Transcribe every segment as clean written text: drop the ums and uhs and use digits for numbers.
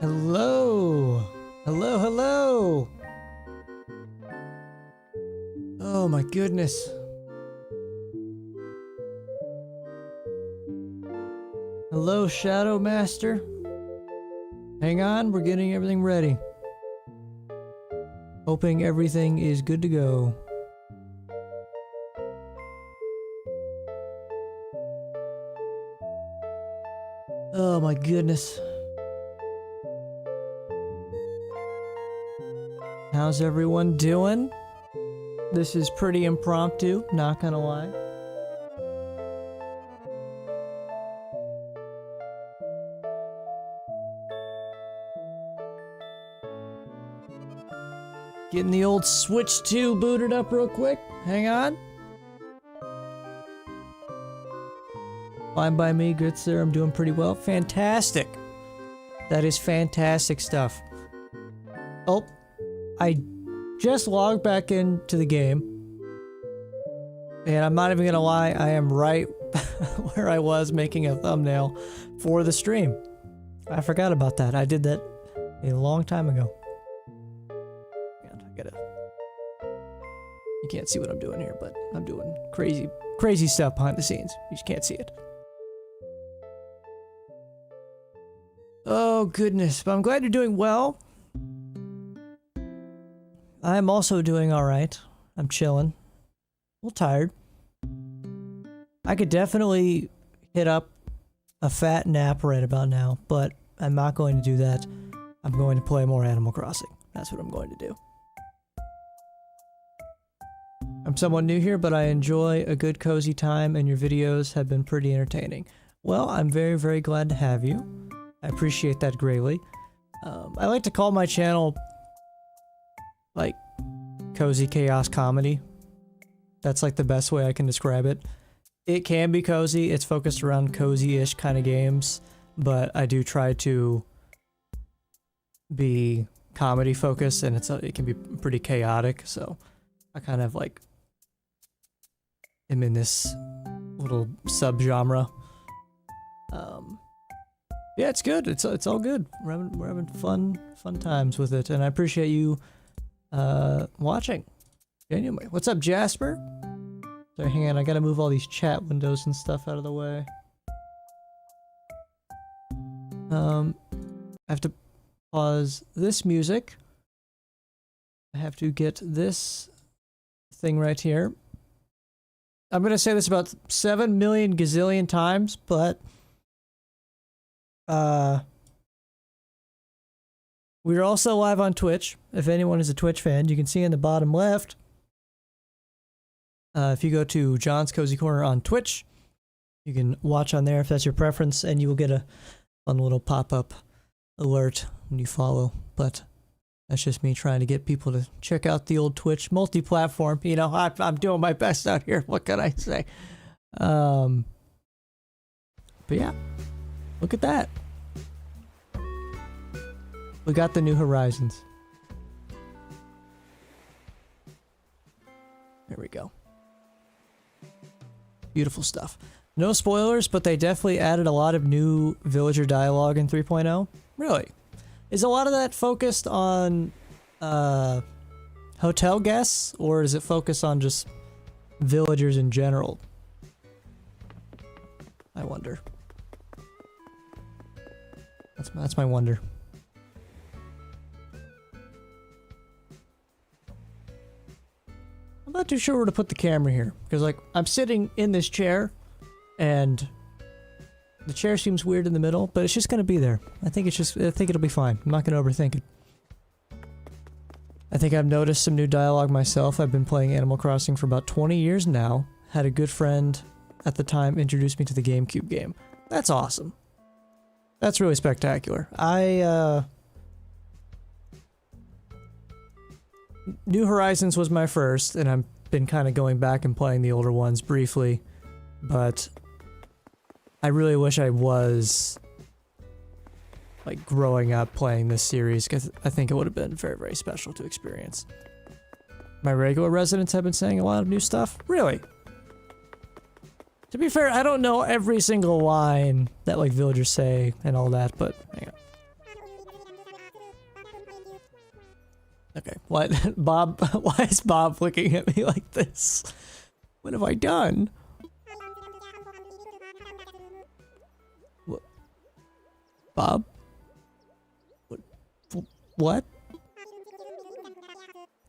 Hello! Hello, hello! Oh my goodness. Hello, Shadow Master. Hang on, we're getting everything ready. Hoping everything is good to go. Oh my goodness. How's everyone doing? This is pretty impromptu, not gonna lie. Getting the old Switch 2 booted up real quick. Hang on. Fine by me, good sir. I'm doing pretty well. Fantastic. That is fantastic stuff. Oh, I just logged back into the game. And I'm not even gonna lie, I am right where I was making a thumbnail for the stream. I forgot about that. I did that a long time ago. Man, I gotta... You can't see what I'm doing here, but I'm doing crazy stuff behind the scenes. You just can't see it. Oh goodness, but I'm glad you're doing well. I'm also doing alright. I'm chilling. A little tired. I could definitely hit up a fat nap right about now, but I'm not going to do that. I'm going to play more Animal Crossing. That's what I'm going to do. I'm somewhat new here, but I enjoy a good cozy time, and your videos have been pretty entertaining. Well, I'm very, very glad to have you. I appreciate that greatly. I like to call my channel, like, cozy chaos comedy. That's like the best way I can describe it. It can be cozy, it's focused around cozy-ish kind of games, but I do try to be comedy focused, and it can be pretty chaotic, so I kind of like am in this little subgenre. Yeah, it's good. It's all good. We're having fun times with it, and I appreciate you watching. Genuinely. What's up, Jasper? Sorry, hang on. I gotta move all these chat windows and stuff out of the way. I have to pause this music. I have to get this thing right here. I'm gonna say this about 7 million gazillion times, but we're also live on Twitch. If anyone is a Twitch fan, you can see in the bottom left. If you go to JohnsCozyCorner on Twitch, you can watch on there if that's your preference, and you will get a fun little pop-up alert when you follow. But that's just me trying to get people to check out the old Twitch multi-platform. You know, I'm doing my best out here. What can I say? But yeah, look at that. We got the New Horizons. There we go. Beautiful stuff. No spoilers, but they definitely added a lot of new villager dialogue in 3.0. Really? Is a lot of that focused on hotel guests, or is it focused on just villagers in general? I wonder. That's my wonder. I'm not too sure where to put the camera here, because like I'm sitting in this chair and the chair seems weird in the middle, but it's just gonna be there. I think it'll be fine. I'm not gonna overthink it. I think I've noticed some new dialogue myself. I've been playing Animal Crossing for about 20 years now. Had a good friend at the time introduce me to the GameCube game. That's awesome. That's really spectacular. New Horizons was my first, and I've been kind of going back and playing the older ones briefly, but I really wish I was like growing up playing this series, because I think it would have been very, very special to experience. My regular residents have been saying a lot of new stuff. Really? To be fair, I don't know every single line that like villagers say and all that, but hang on. Okay, what? Bob, why is Bob looking at me like this? What have I done? What? Bob? What?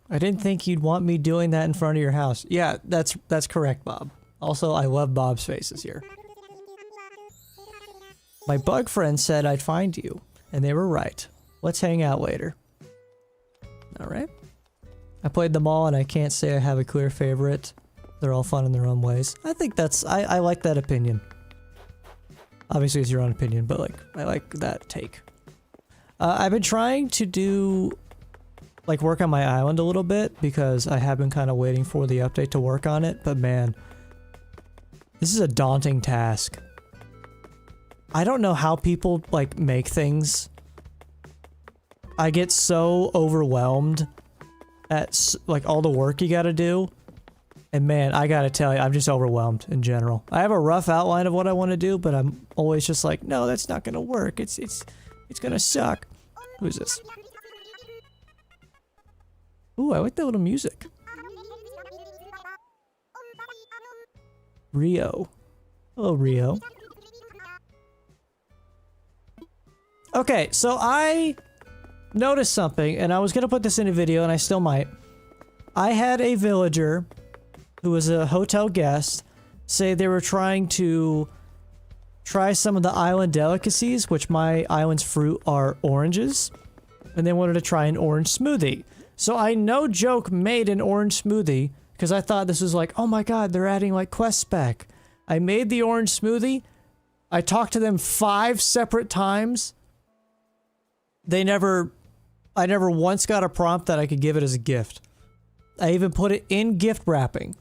I didn't think you'd want me doing that in front of your house. Yeah, that's correct, Bob. Also, I love Bob's faces here. My bug friend said I'd find you, and they were right. Let's hang out later. Alright. I played them all, and I can't say I have a clear favorite. They're all fun in their own ways. I think that's... I like that opinion. Obviously, it's your own opinion, but, like, I like that take. I've been trying to do... like, work on my island a little bit, because I have been kind of waiting for the update to work on it, but man... this is a daunting task. I don't know how people, like, make things. I get so overwhelmed at, like, all the work you gotta do. And man, I gotta tell you, I'm just overwhelmed in general. I have a rough outline of what I want to do, but I'm always just like, no, that's not gonna work. It's gonna suck. Who's this? Ooh, I like that little music. Rio. Hello, Rio. Okay, so I noticed something, and I was gonna put this in a video, and I still might. I had a villager who was a hotel guest say they were trying to try some of the island delicacies, which my island's fruit are oranges, and they wanted to try an orange smoothie. So I no joke made an orange smoothie, because I thought this was like, oh my god, they're adding like quest spec. I made the orange smoothie. I talked to them 5 separate times. I never once got a prompt that I could give it as a gift. I even put it in gift wrapping.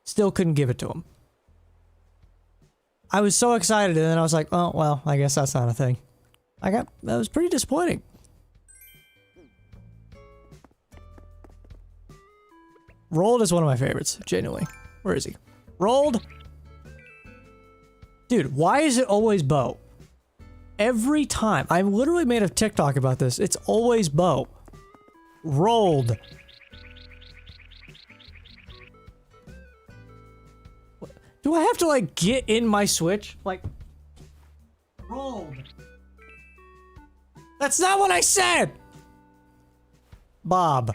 Still couldn't give it to them. I was so excited, and then I was like, oh, well, I guess that's not a thing. That was pretty disappointing. Rolled is one of my favorites, genuinely. Where is he? Rolled? Dude, why is it always Bo? Every time. I literally made a TikTok about this. It's always Bo. Rolled. Do I have to, like, get in my Switch? Like... rolled. That's not what I said! Bob.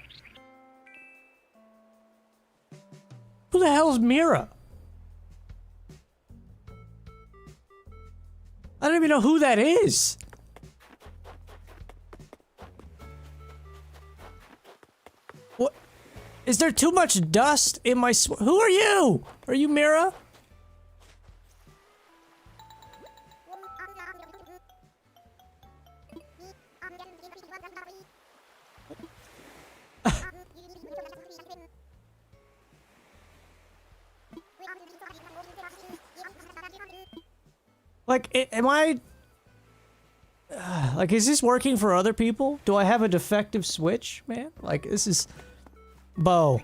Who the hell is Mira? I don't even know who that is. What? Is there too much dust in my who are you? Are you Mira? Like, am I... like, is this working for other people? Do I have a defective Switch, man? Like, this is... Bo.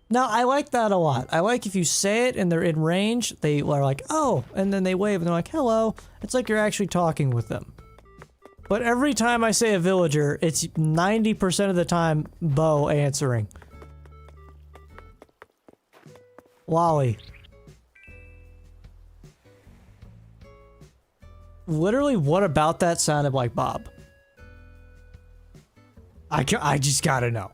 Now, I like that a lot. I like if you say it and they're in range, they are like, oh, and then they wave and they're like, hello. It's like you're actually talking with them. But every time I say a villager, it's 90% of the time Bo answering. Lolly. Literally, what about that sounded like Bob? I just gotta know.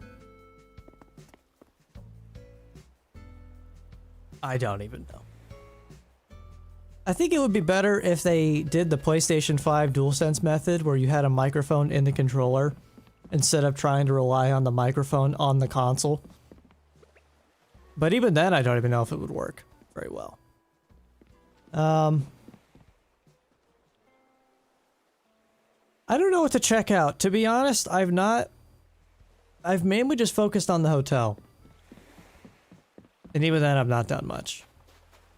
I don't even know. I think it would be better if they did the PlayStation 5 DualSense method where you had a microphone in the controller instead of trying to rely on the microphone on the console. But even then, I don't even know if it would work very well. I don't know what to check out. To be honest, I've mainly just focused on the hotel. And even then, I've not done much.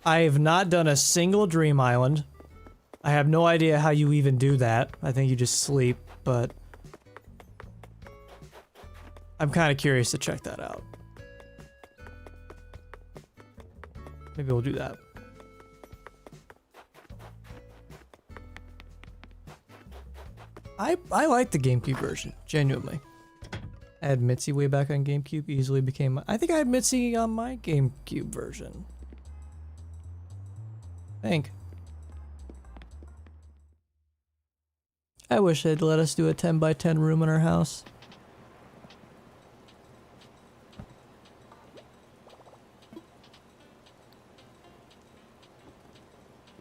I have not done a single Dream Island. I have no idea how you even do that. I think you just sleep, but... I'm kind of curious to check that out. Maybe we'll do that. I like the GameCube version, genuinely. I had Mitzi way back on GameCube, easily became... I think I had Mitzi on my GameCube version. I think. I wish they'd let us do a 10 by 10 room in our house.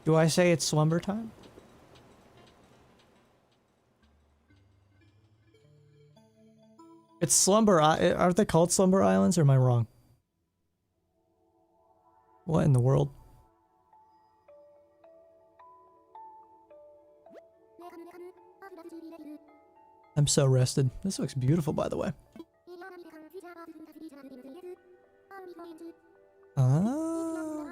Do I say it's slumber time? It's slumber. Aren't they called slumber islands, or am I wrong? What in the world? I'm so rested. This looks beautiful, by the way. Oh.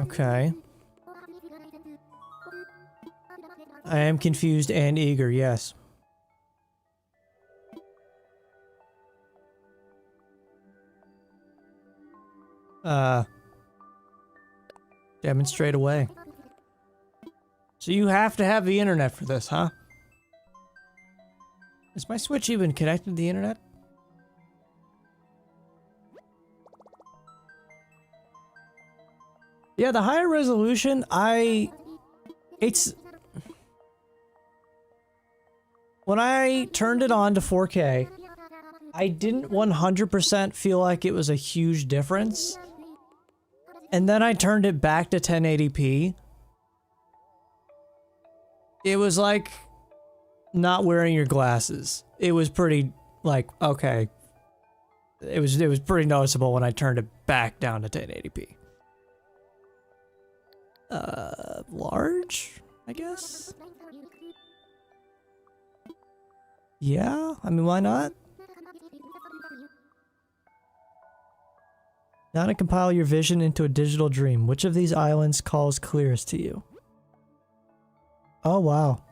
Okay. I am confused and eager, yes. Demonstrate away. So you have to have the internet for this, huh? Is my Switch even connected to the internet? Yeah, the higher resolution, it's... When I turned it on to 4K, I didn't 100% feel like it was a huge difference. And then I turned it back to 1080p. It was like not wearing your glasses. It was pretty, like, okay. It was pretty noticeable when I turned it back down to 1080p. Large, I guess? Yeah, I mean, why not? Now to compile your vision into a digital dream. Which of these islands calls clearest to you? Oh, wow.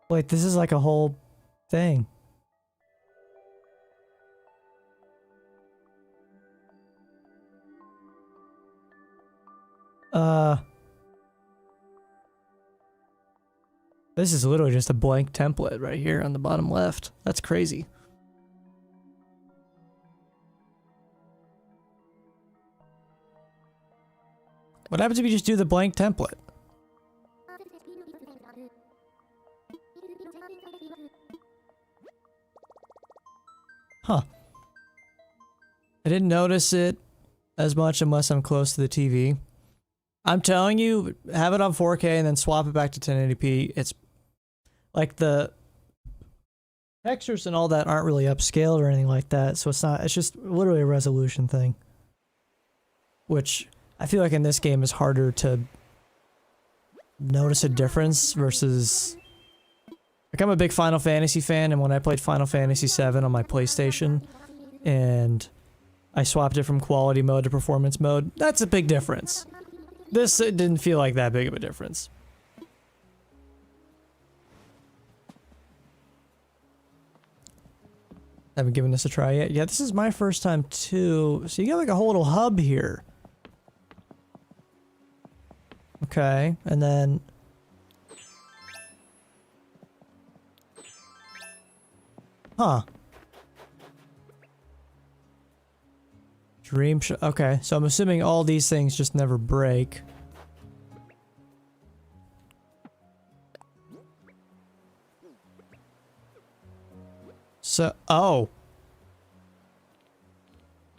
Wait, this is like a whole thing. This is literally just a blank template right here on the bottom left. That's crazy. What happens if you just do the blank template? Huh. I didn't notice it as much unless I'm close to the TV. I'm telling you, have it on 4K and then swap it back to 1080p. It's like the textures and all that aren't really upscaled or anything like that, so it's just literally a resolution thing. Which I feel like in this game is harder to notice a difference versus... Like, I'm a big Final Fantasy fan, and when I played Final Fantasy VII on my PlayStation, and I swapped it from quality mode to performance mode, that's a big difference. This, it didn't feel like that big of a difference. Haven't given this a try yet. Yeah, this is my first time too. So you got like a whole little hub here. Okay, and then... Huh. Dream okay, so I'm assuming all these things just never break. So, oh.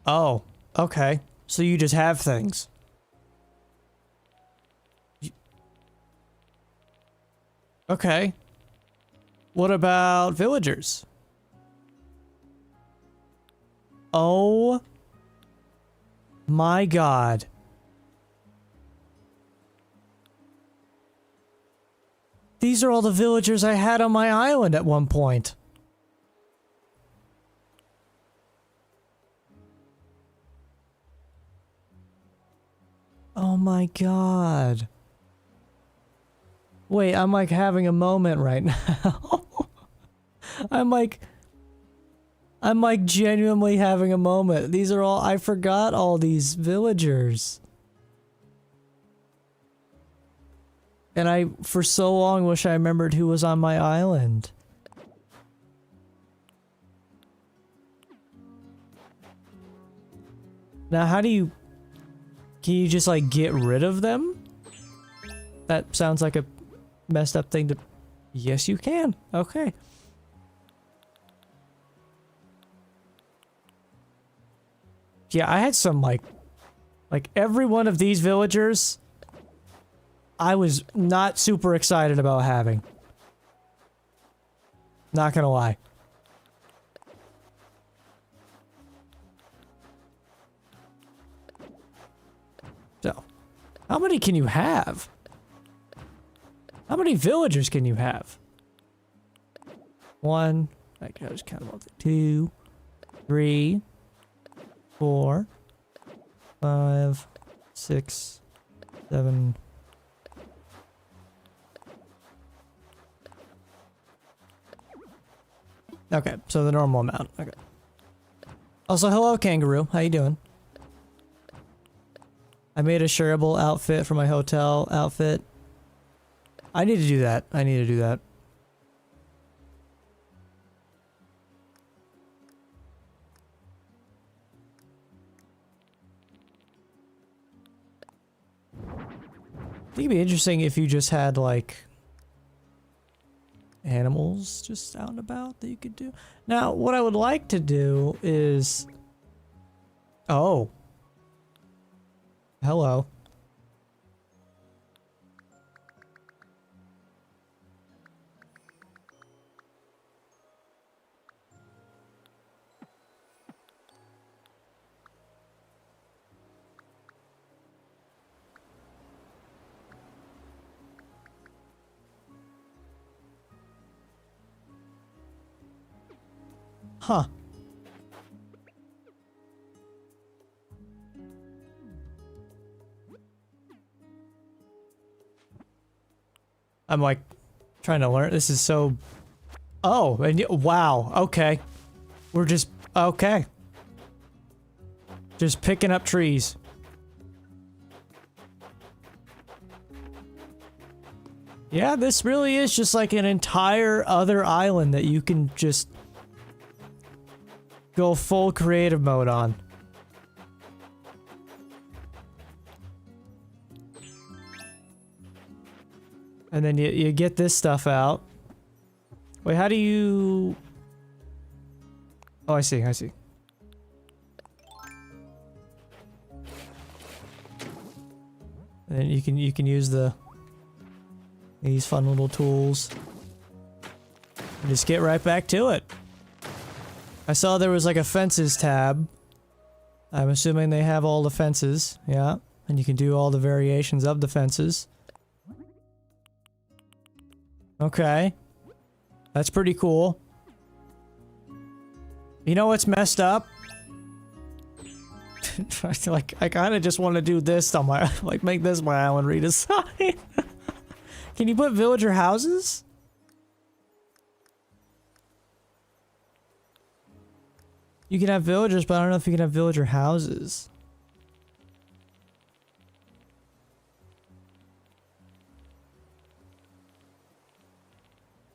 Oh, okay. So you just have things. Okay. What about villagers? Oh my god. These are all the villagers I had on my island at one point. Oh my god. Wait, I'm like having a moment right now. I'm like genuinely having a moment. These are all, I forgot all these villagers. And I, for so long, wish I remembered who was on my island. Now, how do you... Can you just, like, get rid of them? That sounds like a messed up thing to... Yes, you can. Okay. Yeah, I had some, like every one of these villagers, I was not super excited about having. Not gonna lie. So, how many can you have? How many villagers can you have? 1, I can just count them all. 2, 3, 4, 5, 6, 7. Okay, so the normal amount. Okay. Also, hello, kangaroo. How you doing? I made a shareable outfit for my hotel outfit. I need to do that. I need to do that. I think it'd be interesting if you just had, like, animals just out and about that you could do. Now, what I would like to do is... Oh. Hello. Huh. I'm like trying to learn. This is so... Oh, and wow. Okay. We're just... Okay. Just picking up trees. Yeah, this really is just like an entire other island that you can just go full creative mode on. And then you get this stuff out. Wait, how do you... Oh, I see, I see. And then you can use these fun little tools. And just get right back to it. I saw there was like a fences tab. I'm assuming they have all the fences, yeah. And you can do all the variations of the fences. Okay. That's pretty cool. You know what's messed up? Like, I kinda just want to do this on my, like, make this my island redesign. Can you put villager houses? You can have villagers, but I don't know if you can have villager houses.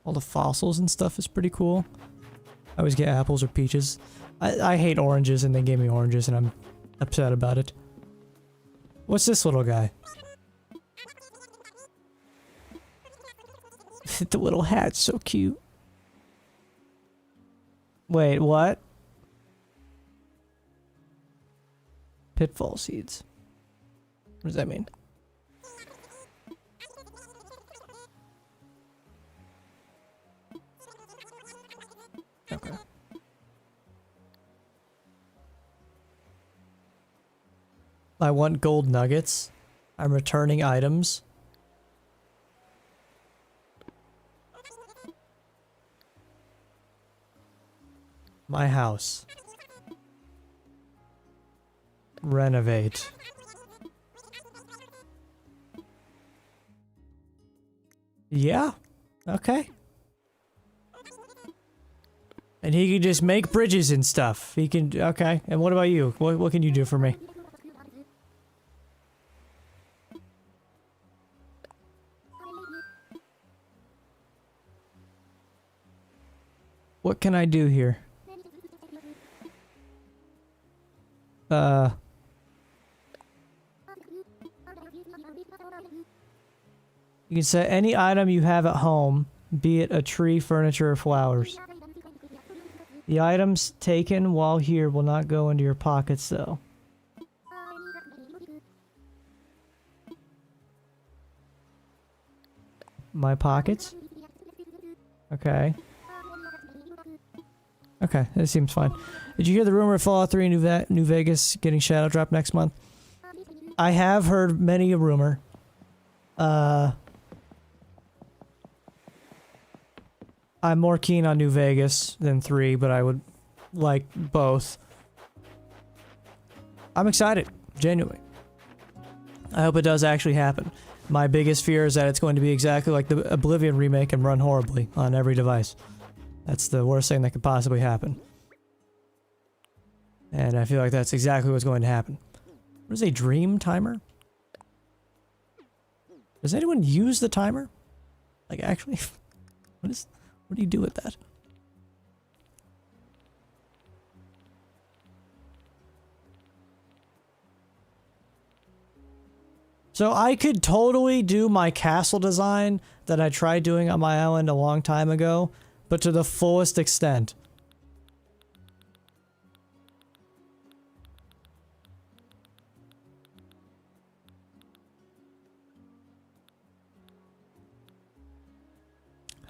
All the fossils and stuff is pretty cool. I always get apples or peaches. I hate oranges and they gave me oranges and I'm upset about it. What's this little guy? The little hat's so cute. Wait, what? Pitfall seeds. What does that mean? Okay. I want gold nuggets. I'm returning items. My house. Renovate. Yeah. Okay. And he can just make bridges and stuff. He can... Okay. And what about you? What can you do for me? What can I do here? You can set any item you have at home, be it a tree, furniture, or flowers. The items taken while here will not go into your pockets, though. My pockets? Okay. Okay, that seems fine. Did you hear the rumor of Fallout 3 in New Vegas getting Shadow Drop next month? I have heard many a rumor. I'm more keen on New Vegas than 3, but I would like both. I'm excited, genuinely. I hope it does actually happen. My biggest fear is that it's going to be exactly like the Oblivion remake and run horribly on every device. That's the worst thing that could possibly happen. And I feel like that's exactly what's going to happen. What is a dream timer? Does anyone use the timer? Like, actually? What do you do with that? So I could totally do my castle design that I tried doing on my island a long time ago, but to the fullest extent.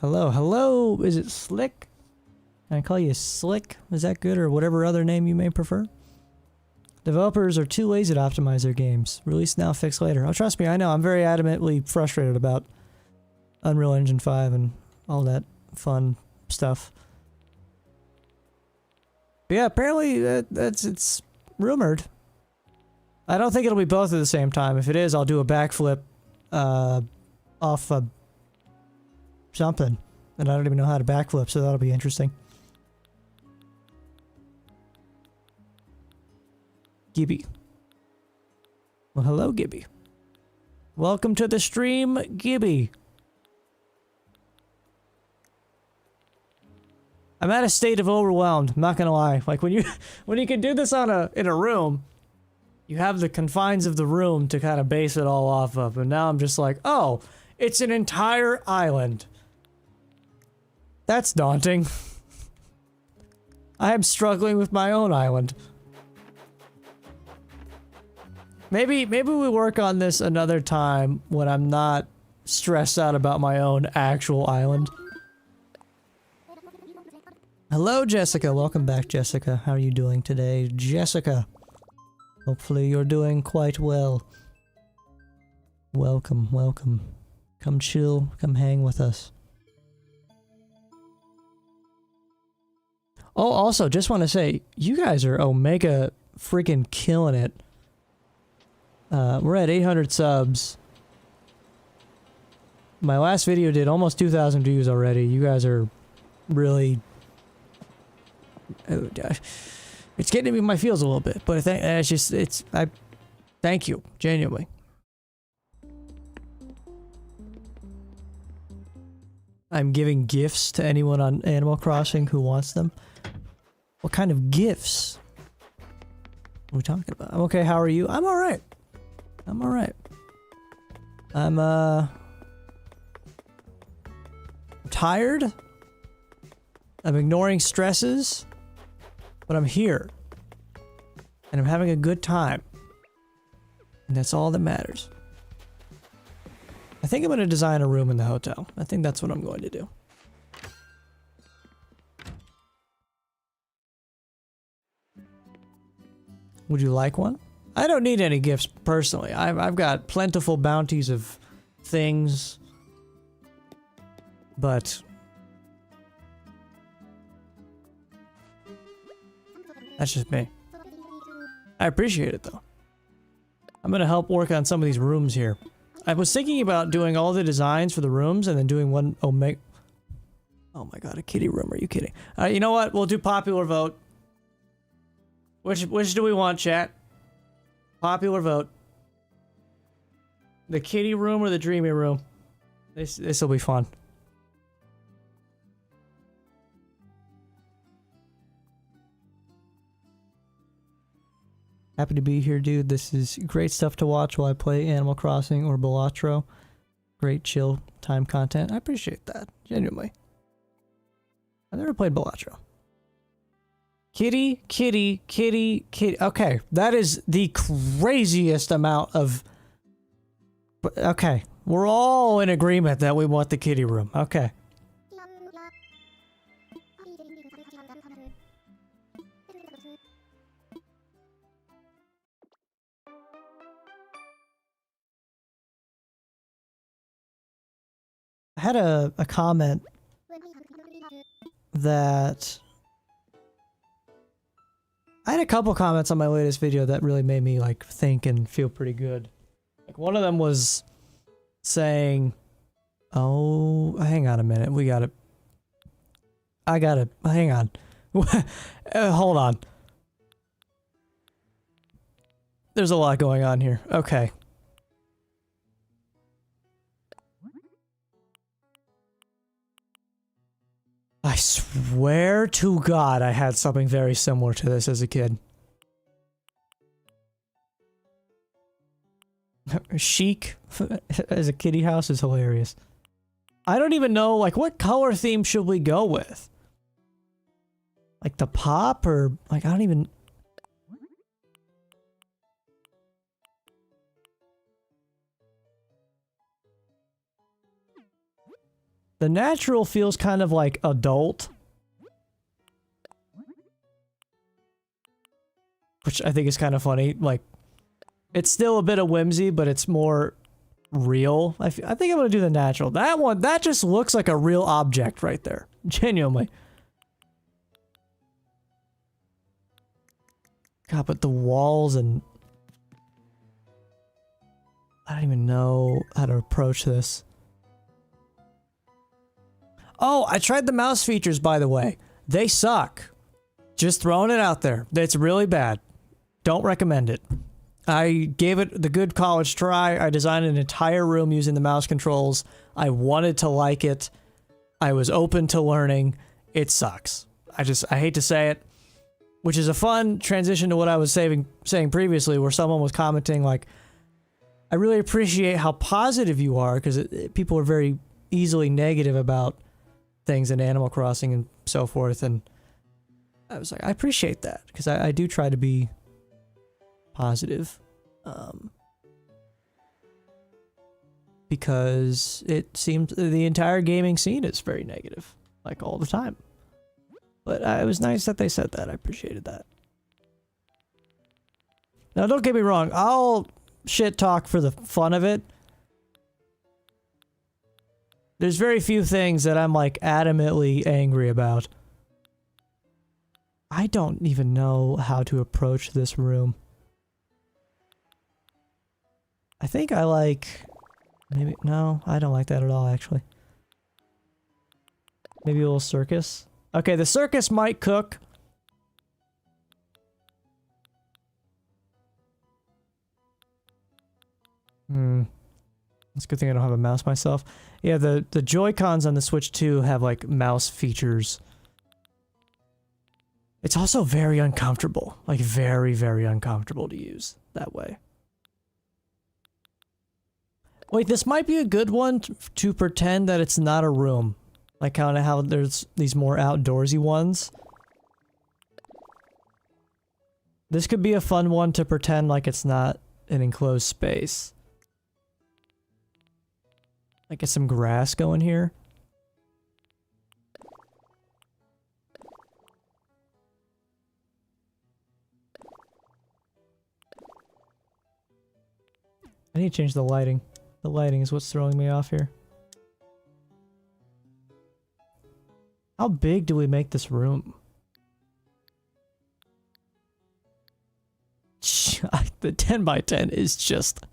Hello, hello, is it Slick? Can I call you Slick? Is that good, or whatever other name you may prefer? Developers are too lazy to optimize their games. Release now, fix later. Oh, trust me, I know. I'm very adamantly frustrated about Unreal Engine 5 and all that fun stuff. But yeah, apparently it's rumored. I don't think it'll be both at the same time. If it is, I'll do a backflip off something. And I don't even know how to backflip, so that'll be interesting. Gibby. Well, hello, Gibby. Welcome to the stream, Gibby. I'm at a state of overwhelmed, I'm not gonna lie. Like, when you can do this in a room, you have the confines of the room to kind of base it all off of, and now I'm just like, oh, it's an entire island. That's daunting. I am struggling with my own island. Maybe we work on this another time when I'm not stressed out about my own actual island. Hello, Jessica. Welcome back, Jessica. How are you doing today, Jessica? Hopefully you're doing quite well. Welcome, welcome. Come chill, come hang with us. Oh, also, just want to say, you guys are Omega freaking killing it. We're at 800 subs. My last video did almost 2,000 views already. You guys are really... Oh, it's getting in my feels a little bit, but I thank you, genuinely. I'm giving gifts to anyone on Animal Crossing who wants them. What kind of gifts? What are we talking about? I'm okay, how are you? I'm alright. I'm alright. I'm tired. I'm ignoring stresses. But I'm here. And I'm having a good time. And that's all that matters. I think I'm going to design a room in the hotel. I think that's what I'm going to do. Would you like one? I don't need any gifts personally. I've got plentiful bounties of things. But that's just me. I appreciate it though. I'm gonna help work on some of these rooms here. I was thinking about doing all the designs for the rooms and then doing one omega. Oh my god, a kitty room, are you kidding? You know what, we'll do popular vote. Which do we want, chat? Popular vote. The kitty room or the dreamy room? This'll be fun. Happy to be here, dude. This is great stuff to watch while I play Animal Crossing or Balatro. Great chill time content. I appreciate that, genuinely. I've never played Balatro. Kitty, kitty, kitty, kitty. Okay, that is the craziest amount of... Okay, we're all in agreement that we want the kitty room. Okay. I had a comment that... I had a couple comments on my latest video that really made me like think and feel pretty good. Like one of them was saying, oh, hang on a minute, we gotta... hang on. Hold on. There's a lot going on here. Okay. I swear to God I had something very similar to this as a kid. Chic as a kitty house is hilarious. I don't even know, like, what color theme should we go with? Like the pop or, like, I don't even... The natural feels kind of like adult. Which I think is kind of funny. Like, it's still a bit of whimsy, but it's more real. I think I'm gonna do the natural. That one, that just looks like a real object right there. Genuinely. God, but the walls and... I don't even know how to approach this. Oh, I tried the mouse features, by the way. They suck. Just throwing it out there. It's really bad. Don't recommend it. I gave it the good college try. I designed an entire room using the mouse controls. I wanted to like it. I was open to learning. It sucks. I hate to say it. Which is a fun transition to what I was saying previously, where someone was commenting like, I really appreciate how positive you are, because people are very easily negative about things in Animal Crossing and so forth, and I was like, I appreciate that, because I do try to be positive, because it seems the entire gaming scene is very negative, like all the time. But it was nice that they said that. I appreciated that. Now, don't get me wrong, I'll shit talk for the fun of it. There's very few things that I'm like adamantly angry about. I don't even know how to approach this room. I think I like... Maybe... No, I don't like that at all, actually. Maybe a little circus? Okay, the circus might cook. It's a good thing I don't have a mouse myself. Yeah, the Joy-Cons on the Switch 2 have, like, mouse features. It's also very uncomfortable. Like, very, very uncomfortable to use that way. Wait, this might be a good one to pretend that it's not a room. Like, kind of how there's these more outdoorsy ones. This could be a fun one to pretend like it's not an enclosed space. Like, get some grass going here. I need to change the lighting. The lighting is what's throwing me off here. How big do we make this room? The 10 by 10 is just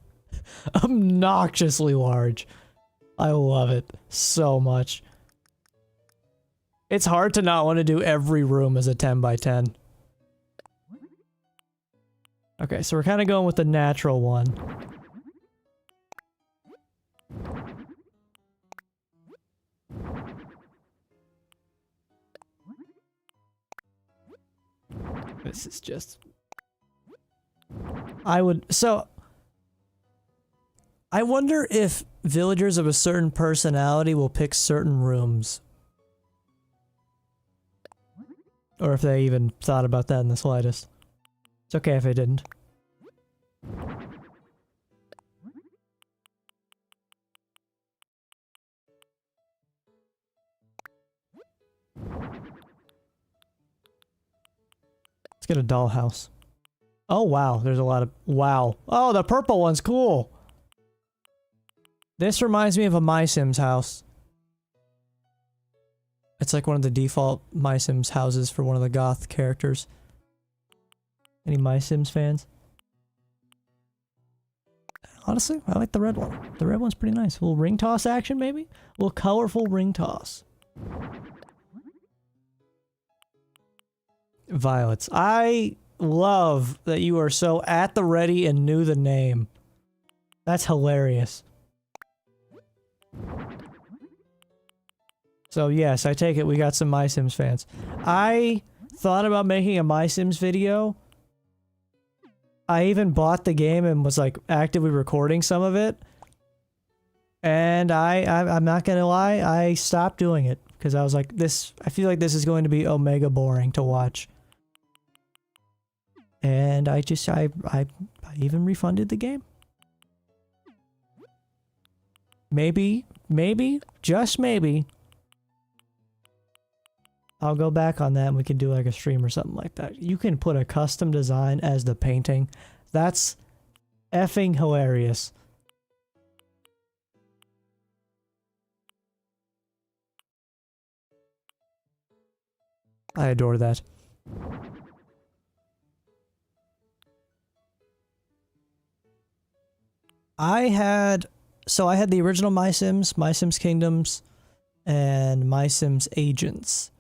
Obnoxiously large. I love it so much. It's hard to not want to do every room as a 10 by 10. Okay, so we're kind of going with the natural one. This is just... I wonder if villagers of a certain personality will pick certain rooms. Or if they even thought about that in the slightest. It's okay if I didn't. Let's get a dollhouse. Oh wow, there's a lot of... Wow. Oh, the purple one's cool! This reminds me of a My Sims house. It's like one of the default My Sims houses for one of the goth characters. Any My Sims fans? Honestly, I like the red one. The red one's pretty nice. A little ring toss action, maybe? A little colorful ring toss. Violets. I love that you are so at the ready and knew the name. That's hilarious. So yes, I take it we got some My Sims fans. I thought about making a My Sims video. I even bought the game and was like actively recording some of it. And I'm not gonna lie, I stopped doing it because I was like, I feel like this is going to be omega boring to watch. And I even refunded the game. Maybe, just maybe, I'll go back on that and we can do like a stream or something like that. You can put a custom design as the painting. That's effing hilarious. I adore that. I had the original My Sims, My Sims Kingdoms, and My Sims Agents.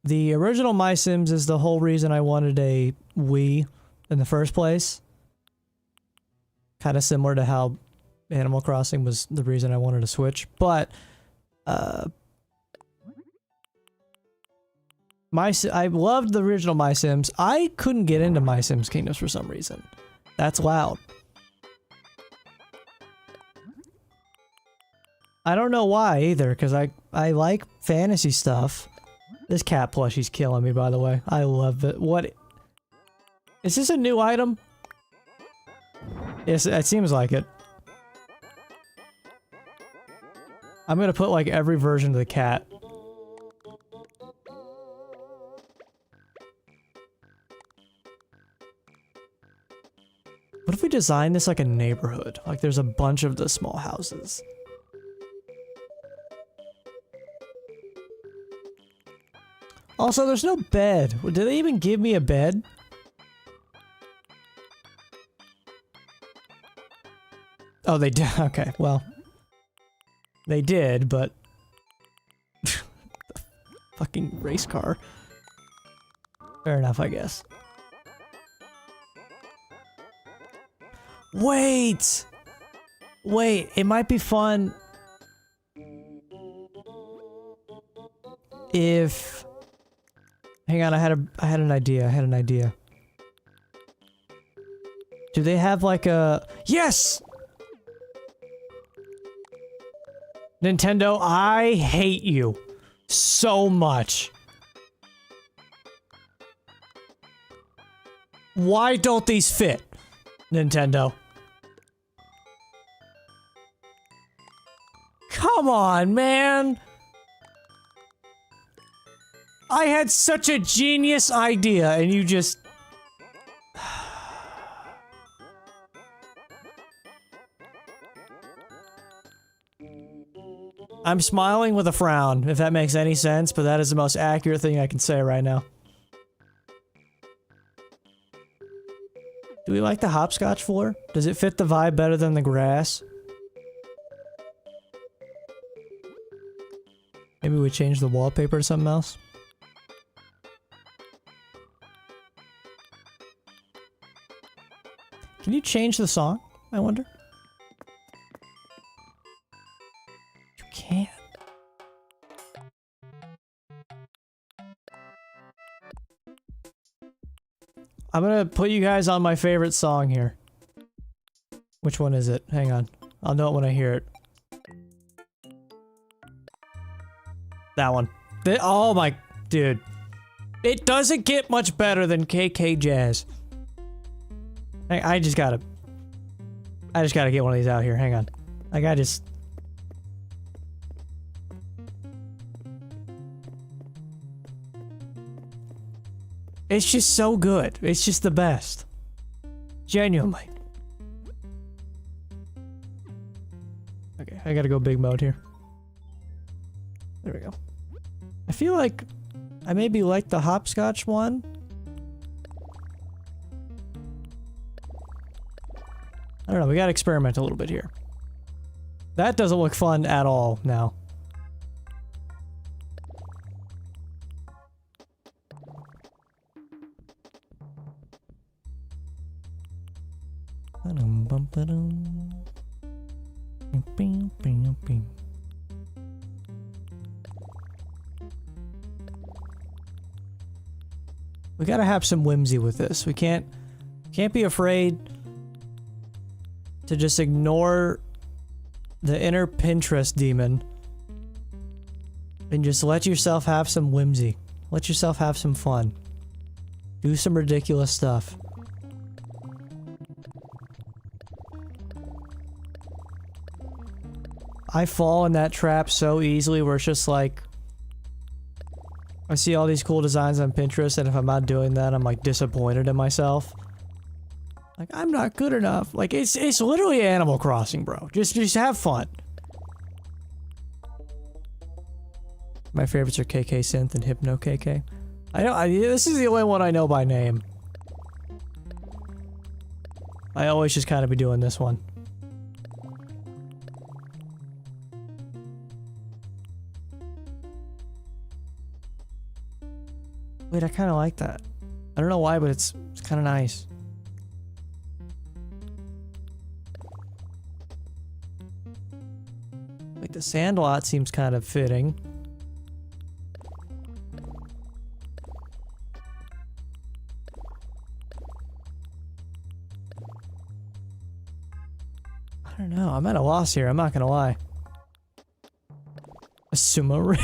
The original My Sims is the whole reason I wanted a Wii in the first place. Kind of similar to how Animal Crossing was the reason I wanted a Switch, but I loved the original My Sims. I couldn't get into My Sims Kingdoms for some reason. That's loud. I don't know why either, because I like fantasy stuff. This cat plushie's killing me, by the way. I love it. What? Is this a new item? Yes, it seems like it. I'm gonna put like every version of the cat. What if we design this like a neighborhood? Like there's a bunch of the small houses. Also, there's no bed. Did they even give me a bed? Oh, they did. Okay, well. They did, but... Fucking race car. Fair enough, I guess. Wait! Wait, it might be fun... if... Hang on, I had an idea. Do they have like a... Yes! Nintendo, I hate you so much. Why don't these fit, Nintendo? Come on, man! I had such a genius idea, and you just... I'm smiling with a frown, if that makes any sense, but that is the most accurate thing I can say right now. Do we like the hopscotch floor? Does it fit the vibe better than the grass? Maybe we change the wallpaper to something else? Can you change the song, I wonder? You can't. I'm gonna put you guys on my favorite song here. Which one is it? Hang on. I'll know it when I hear it. That one. Oh my... Dude. It doesn't get much better than KK Jazz. I just gotta get one of these out here. Hang on. Like, I just... It's just so good. It's just the best. Genuinely. Okay, I gotta go big mode here. There we go. I feel like I maybe like the hopscotch one. I don't know, we gotta experiment a little bit here. That doesn't look fun at all now. We gotta have some whimsy with this. We can't be afraid to just ignore the inner Pinterest demon and just let yourself have some whimsy. Let yourself have some fun. Do some ridiculous stuff. I fall in that trap so easily where it's just like... I see all these cool designs on Pinterest, and if I'm not doing that, I'm like disappointed in myself. Like, I'm not good enough. Like, it's literally Animal Crossing, bro. Just have fun. My favorites are KK Synth and Hypno KK. This is the only one I know by name. I always just kind of be doing this one. Wait, I kind of like that. I don't know why, but it's kind of nice. Like, the Sandlot seems kind of fitting. I don't know, I'm at a loss here, I'm not gonna lie. A sumo ring?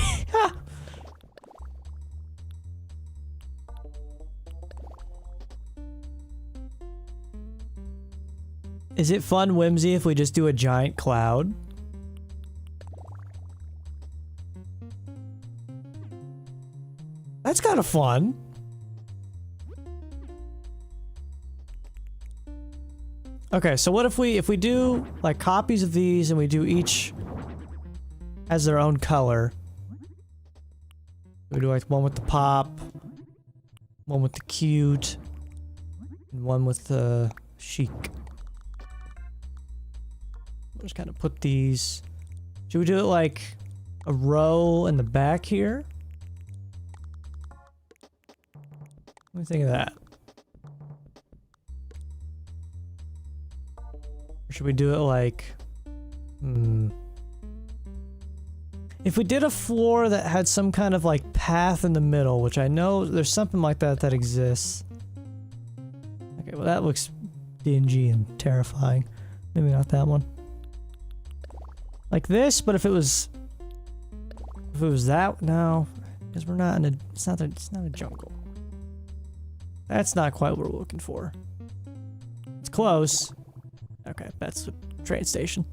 Is it fun whimsy if we just do a giant cloud? That's kind of fun. Okay, so what if we do like copies of these and we do each as their own color? We do like one with the pop, one with the cute, and one with the chic. Just kind of put these... Should we do it like a row in the back here? What do you think of that? Or should we do it like... If we did a floor that had some kind of like path in the middle, which I know there's something like that that exists. Okay, well that looks dingy and terrifying. Maybe not that one. Like this, but if it was that, no, because we're not in a, it's not a jungle. That's not quite what we're looking for. It's close. Okay, that's the train station.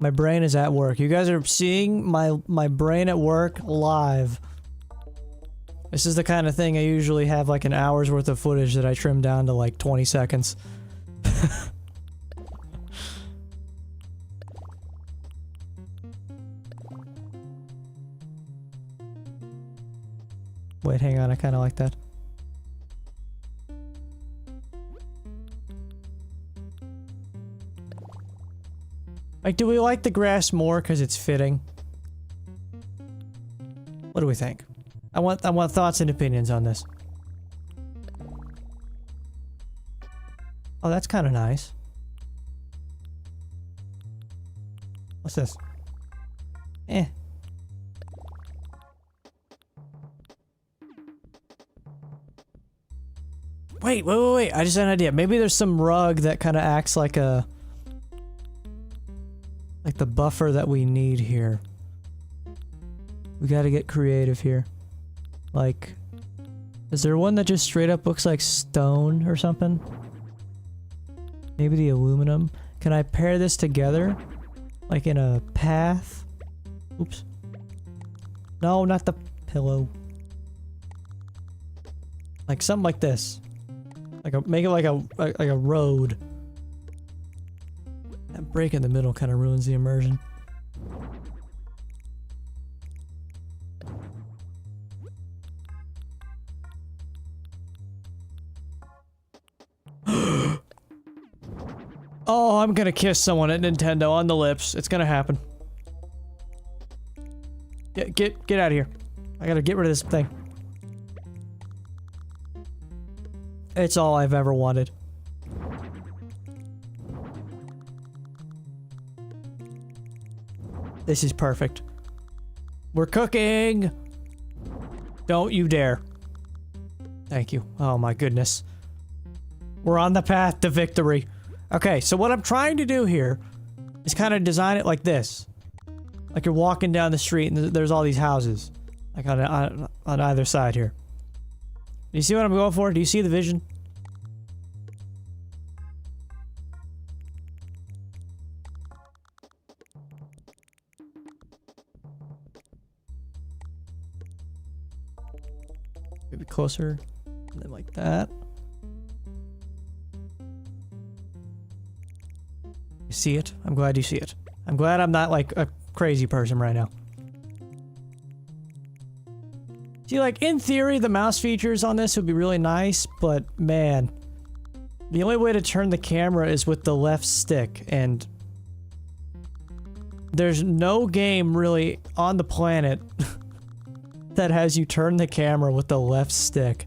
My brain is at work. You guys are seeing my brain at work live. This is the kind of thing I usually have like an hour's worth of footage that I trim down to like 20 seconds. Wait, hang on, I kind of like that. Like, do we like the grass more because it's fitting? What do we think? I want thoughts and opinions on this. Oh, that's kind of nice. What's this? Eh. Wait. I just had an idea. Maybe there's some rug that kind of acts like a... like the buffer that we need here. We gotta get creative here. Like... is there one that just straight up looks like stone or something? Maybe the aluminum? Can I pair this together? Like in a path? Oops. No, not the pillow. Like something like this. Like a, make it like a road. That break in the middle kind of ruins the immersion. Oh, I'm gonna kiss someone at Nintendo on the lips. It's gonna happen. Get out of here. I gotta get rid of this thing. It's all I've ever wanted. This is perfect. We're cooking! Don't you dare. Thank you. Oh my goodness. We're on the path to victory. Okay, so what I'm trying to do here is kind of design it like this. Like you're walking down the street and there's all these houses. Like on either side here. Do you see what I'm going for? Do you see the vision? Maybe closer. And then like that. You see it? I'm glad you see it. I'm glad I'm not like a crazy person right now. See, like, in theory, the mouse features on this would be really nice, but man, the only way to turn the camera is with the left stick, and there's no game really on the planet that has you turn the camera with the left stick,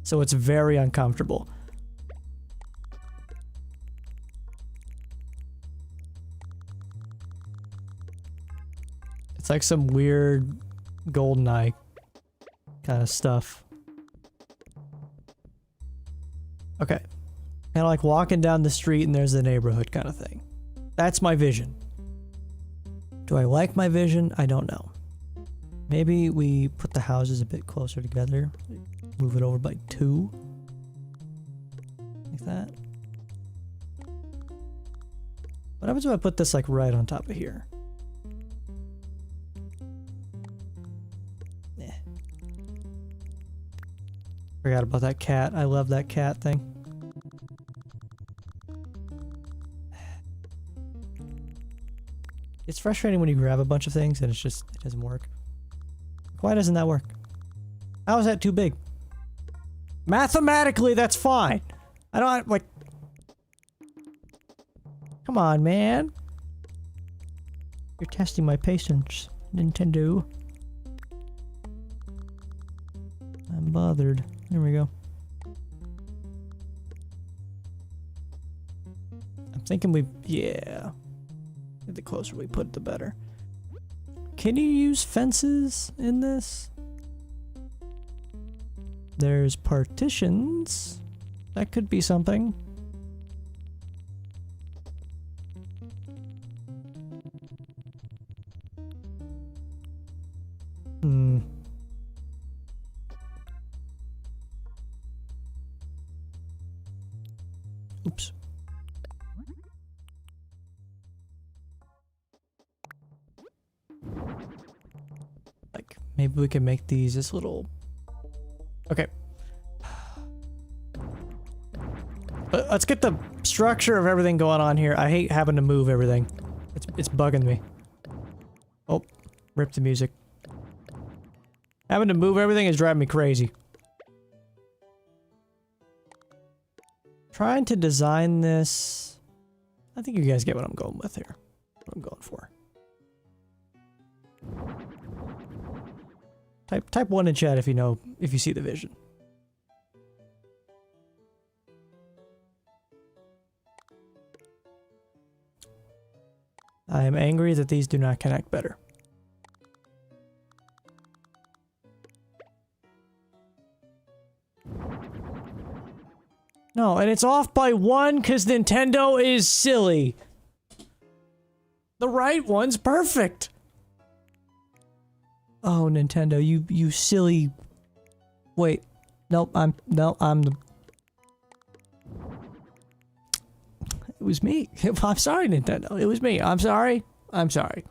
so it's very uncomfortable. It's like some weird GoldenEye kind of stuff. Okay. Kind of like walking down the street and there's the neighborhood kind of thing. That's my vision. Do I like my vision? I don't know. Maybe we put the houses a bit closer together. Move it over by 2. Like that. What happens if I put this like right on top of here? Forgot about that cat. I love that cat thing. It's frustrating when you grab a bunch of things and it's just, it doesn't work. Why doesn't that work? How is that too big? Mathematically, that's fine. I don't, like... Come on, man. You're testing my patience, Nintendo. I'm bothered. There we go. I'm thinking yeah. The closer we put it, the better. Can you use fences in this? There's partitions. That could be something. Oops. Like, maybe we can make these as little... Okay. Let's get the structure of everything going on here. I hate having to move everything. It's bugging me. Oh, rip the music. Having to move everything is driving me crazy. Trying to design this... I think you guys get what I'm going with here. What I'm going for. Type 1 in chat if you see the vision. I am angry that these do not connect better. No, and it's off by 1 because Nintendo is silly. The right one's perfect. Oh, Nintendo, you silly... Wait. Nope, I'm the... It was me. I'm sorry, Nintendo. It was me. I'm sorry. I'm sorry.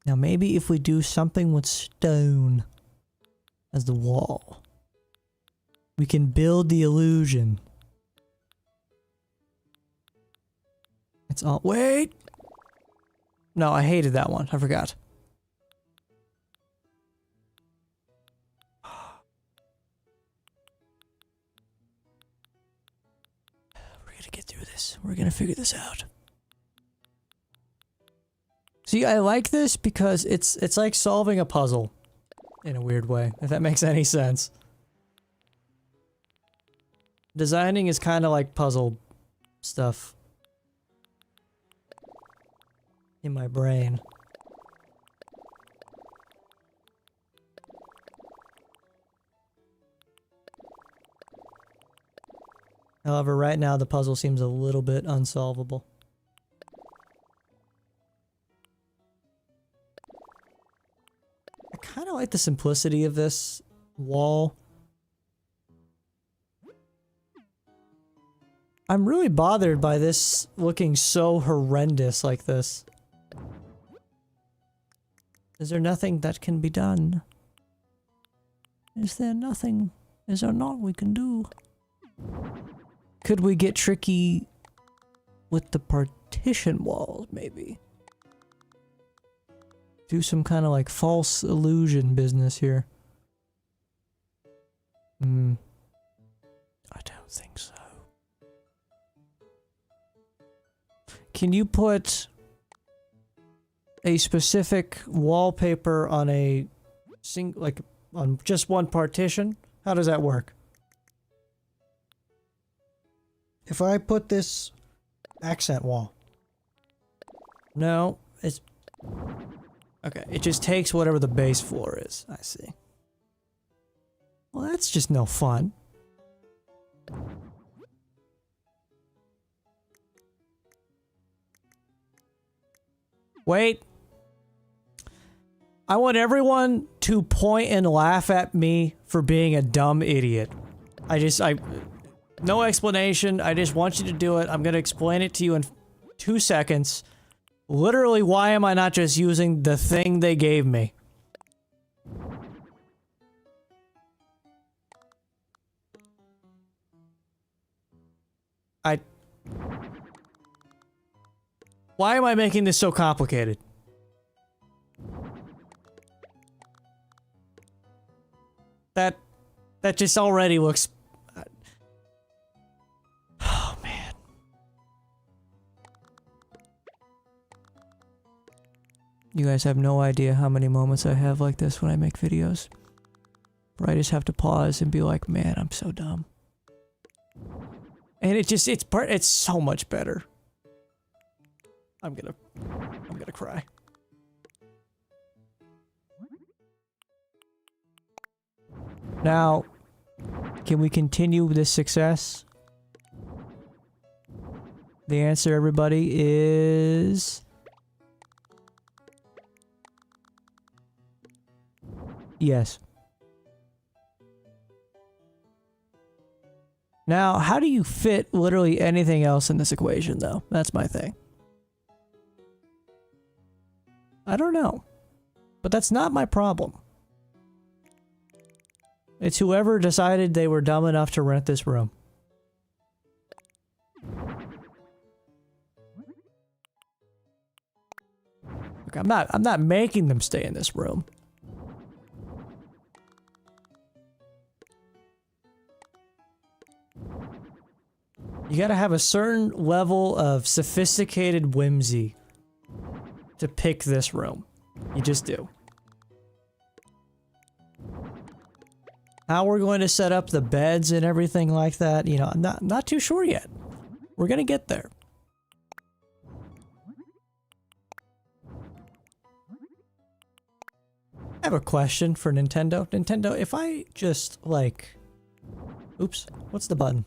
Now maybe if we do something with stone as the wall, we can build the illusion. It's all- wait! No, I hated that one. I forgot. We're gonna get through this. We're gonna figure this out. See, I like this because it's like solving a puzzle in a weird way, if that makes any sense. Designing is kind of like puzzle stuff in my brain. However, right now the puzzle seems a little bit unsolvable. I kind of like the simplicity of this wall. I'm really bothered by this looking so horrendous like this. Is there nothing that can be done? Is there nothing? Is there not we can do? Could we get tricky with the partition walls, maybe? Do some kind of like false illusion business here. I don't think so. Can you put a specific wallpaper on a like on just one partition? How does that work? If I put this accent wall. No, it's okay, it just takes whatever the base floor is. I see. Well, that's just no fun. Wait. I want everyone to point and laugh at me for being a dumb idiot. No explanation. I just want you to do it. I'm gonna explain it to you in 2 seconds. Literally, why am I not just using the thing they gave me? Why am I making this so complicated? That just already looks... Oh, man. You guys have no idea how many moments I have like this when I make videos. Where I just have to pause and be like, man, I'm so dumb. And it's so much better. I'm gonna cry. Now, can we continue this success? The answer, everybody, is... yes. Now, how do you fit literally anything else in this equation, though? That's my thing. I don't know. But that's not my problem. It's whoever decided they were dumb enough to rent this room. Look, I'm not making them stay in this room. You gotta have a certain level of sophisticated whimsy to pick this room. You just do. How we're going to set up the beds and everything like that, you know, I'm not too sure yet. We're gonna get there. I have a question for Nintendo. Nintendo, if I just, like... Oops, what's the button?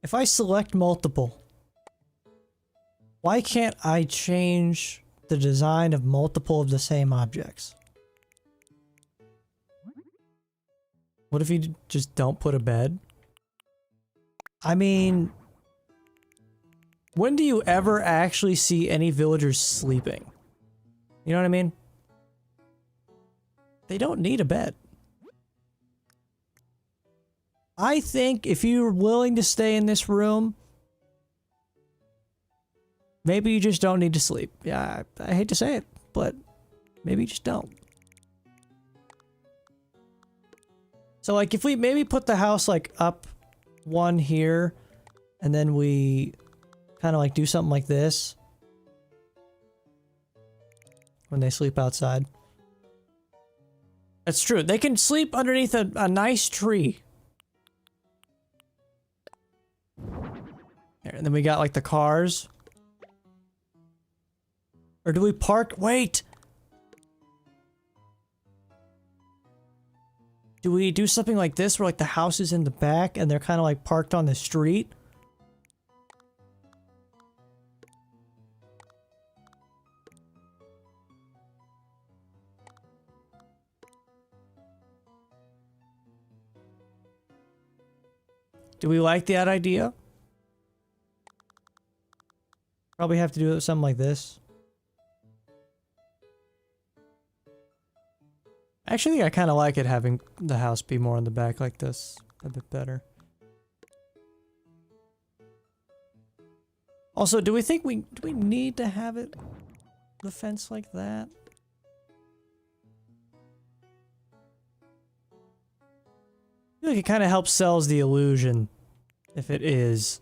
If I select multiple, why can't I change the design of multiple of the same objects? What if you just don't put a bed? I mean... When do you ever actually see any villagers sleeping? You know what I mean? They don't need a bed. I think if you're willing to stay in this room, maybe you just don't need to sleep. Yeah, I hate to say it, but maybe you just don't. So like if we maybe put the house like up one here, and then we kind of like do something like this when they sleep outside. That's true. They can sleep underneath a nice tree. There, and then we got like the cars. Or do we park? Wait! Do we do something like this where like the house is in the back and they're kind of like parked on the street? Do we like that idea? Probably have to do something like this. Actually, I kind of like it having the house be more on the back like this. A bit better. Also, do we think do we need to have it the fence like that? I feel like it kind of helps sells the illusion if it is.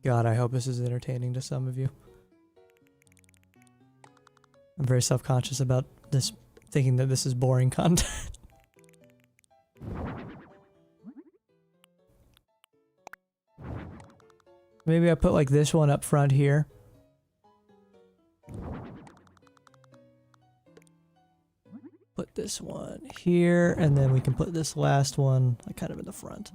God, I hope this is entertaining to some of you. I'm very self-conscious about this, thinking that this is boring content. Maybe I put like this one up front here. Put this one here, and then we can put this last one like kind of in the front.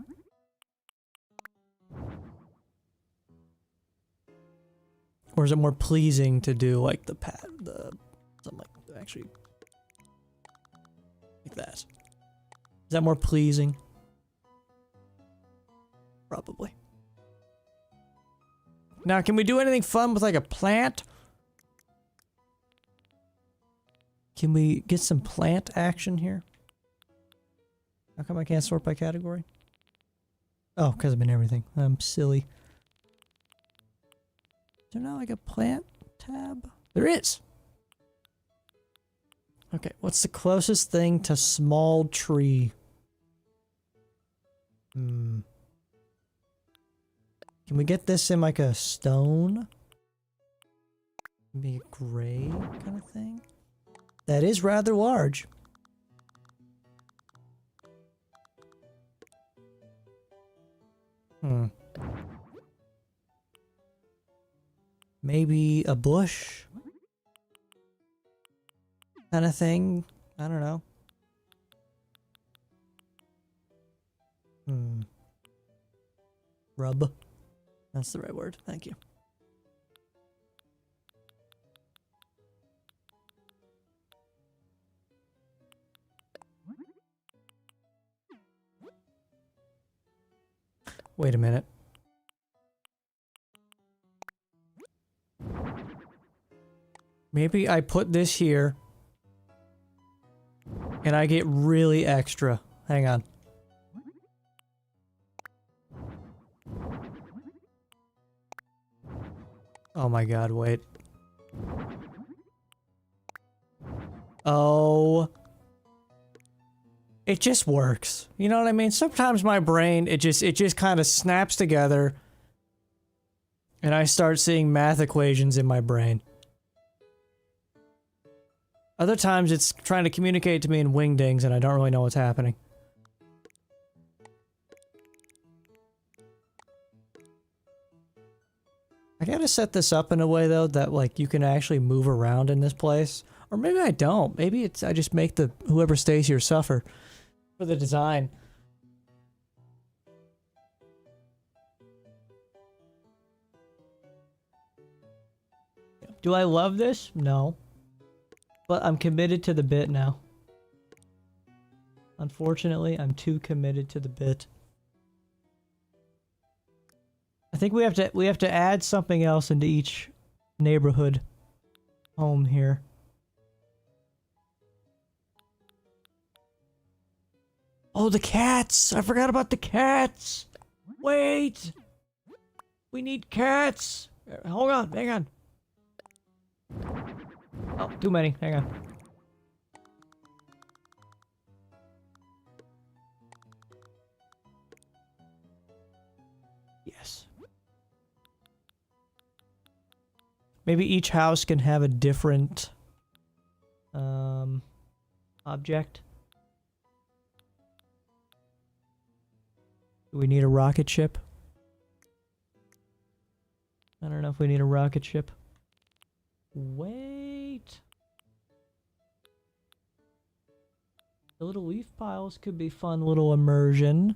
Or is it more pleasing to do like something like actually like that? Is that more pleasing? Probably. Now, can we do anything fun with like a plant? Can we get some plant action here? How come I can't sort by category? Oh, because I'm in everything. I'm silly. Is there not like a plant tab? There is! Okay, what's the closest thing to small tree? Can we get this in like a stone? Maybe a gray kind of thing? That is rather large. Maybe a bush? Kind of thing? I don't know. Rub. That's the right word. Thank you. Wait a minute. Maybe I put this here and I get really extra. Hang on. Oh my god, wait. Oh. It just works. You know what I mean? Sometimes my brain, it just kind of snaps together. And I start seeing math equations in my brain. Other times it's trying to communicate to me in wingdings and I don't really know what's happening. I gotta set this up in a way though that like you can actually move around in this place. Or maybe I don't. Maybe it's I just make the whoever stays here suffer for the design. Do I love this? No. But I'm committed to the bit now. Unfortunately, I'm too committed to the bit. I think we have to add something else into each neighborhood home here. Oh, the cats! I forgot about the cats! Wait! We need cats! Hold on, hang on. Oh, too many. Hang on. Yes. Maybe each house can have a different object. Do we need a rocket ship? I don't know if we need a rocket ship. Wait. The little leaf piles could be fun little immersion.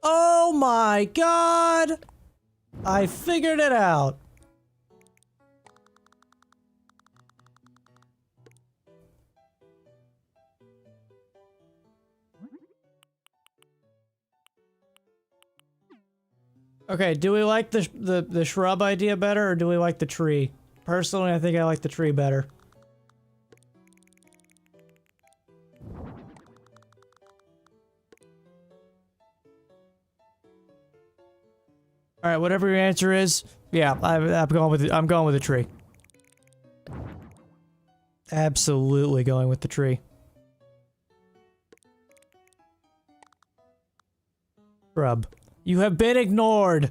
Oh my god! I figured it out! Okay, do we like the shrub idea better, or do we like the tree? Personally, I think I like the tree better. All right, whatever your answer is, yeah, I'm going with the tree. Absolutely going with the tree. Shrub. You have been ignored!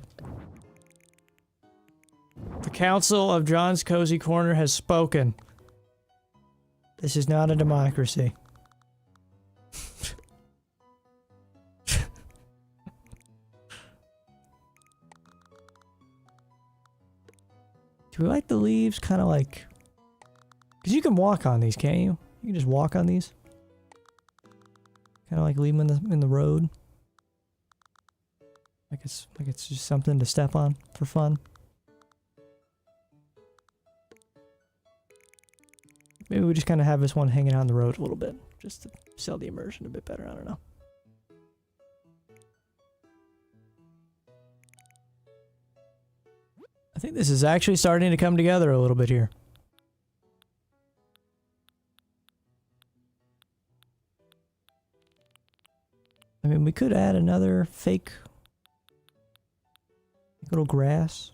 The Council of John's Cozy Corner has spoken. This is not a democracy. Do we like the leaves? Kind of like... Because you can walk on these, can't you? You can just walk on these. Kind of like leave them in the road. Like it's just something to step on for fun. Maybe we just kind of have this one hanging out on the road a little bit, just to sell the immersion a bit better. I don't know. I think this is actually starting to come together a little bit here. I mean, we could add another fake little grass.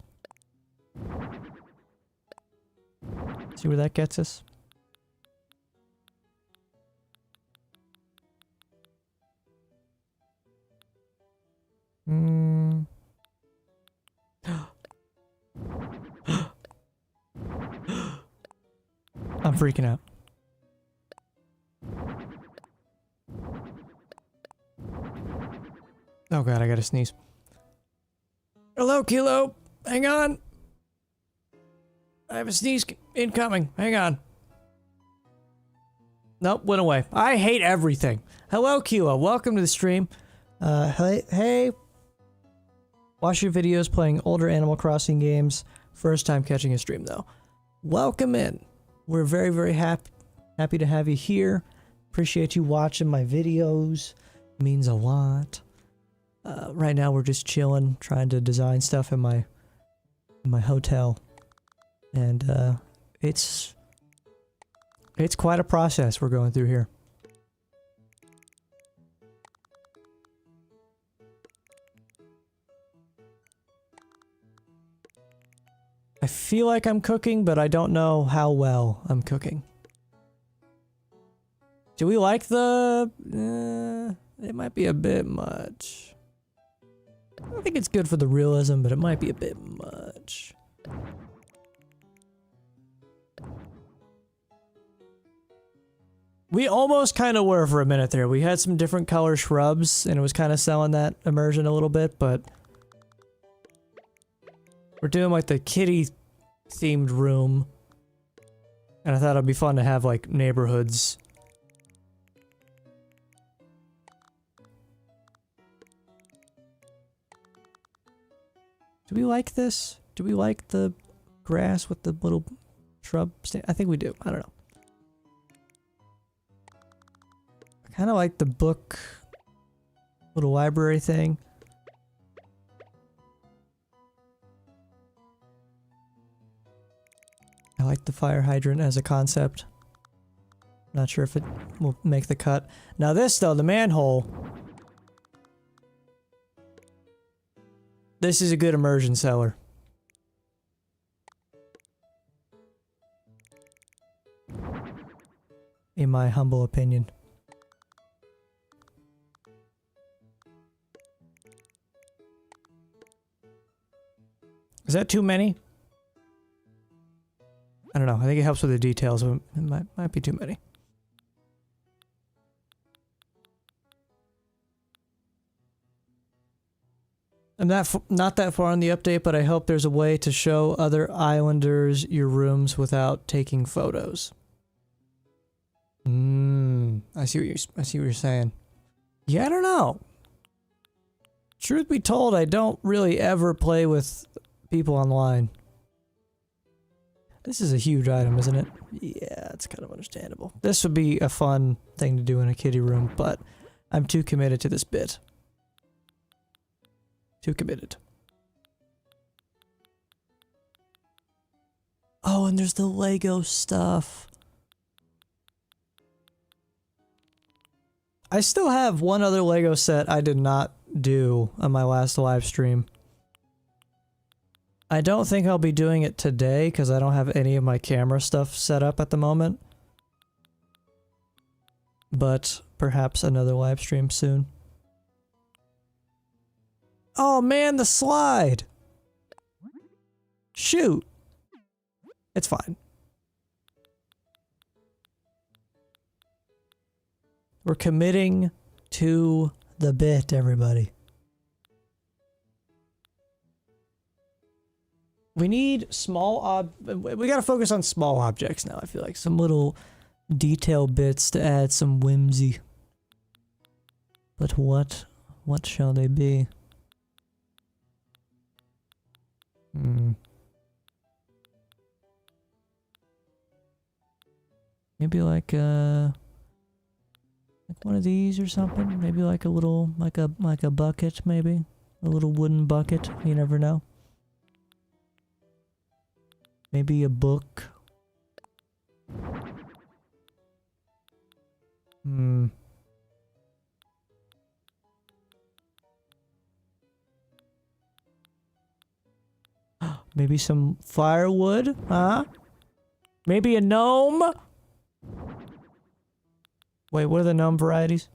See where that gets us? I'm freaking out. Oh god, I gotta sneeze. Hello, Kilo! Hang on! I have a sneeze incoming. Hang on. Nope, went away. I hate everything. Hello, Kilo. Welcome to the stream. Hey. Watch your videos playing older Animal Crossing games. First time catching a stream, though. Welcome in. We're very, very happy to have you here. Appreciate you watching my videos. Means a lot. Right now we're just chilling, trying to design stuff in my hotel, and it's quite a process we're going through here. I feel like I'm cooking, but I don't know how well I'm cooking. Do we like the... it might be a bit much. I think it's good for the realism, but it might be a bit much. We almost kind of were for a minute there. We had some different color shrubs, and it was kind of selling that immersion a little bit, but... we're doing like the kitty-themed room. And I thought it'd be fun to have like neighborhoods. Do we like this? Do we like the grass with the little shrub stand? I think we do. I don't know. I kind of like the book, little library thing. I like the fire hydrant as a concept. Not sure if it will make the cut. Now this though, the manhole. This is a good immersion seller. In my humble opinion. Is that too many? I don't know. I think it helps with the details, but it might be too many. I'm not that far on the update, but I hope there's a way to show other islanders your rooms without taking photos. I see what you're saying. Yeah, I don't know. Truth be told, I don't really ever play with people online. This is a huge item, isn't it? Yeah, it's kind of understandable. This would be a fun thing to do in a kiddie room, but I'm too committed to this bit. Too committed. Oh, and there's the Lego stuff. I still have one other Lego set I did not do on my last live stream. I don't think I'll be doing it today because I don't have any of my camera stuff set up at the moment. But perhaps another live stream soon. Oh man, the slide! Shoot! It's fine. We're committing to the bit, everybody. We need small we gotta focus on small objects now, I feel like. Some little detail bits to add some whimsy. But what shall they be? Maybe like one of these or something. Maybe like a little, like a bucket, maybe a little wooden bucket. You never know. Maybe a book. Maybe some firewood, huh? Maybe a gnome? Wait, what are the gnome varieties?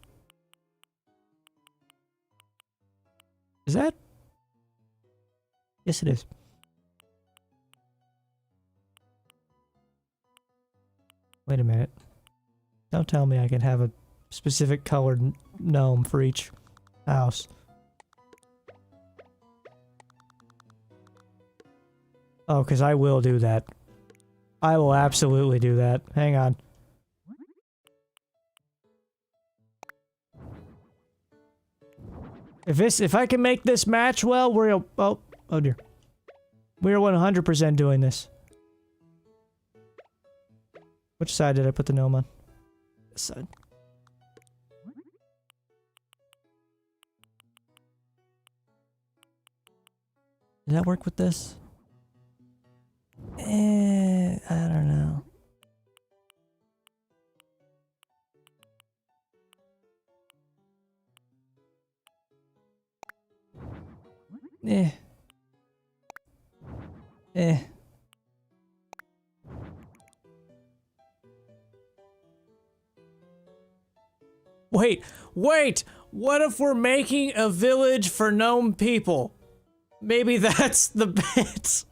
Is that? Yes, it is. Wait a minute. Don't tell me I can have a specific colored gnome for each house. Oh, because I will do that. I will absolutely do that. Hang on. If I can make this match well, we're... Oh dear. We're 100% doing this. Which side did I put the gnome on? This side. Does that work with this? I don't know. Wait, wait! What if we're making a village for gnome people? Maybe that's the bit.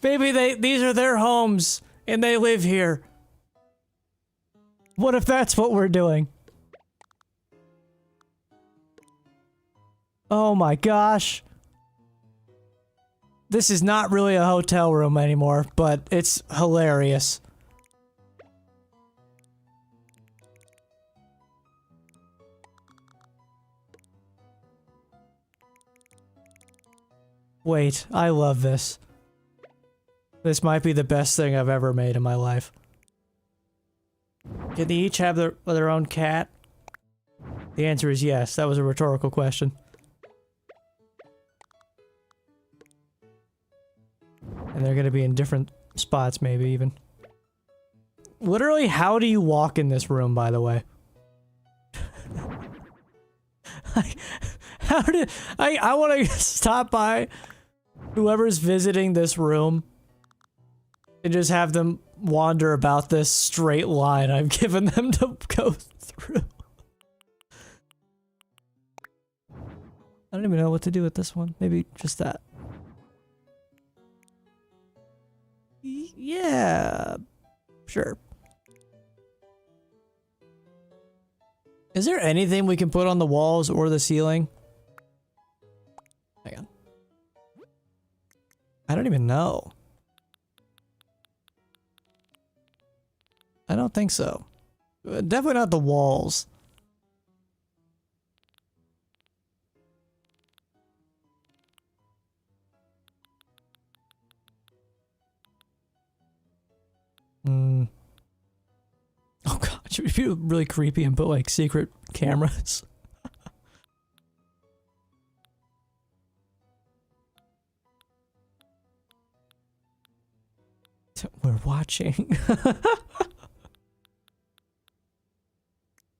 Maybe these are their homes, and they live here. What if that's what we're doing? Oh my gosh. This is not really a hotel room anymore, but it's hilarious. Wait, I love this. This might be the best thing I've ever made in my life. Can they each have their own cat? The answer is yes. That was a rhetorical question. And they're gonna be in different spots, maybe even. Literally, how do you walk in this room, by the way? How did I want to stop by whoever's visiting this room and just have them wander about this straight line I've given them to go through. I don't even know what to do with this one. Maybe just that. Yeah, sure. Is there anything we can put on the walls or the ceiling? Hang on. I don't even know. I don't think so. Definitely not the walls. Hmm. Oh god, should we be really creepy and put like secret cameras? We're watching.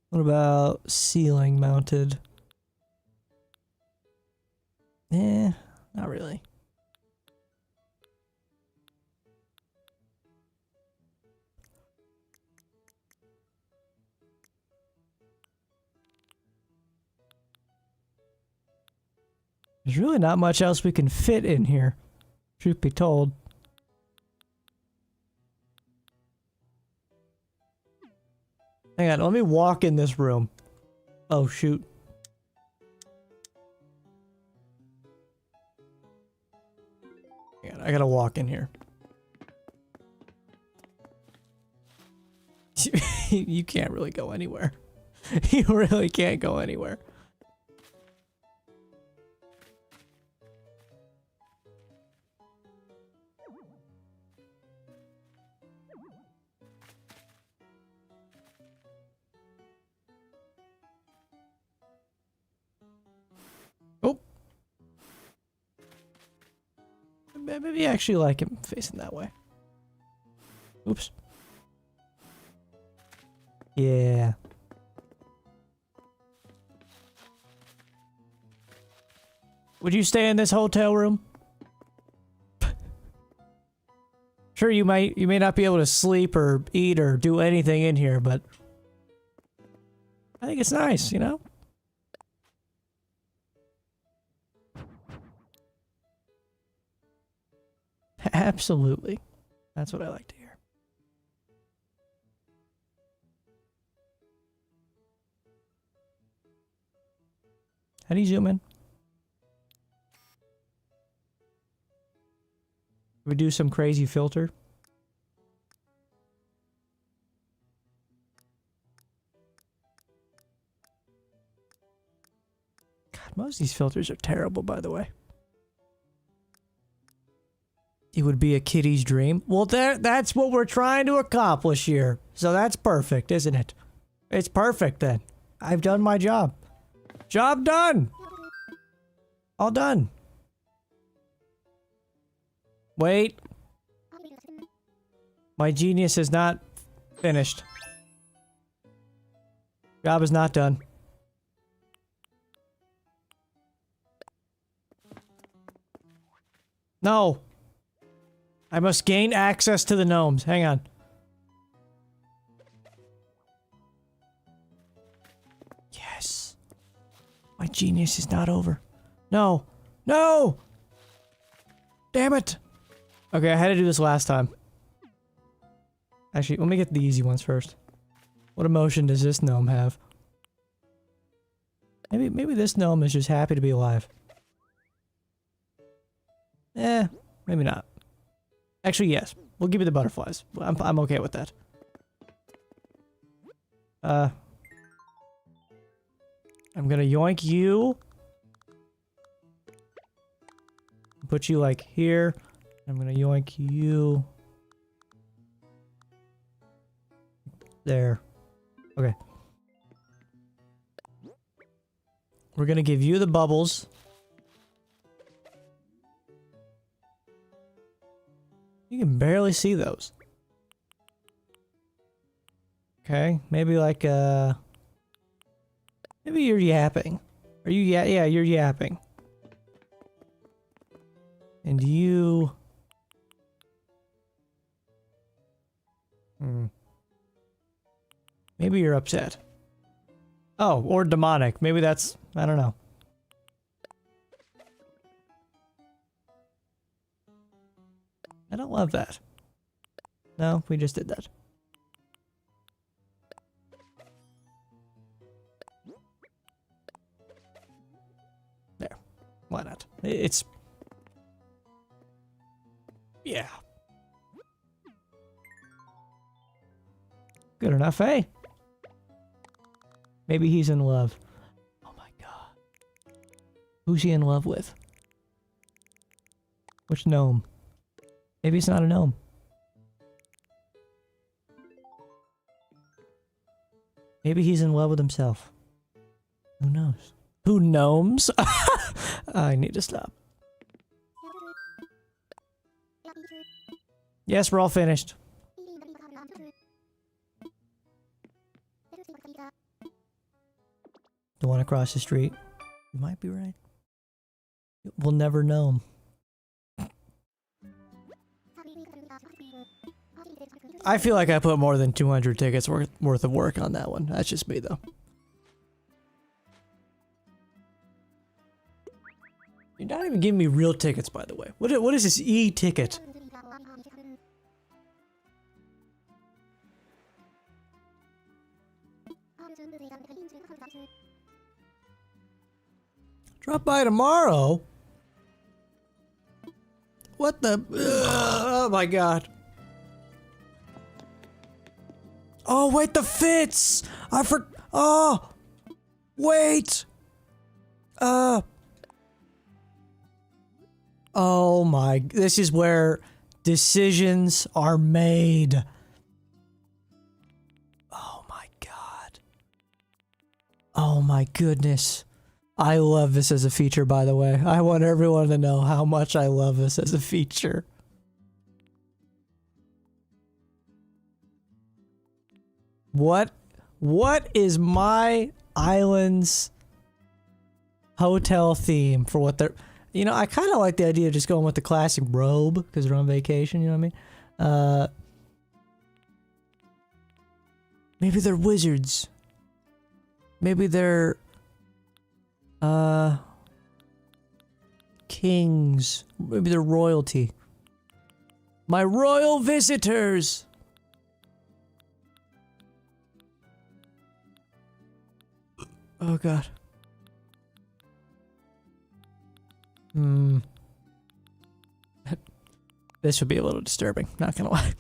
What about ceiling mounted? Eh, not really. There's really not much else we can fit in here, truth be told. Hang on, let me walk in this room. Oh, shoot. Hang on, I gotta walk in here. You can't really go anywhere. You really can't go anywhere. Oh. Maybe I actually like him facing that way. Oops. Yeah. Would you stay in this hotel room? Sure, you may not be able to sleep or eat or do anything in here, but I think it's nice, you know? Absolutely. That's what I like to hear. How do you zoom in? We do some crazy filter. God, most of these filters are terrible, by the way. It would be a kiddie's dream. Well, that's what we're trying to accomplish here. So that's perfect, isn't it? It's perfect then. I've done my job. Job done! All done. Wait. My genius is not finished. Job is not done. No. I must gain access to the gnomes. Hang on. My genius is not over. No! No! Damn it! Okay, I had to do this last time. Actually, let me get the easy ones first. What emotion does this gnome have? Maybe this gnome is just happy to be alive. Eh, maybe not. Actually, yes. We'll give you the butterflies. I'm okay with that. I'm gonna yoink you. Put you like here. I'm gonna yoink you. There. Okay. We're gonna give you the bubbles. You can barely see those. Okay, maybe like maybe you're yapping. Are you yeah, you're yapping. And you maybe you're upset. Oh, or demonic. Maybe that's I don't know. I don't love that. No, we just did that. There. Why not? It's... yeah. Good enough, eh? Maybe he's in love. Oh my god. Who's he in love with? Which gnome? Maybe it's not a gnome. Maybe he's in love with himself. Who knows? Who gnomes? I need to stop. Yes, we're all finished. The one across the street. You might be right. We'll never know. I feel like I put more than 200 tickets worth of work on that one. That's just me, though. You're not even giving me real tickets, by the way. What is this e-ticket? Drop by tomorrow? What the... oh my god. Oh, wait, the fits! Oh! Wait! Oh my... this is where decisions are made. Oh my god. Oh my goodness. I love this as a feature, by the way. I want everyone to know how much I love this as a feature. What is my island's hotel theme for what they're... you know, I kind of like the idea of just going with the classic robe, because they're on vacation, you know what I mean? Maybe they're wizards. Maybe they're... kings. Maybe they're royalty. My royal visitors! Oh god. This would be a little disturbing, not gonna lie.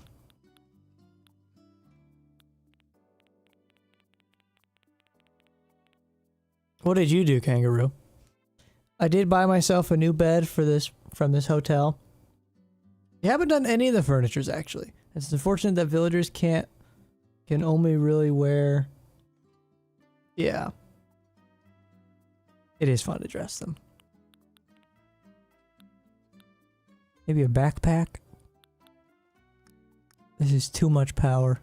What did you do, Kangaroo? I did buy myself a new bed for this from this hotel. You haven't done any of the furnitures, actually. It's unfortunate that villagers can only really wear... yeah. It is fun to dress them. Maybe a backpack? This is too much power.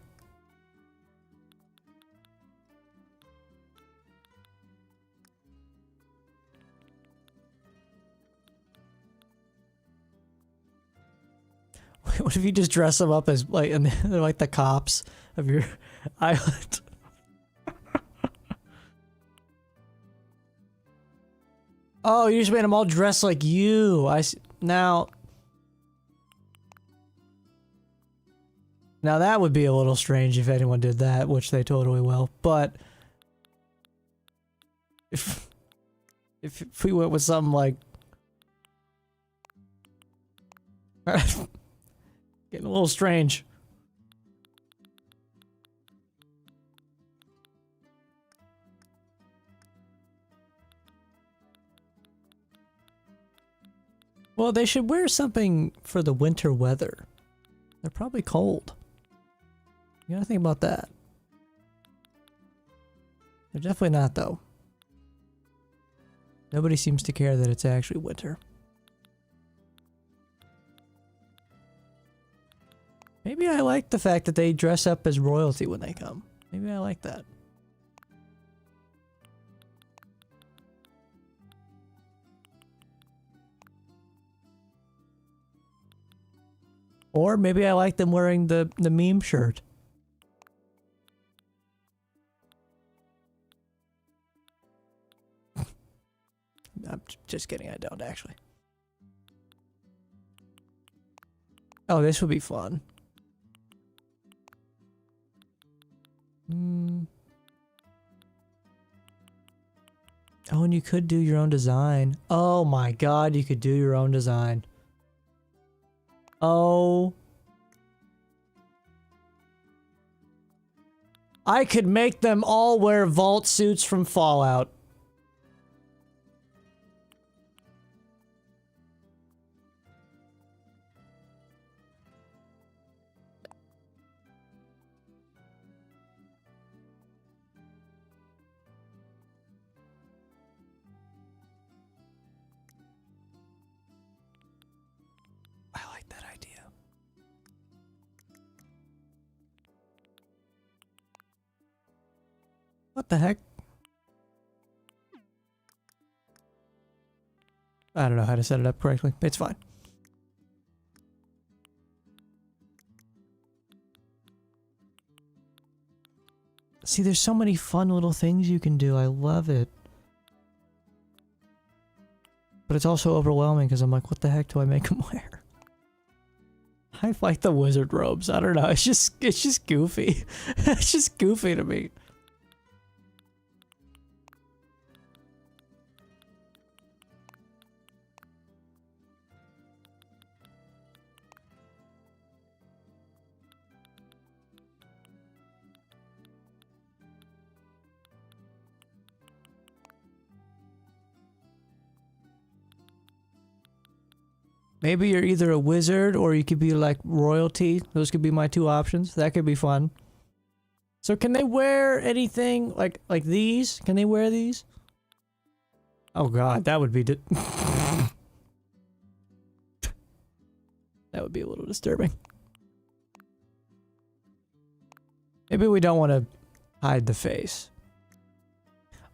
What if you just dress them up as like, and they're like the cops of your island? Oh, you just made them all dressed like you. Now that would be a little strange if anyone did that, which they totally will. But if we went with something like getting a little strange. Well, they should wear something for the winter weather. They're probably cold. You gotta think about that. They're definitely not, though. Nobody seems to care that it's actually winter. Maybe I like the fact that they dress up as royalty when they come. Maybe I like that. Or maybe I like them wearing the meme shirt. I'm just kidding, I don't actually. Oh, this would be fun. Oh, and you could do your own design. Oh my god, you could do your own design. Oh. I could make them all wear vault suits from Fallout. What the heck? I don't know how to set it up correctly. It's fine. See, there's so many fun little things you can do. I love it. But it's also overwhelming because I'm like, what the heck do I make them wear? I like the wizard robes. I don't know. It's just goofy. It's just goofy to me. Maybe you're either a wizard or you could be like royalty. Those could be my two options. That could be fun. So can they wear anything like these? Can they wear these? Oh god, that would be that would be a little disturbing. Maybe we don't want to hide the face.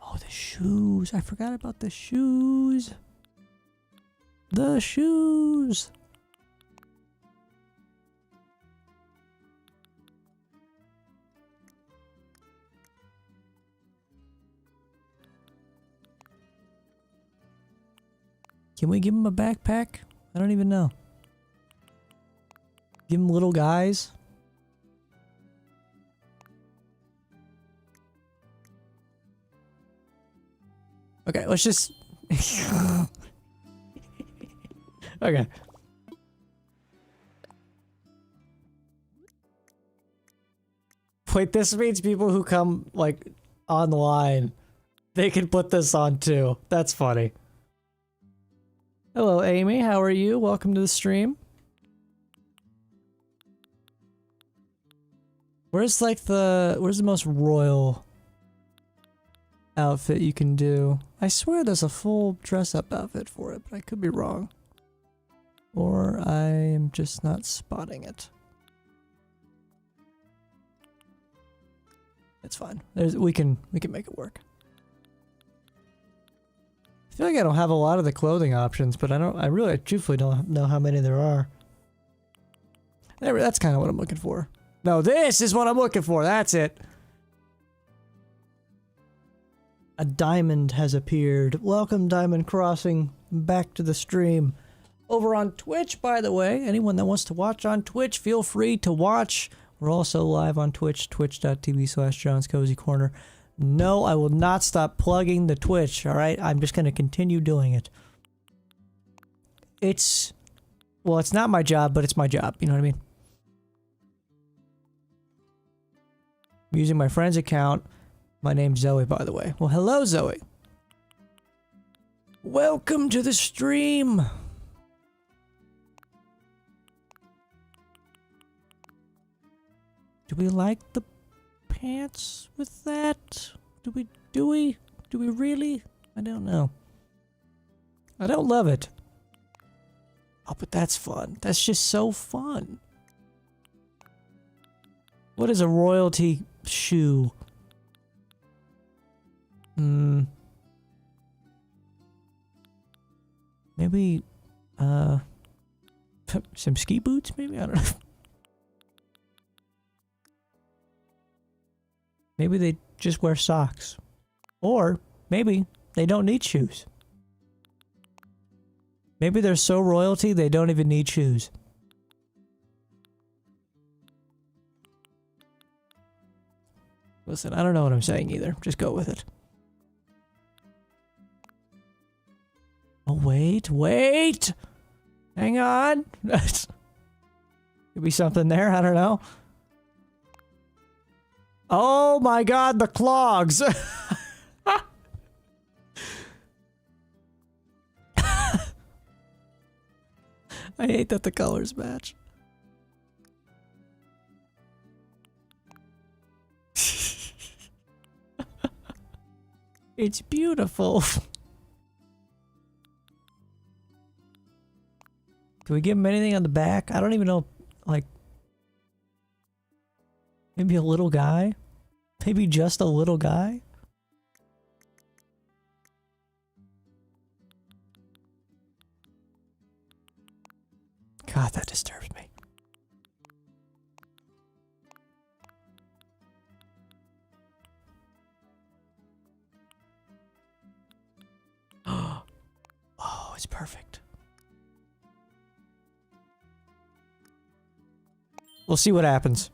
Oh, the shoes. I forgot about the shoes. The shoes. Can we give him a backpack? I don't even know. Give him little guys. Okay, let's just... Okay. Wait, this means people who come, like, online, they can put this on too. That's funny. Hello, Amy. How are you? Welcome to the stream. Where's, like, where's the most royal outfit you can do? I swear there's a full dress-up outfit for it, but I could be wrong. Or I am just not spotting it. It's fine. We can make it work. I feel like I don't have a lot of the clothing options, but I truthfully don't know how many there are. That's kind of what I'm looking for. No, this is what I'm looking for. That's it. A diamond has appeared. Welcome, Diamond Crossing, back to the stream. Over on Twitch, by the way. Anyone that wants to watch on Twitch, feel free to watch. We're also live on Twitch, twitch.tv/JohnsCozyCorner. No, I will not stop plugging the Twitch, alright? I'm just going to continue doing it. Well, it's not my job, but it's my job. You know what I mean? I'm using my friend's account. My name's Zoe, by the way. Well, hello, Zoe. Welcome to the stream. Do we like the pants with that? Do we really? I don't know. I don't love it. Oh, but that's fun. That's just so fun. What is a royalty shoe? Maybe, some ski boots, maybe? I don't know. Maybe they just wear socks. Or, maybe they don't need shoes. Maybe they're so royalty they don't even need shoes. Listen, I don't know what I'm saying either. Just go with it. Oh, wait! Hang on! Could be something there, I don't know. Oh my god, the clogs! I hate that the colors match. It's beautiful. Do we give him anything on the back? I don't even know, like... Maybe a little guy? Maybe just a little guy? God, that disturbs me. Oh, it's perfect. We'll see what happens.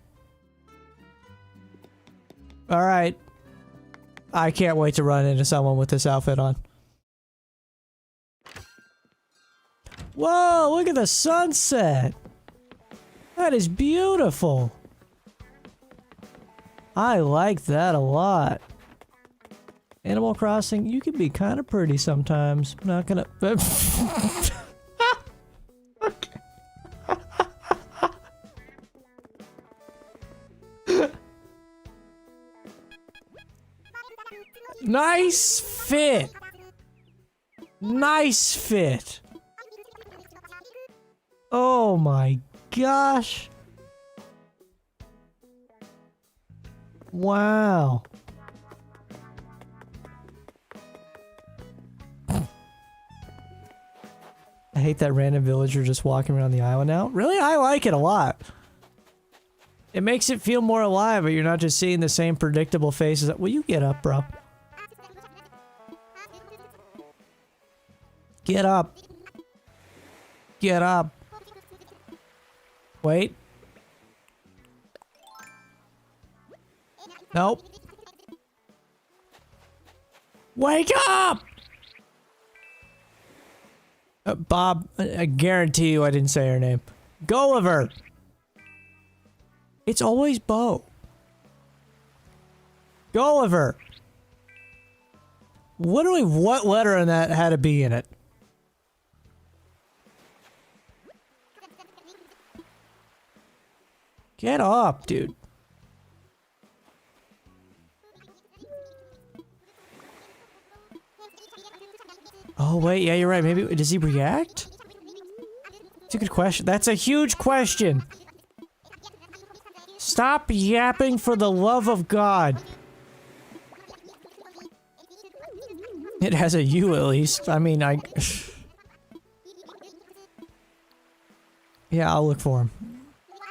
Alright. I can't wait to run into someone with this outfit on. Whoa, look at the sunset! That is beautiful! I like that a lot. Animal Crossing, you can be kind of pretty sometimes. I'm not gonna... Nice fit! Nice fit! Oh my gosh! Wow! I hate that random villager just walking around the island now. Really? I like it a lot. It makes it feel more alive, but you're not just seeing the same predictable faces. Will you get up, bro? Get up. Get up. Wait. Nope. Wake up! Bob, I guarantee you I didn't say her name. Gulliver! It's always Bo. Gulliver! Literally, what letter in that had a B in it? Get up, dude. Oh, wait, yeah, you're right. Maybe, does he react? It's a good question. That's a huge question. Stop yapping for the love of God. It has a U at least. I mean, yeah, I'll look for him.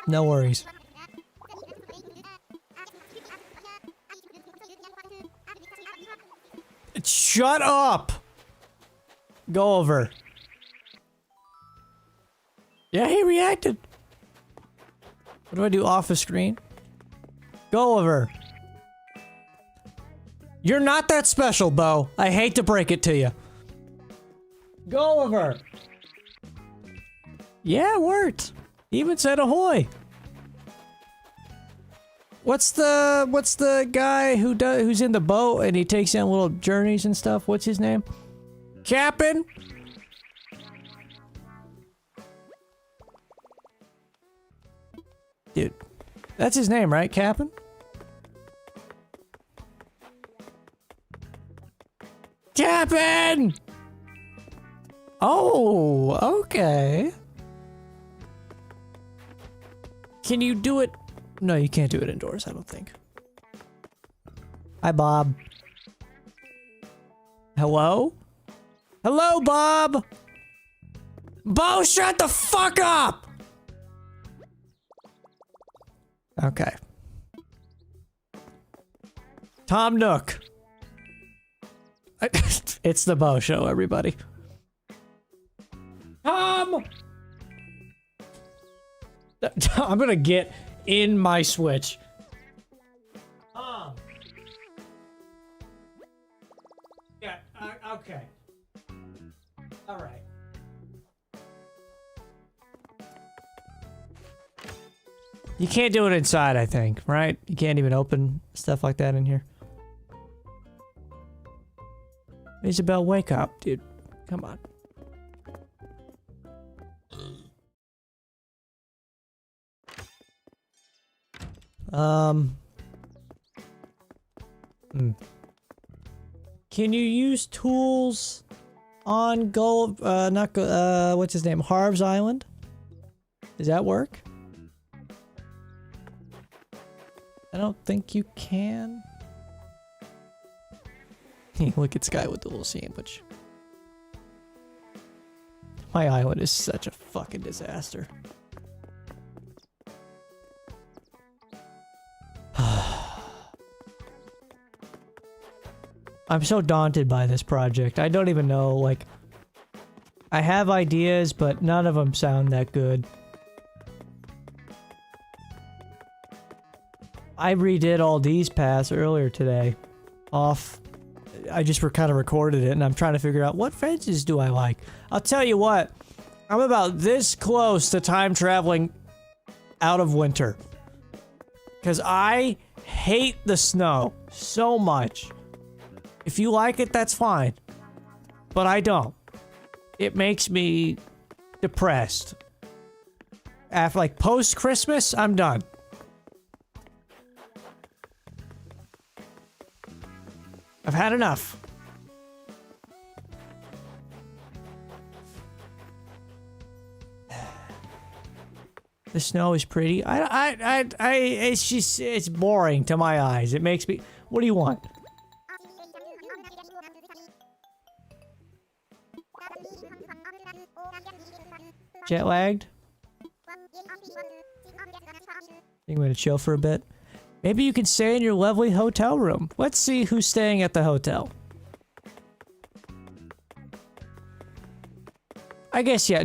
No worries. Shut up! Go over. Yeah, he reacted. What do I do off the screen? Go over. You're not that special, Bo. I hate to break it to you. Go over. Yeah, it worked. He even said ahoy. What's the guy who's in the boat and he takes in little journeys and stuff? What's his name? Captain? Dude, that's his name, right, Captain? Captain! Oh, okay. Can you do it? No, you can't do it indoors, I don't think. Hi, Bob. Hello? Hello, Bob! Bo, shut the fuck up! Okay. Tom Nook. It's the Bo Show, everybody. Tom! I'm gonna get in my Switch. Yeah, okay. Alright. You can't do it inside, I think, right? You can't even open stuff like that in here. Isabel, wake up, dude. Come on. Can you use tools on what's his name? Harv's Island? Does that work? I don't think you can. Look at Sky with the little sandwich. My island is such a fucking disaster. I'm so daunted by this project. I don't even know, like... I have ideas, but none of them sound that good. I redid all these paths earlier today. I just kind of recorded it, and I'm trying to figure out what fences do I like. I'll tell you what. I'm about this close to time traveling out of winter. Because I hate the snow so much. If you like it, that's fine. But I don't. It makes me depressed. After, like, post-Christmas, I'm done. I've had enough. The snow is pretty. It's just, it's boring to my eyes. It makes me... What do you want? Jet lagged? Think I'm gonna chill for a bit. Maybe you can stay in your lovely hotel room. Let's see who's staying at the hotel. I guess, yeah.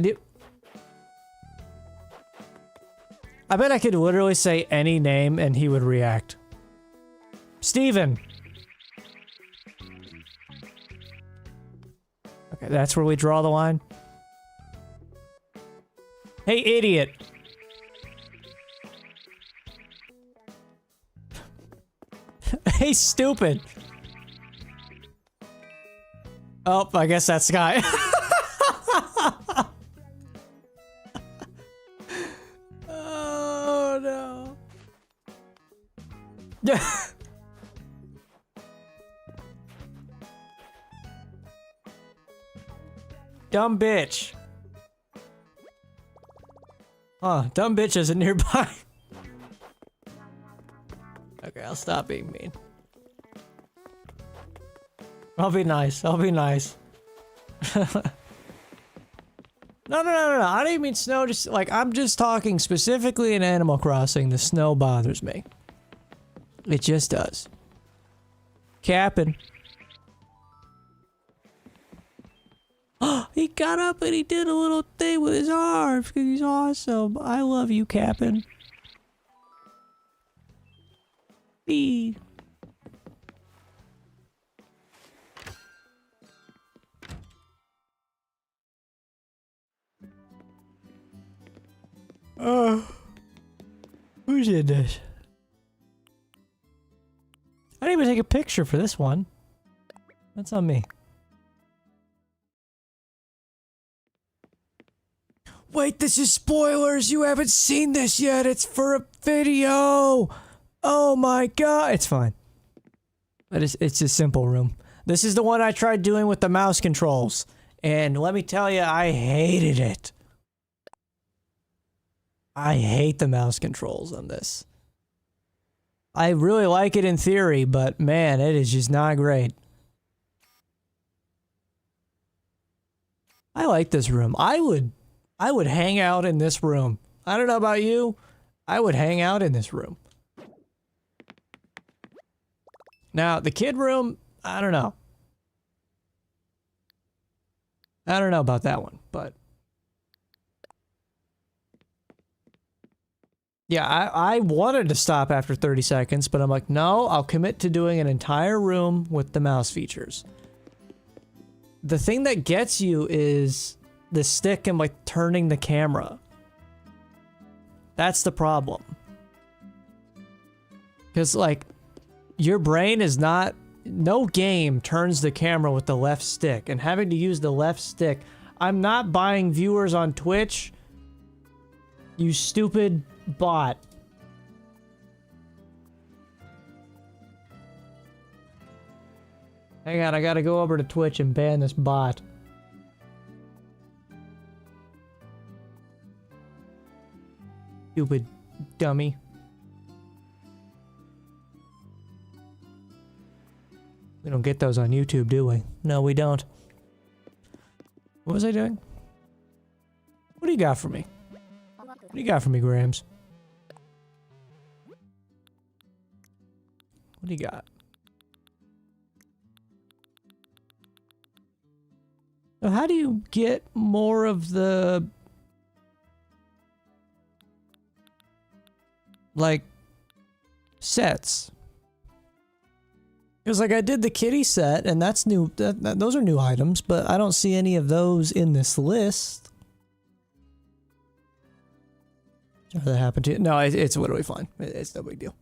I bet I could literally say any name and he would react. Steven! Okay, that's where we draw the line. Hey, idiot! Hey, stupid! Oh, I guess that's Sky. Oh, no. Dumb bitch. Huh, dumb bitch isn't nearby. Okay, I'll stop being mean. I'll be nice. I'll be nice. No. I don't even mean snow. Just like, I'm just talking specifically in Animal Crossing. The snow bothers me. It just does. Cap'n. He got up and he did a little thing with his arms because he's awesome. I love you, Captain. Bee. Who did this? I didn't even take a picture for this one. That's on me. Wait, this is spoilers! You haven't seen this yet! It's for a video! Oh my god! It's fine. But it's a simple room. This is the one I tried doing with the mouse controls. And let me tell you, I hated it. I hate the mouse controls on this. I really like it in theory, but man, it is just not great. I like this room. I would hang out in this room. I don't know about you. I would hang out in this room. Now, the kid room, I don't know. I don't know about that one, but... Yeah, I wanted to stop after 30 seconds, but I'm like, no, I'll commit to doing an entire room with the mouse features. The thing that gets you is the stick and like turning the camera. That's the problem. Because like, your brain is not... No game turns the camera with the left stick, and having to use the left stick... I'm not buying viewers on Twitch. You stupid... bot. Hang on, I gotta go over to Twitch and ban this bot. Stupid dummy. We don't get those on YouTube, do we? No, we don't. What was I doing? What do you got for me? What do you got for me, Grams? What do you got? So how do you get more of the... like... sets? Because like I did the kitty set, and that's new, those are new items, but I don't see any of those in this list. Did that happen to you? No, it's literally fine. It's no big deal.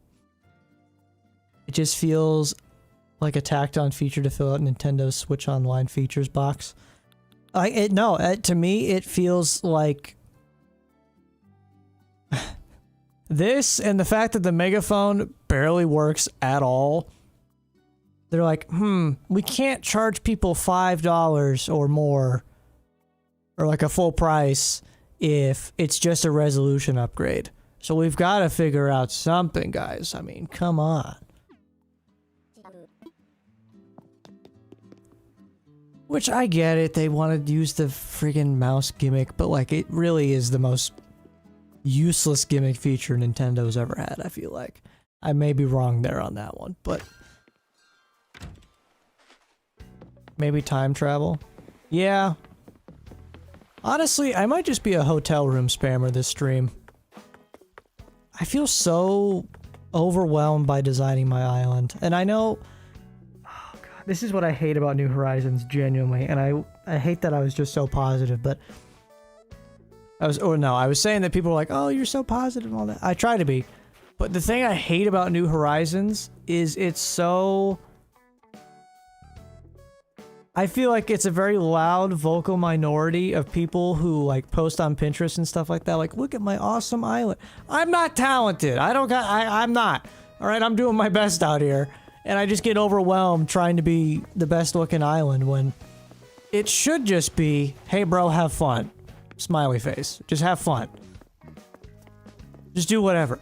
It just feels like a tacked on feature to fill out Nintendo's Switch Online features box. To me, it feels like this, and the fact that the megaphone barely works at all. They're like, we can't charge people $5 or more, or like a full price, if it's just a resolution upgrade. So we've got to figure out something, guys. I mean, come on. Which I get it, they want to use the friggin' mouse gimmick, but like it really is the most useless gimmick feature Nintendo's ever had, I feel like. I may be wrong there on that one, but... maybe time travel? Yeah. Honestly, I might just be a hotel room spammer this stream. I feel so overwhelmed by designing my island. And I know... oh God, this is what I hate about New Horizons, genuinely. And I hate that I was just so positive, but... I was saying that people were like, oh, you're so positive and all that. I try to be. But the thing I hate about New Horizons is it's so... I feel like it's a very loud vocal minority of people who like post on Pinterest and stuff like that. Like, look at my awesome island. I'm not talented. I'm not. All right, I'm doing my best out here. And I just get overwhelmed trying to be the best looking island when it should just be, hey bro, have fun. Smiley face. Just have fun. Just do whatever.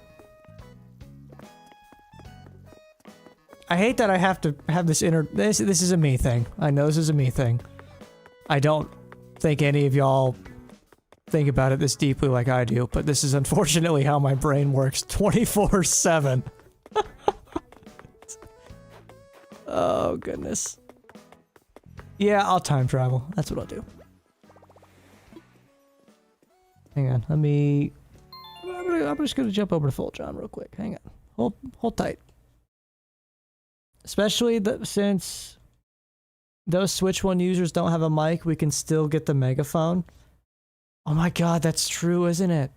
I hate that I have to have this this is a me thing. I know this is a me thing. I don't think any of y'all think about it this deeply like I do, but this is unfortunately how my brain works 24/7. Oh, goodness. Yeah, I'll time travel. That's what I'll do. Hang on, let me... I'm just gonna jump over to Full John real quick. Hang on. Hold tight. Especially since those Switch 1 users don't have a mic, we can still get the megaphone. Oh my god, that's true, isn't it?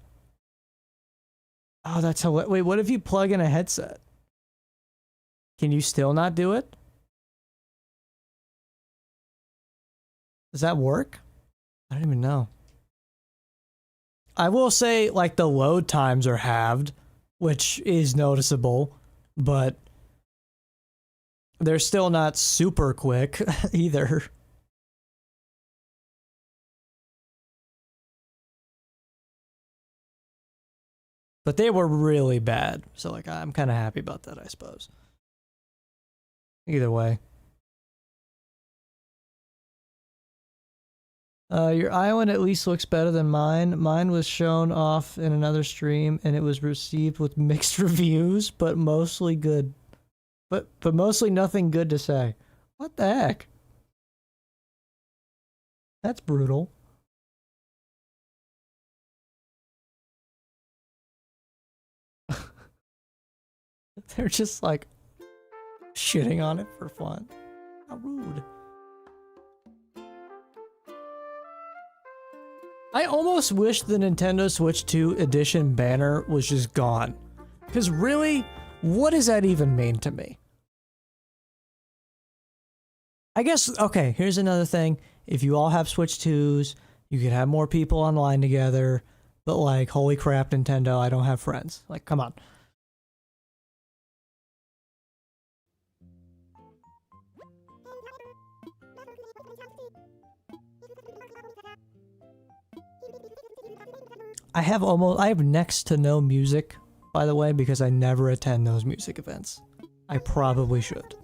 Oh, that's hilarious. Wait, what if you plug in a headset? Can you still not do it? Does that work? I don't even know. I will say, like, the load times are halved, which is noticeable, but they're still not super quick either. But they were really bad, so like I'm kind of happy about that, I suppose. Either way. Your island at least looks better than mine. Mine was shown off in another stream, and it was received with mixed reviews, but mostly good. But mostly nothing good to say. What the heck? That's brutal. They're just like shitting on it for fun. How rude. I almost wish the Nintendo Switch 2 edition banner was just gone. Because really, what does that even mean to me? I guess, okay, here's another thing. If you all have Switch 2s, you could have more people online together. But like, holy crap, Nintendo, I don't have friends. Like, come on. I have next to no music, by the way, because I never attend those music events. I probably should.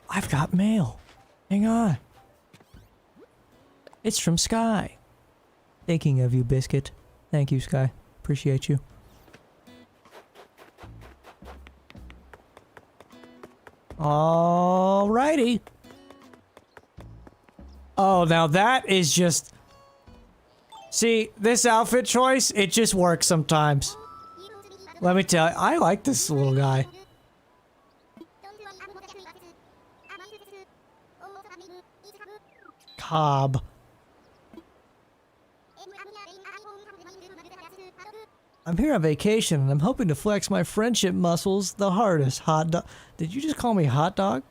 I've got mail. Hang on. It's from Sky. Thinking of you, Biscuit. Thank you, Sky. Appreciate you. Alrighty. Oh, now that is just... See, this outfit choice, it just works sometimes. Let me tell you, I like this little guy. Cobb. I'm here on vacation and I'm hoping to flex my friendship muscles the hardest. Hot dog. Did you just call me hot dog?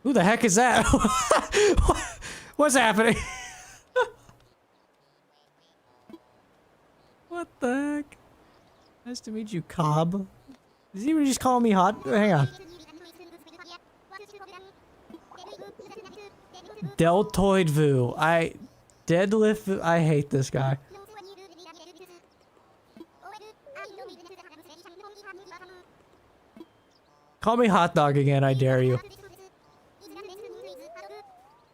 Who the heck is that? What's happening? What the heck? Nice to meet you, Cobb. Is he even just calling me hot? Hang on. Deltoid Vu. Deadlift Vu. I hate this guy. Call me hot dog again, I dare you.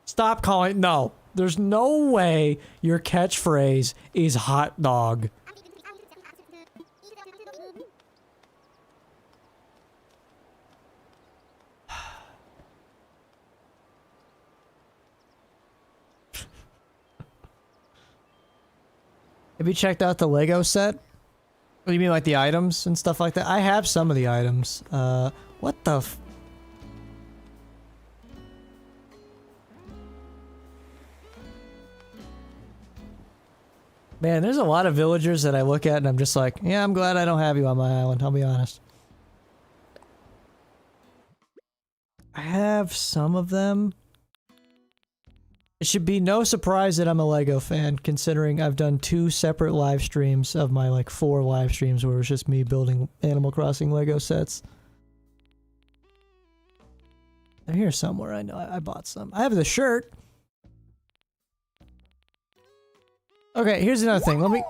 Stop calling. No. There's no way your catchphrase is hot dog. Have you checked out the Lego set? What do you mean, like the items and stuff like that? I have some of the items. What the f- Man, there's a lot of villagers that I look at and I'm just like, yeah, I'm glad I don't have you on my island, I'll be honest. I have some of them. It should be no surprise that I'm a Lego fan, considering I've done 2 separate live streams of my, like, 4 live streams where it was just me building Animal Crossing Lego sets. They're here somewhere, I know. I bought some. I have the shirt. Okay, here's another thing. Let me...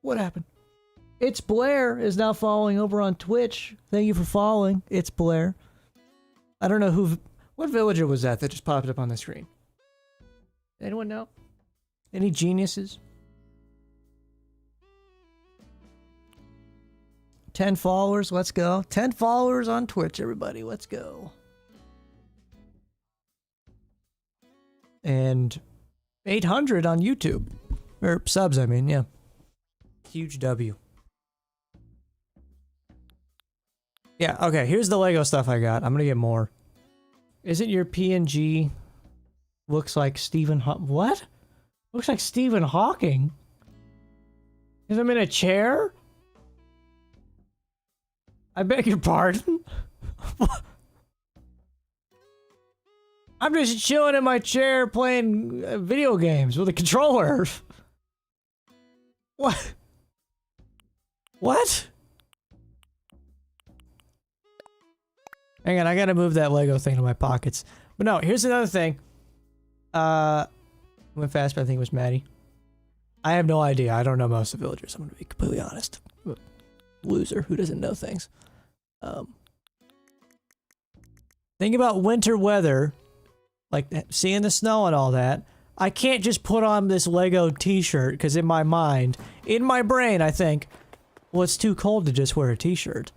what happened? It's Blair is now following over on Twitch. Thank you for following. It's Blair. I don't know who... What villager was that just popped up on the screen? Anyone know? Any geniuses? 10 followers, let's go. 10 followers on Twitch, everybody, let's go. And 800 on YouTube. Or subs, I mean, yeah. Huge W. Yeah, okay, here's the Lego stuff I got. I'm gonna get more. Isn't your PNG looks like Stephen what? Looks like Stephen Hawking? Is him in a chair? I beg your pardon? I'm just chilling in my chair playing video games with a controller. What? What? Hang on, I gotta move that Lego thing to my pockets. But no, here's another thing. Went fast, but I think it was Maddie. I have no idea. I don't know most of the villagers. I'm gonna be completely honest. Loser who doesn't know things. Think about winter weather, like seeing the snow and all that. I can't just put on this Lego t-shirt because in my mind, in my brain, I think, well, it's too cold to just wear a t-shirt.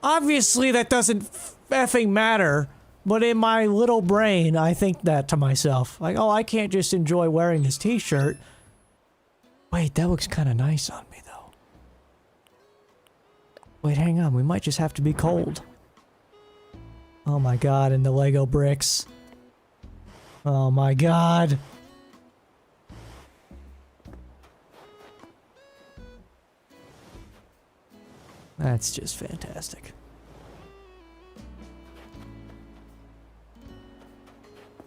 Obviously, that doesn't effing matter, but in my little brain, I think that to myself. Like, oh, I can't just enjoy wearing this t-shirt. Wait, that looks kind of nice on me, though. Wait, hang on. We might just have to be cold. Oh my god, and the Lego bricks. Oh my god. That's just fantastic.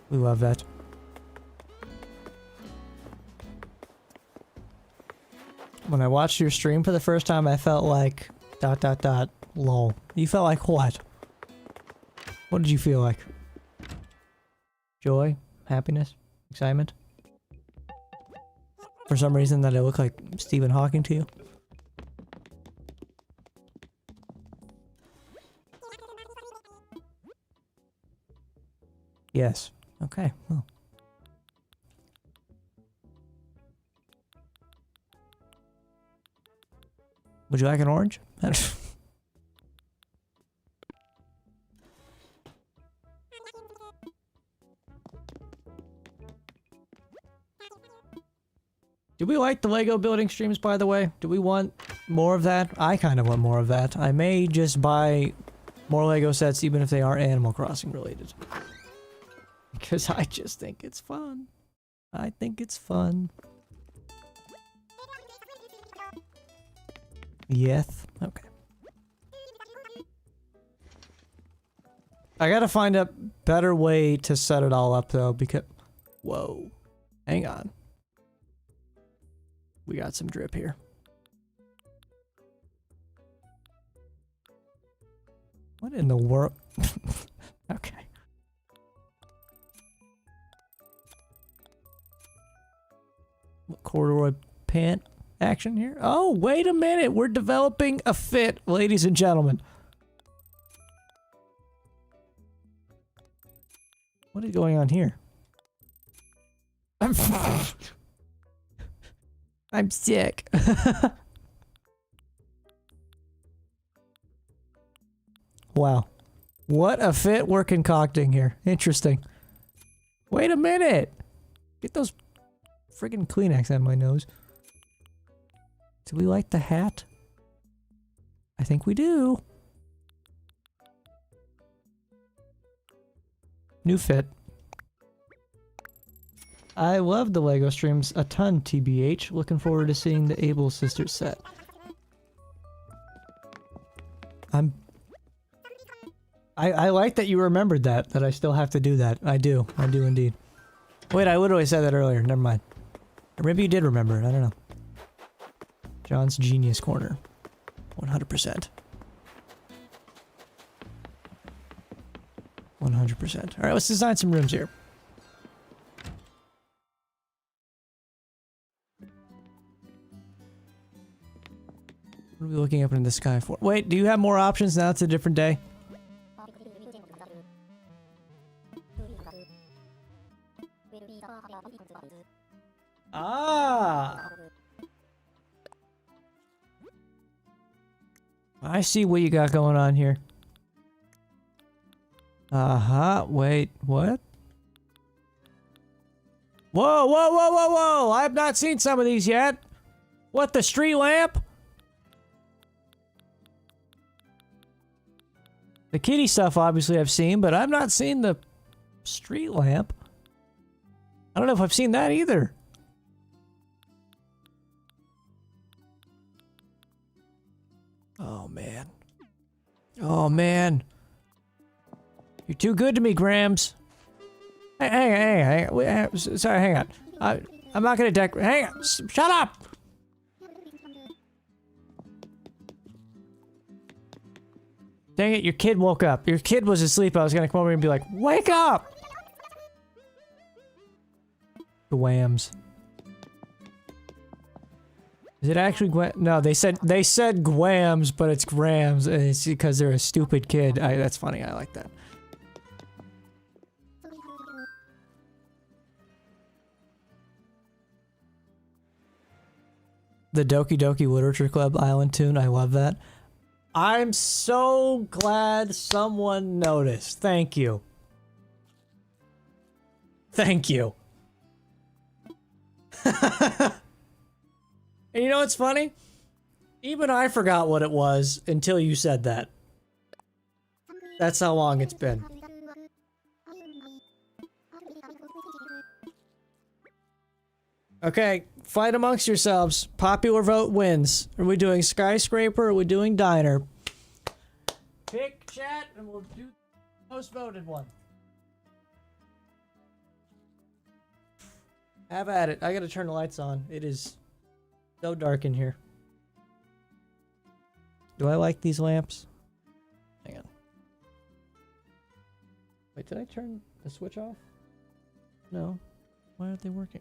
We love that. When I watched your stream for the first time, I felt like... ... lol. You felt like what? What did you feel like? Joy? Happiness? Excitement? For some reason that I look like Stephen Hawking to you? Yes. Okay, well. Would you like an orange? Do we like the Lego building streams, by the way? Do we want more of that? I kind of want more of that. I may just buy more Lego sets even if they are Animal Crossing related. Because I just think it's fun. I think it's fun. Yes. Okay. I gotta find a better way to set it all up though, because... Whoa. Hang on. We got some drip here. What in the world? Okay. Corduroy pant action here. Oh, wait a minute. We're developing a fit, ladies and gentlemen. What is going on here? I'm sick. Wow. What a fit we're concocting here. Interesting. Wait a minute. Get those friggin' Kleenex out of my nose. Do we like the hat? I think we do. New fit. I love the Lego streams a ton, TBH. Looking forward to seeing the Able Sisters set. I like that you remembered that I still have to do that. I do indeed. Wait, I literally said that earlier, never mind. Or maybe you did remember it, I don't know. John's Genius Corner. 100%. 100%. Alright, let's design some rooms here. What are we looking up in the sky for? Wait, do you have more options now? It's a different day. Ah! I see what you got going on here. Uh-huh. Wait, what? Whoa, whoa, whoa, whoa, whoa! I have not seen some of these yet. What, the street lamp? The kitty stuff, obviously, I've seen, but I've not seen the street lamp. I don't know if I've seen that either. Oh, man. Oh, man. You're too good to me, Grams. Hey, hang on. Sorry, hang on. I'm not gonna hang on. Shut up! Dang it, your kid woke up. Your kid was asleep. I was gonna come over and be like, wake up! The Whams. Is it actually Gwen? No, they said Gwams, but it's Grams, and it's because they're a stupid kid. That's funny. I like that. The Doki Doki Literature Club Island tune. I love that. I'm so glad someone noticed. Thank you. Thank you. And you know what's funny? Even I forgot what it was until you said that. That's how long it's been. Okay, fight amongst yourselves. Popular vote wins. Are we doing skyscraper or are we doing diner? Pick chat and we'll do the most voted one. Have at it. I gotta turn the lights on. It is so dark in here. Do I like these lamps? Hang on. Wait, did I turn the switch off? No. Why aren't they working?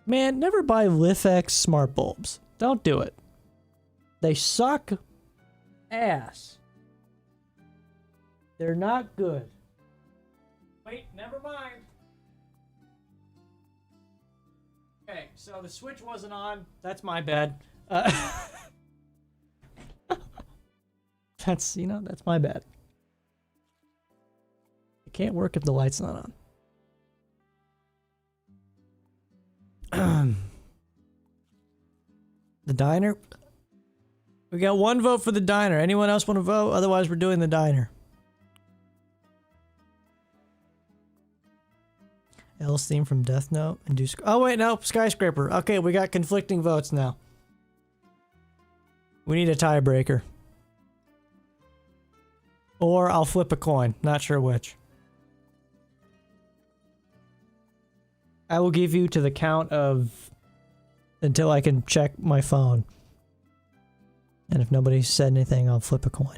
Man, never buy Lifex smart bulbs. Don't do it. They suck ass. They're not good. Wait, never mind. Okay, so the switch wasn't on. That's my bad. That's, you know, that's my bad. It can't work if the light's not on. The diner? We got one vote for the diner. Anyone else want to vote? Otherwise, we're doing the diner. L's theme from Death Note and do. Oh wait, no, skyscraper. Okay, we got conflicting votes now. We need a tiebreaker. Or I'll flip a coin. Not sure which. I will give you to the count of until I can check my phone. And if nobody said anything, I'll flip a coin.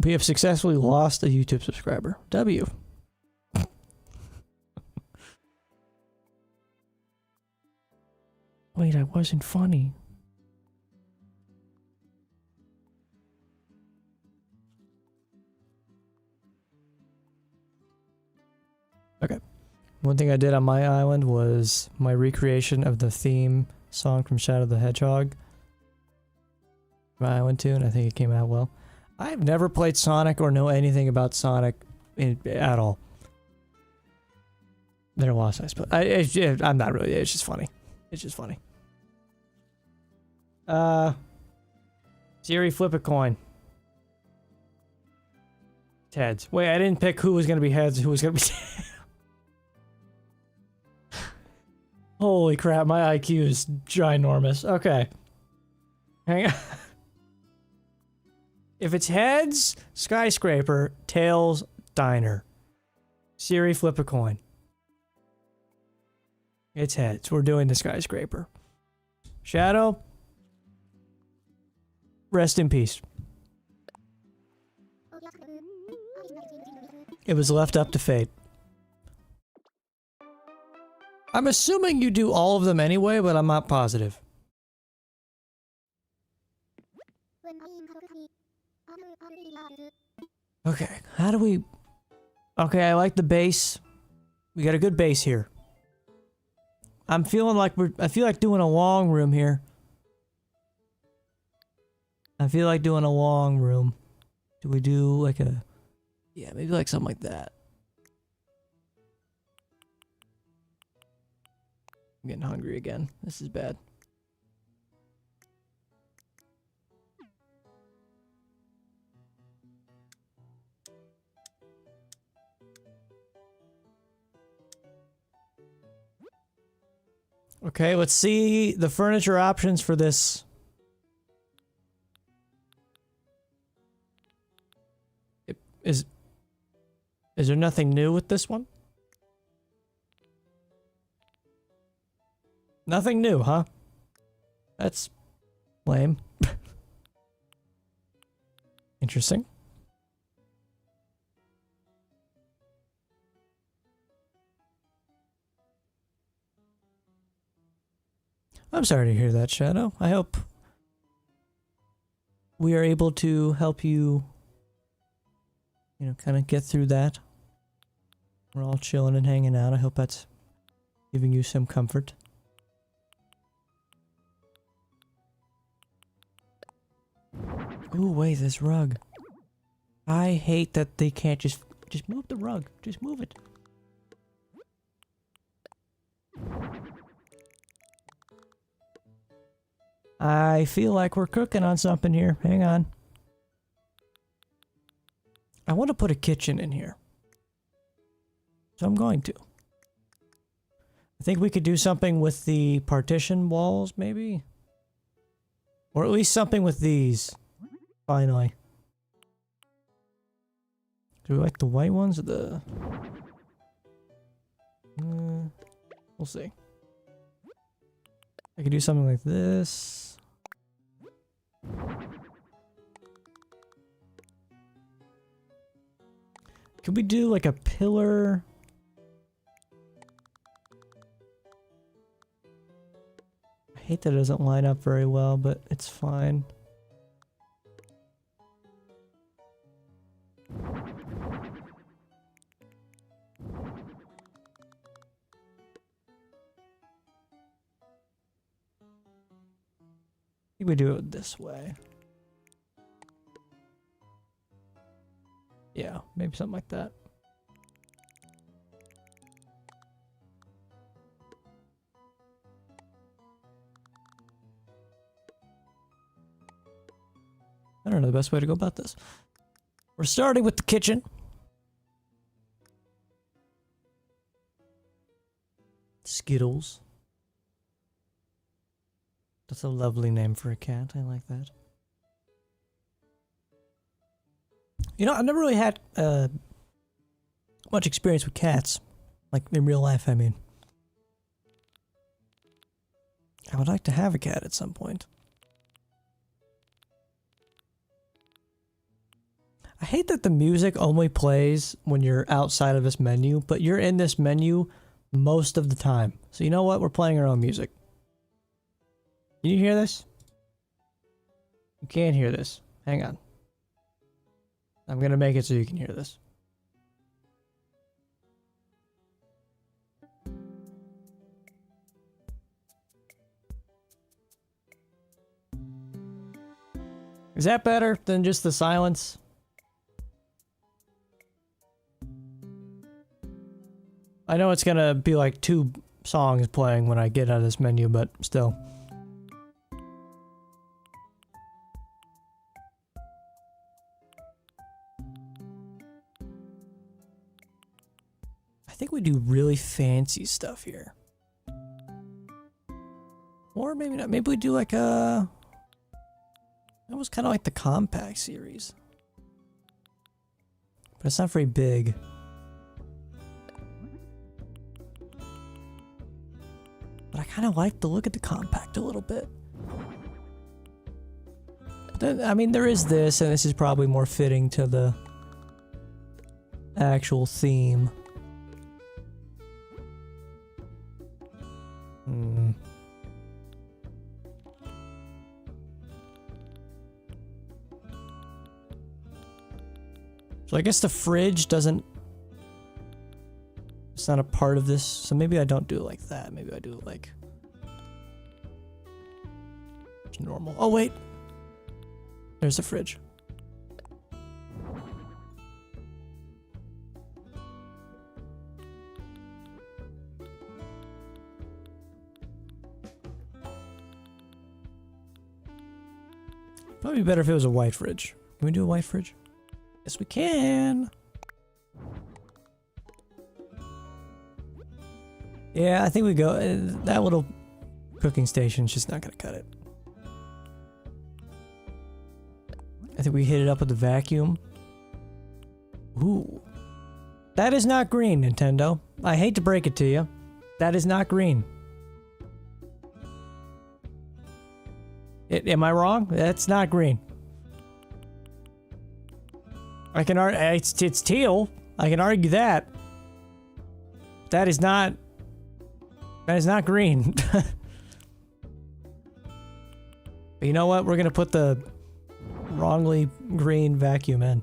We have successfully lost a YouTube subscriber. W. Wait, I wasn't funny. Okay. One thing I did on my island was my recreation of the theme song from Shadow the Hedgehog. My island tune. I think it came out well. I've never played Sonic or know anything about Sonic at all. They're lost, I suppose. I'm not really. It's just funny. It's just funny. Siri, flip a coin. It's heads. Wait, I didn't pick who was going to be heads and who was going to be tails. Holy crap, my IQ is ginormous. Okay. Hang on. If it's heads, skyscraper, tails, diner. Siri, flip a coin. It's heads. We're doing the skyscraper. Shadow, rest in peace. It was left up to fate. I'm assuming you do all of them anyway, but I'm not positive. Okay, how do we Okay, I like the base. We got a good base here. I'm feeling like I feel like doing a long room here. I feel like doing a long room. Do we do like a... Yeah, maybe like something like that. I'm getting hungry again. This is bad. Okay, let's see the furniture options for this. Is there nothing new with this one? Nothing new, huh? That's lame. Interesting. I'm sorry to hear that, Shadow. I hope we are able to help you, you know, kind of get through that. We're all chilling and hanging out. I hope that's giving you some comfort. Ooh, wait, this rug. I hate that they can't just move the rug. Just move it. I feel like we're cooking on something here. Hang on. I want to put a kitchen in here. So I'm going to. I think we could do something with the partition walls, maybe? Or at least something with these. Finally. Do we like the white ones or the... we'll see. I could do something like this. Could we do like a pillar? I hate that it doesn't line up very well, but it's fine. I think we do it this way. Yeah, maybe something like that. I don't know the best way to go about this. We're starting with the kitchen. Skittles. That's a lovely name for a cat. I like that. You know, I've never really had much experience with cats. Like, in real life, I mean. I would like to have a cat at some point. I hate that the music only plays when you're outside of this menu, but you're in this menu most of the time. So you know what? We're playing our own music. Can you hear this? You can't hear this. Hang on. I'm gonna make it so you can hear this. Is that better than just the silence? I know it's gonna be like 2 songs playing when I get out of this menu, but still. I think we do really fancy stuff here. Or maybe not. Maybe we do like a... That was kind of like the compact series. But it's not very big. But I kind of like the look at the compact a little bit. But then, I mean, there is this, and this is probably more fitting to the actual theme. So I guess the fridge doesn't not a part of this, so maybe I don't do it like that. Maybe I do it like normal. Oh wait, there's the fridge. Probably better if it was a white fridge. Can we do a white fridge? Yes, we can. Yeah, I think we go. That little cooking station's just not gonna cut it. I think we hit it up with the vacuum. Ooh. That is not green, Nintendo. I hate to break it to you. That is not green. Am I wrong? That's not green. I can argue it's teal. I can argue that. That is not green. But you know what? We're gonna put the wrongly green vacuum in.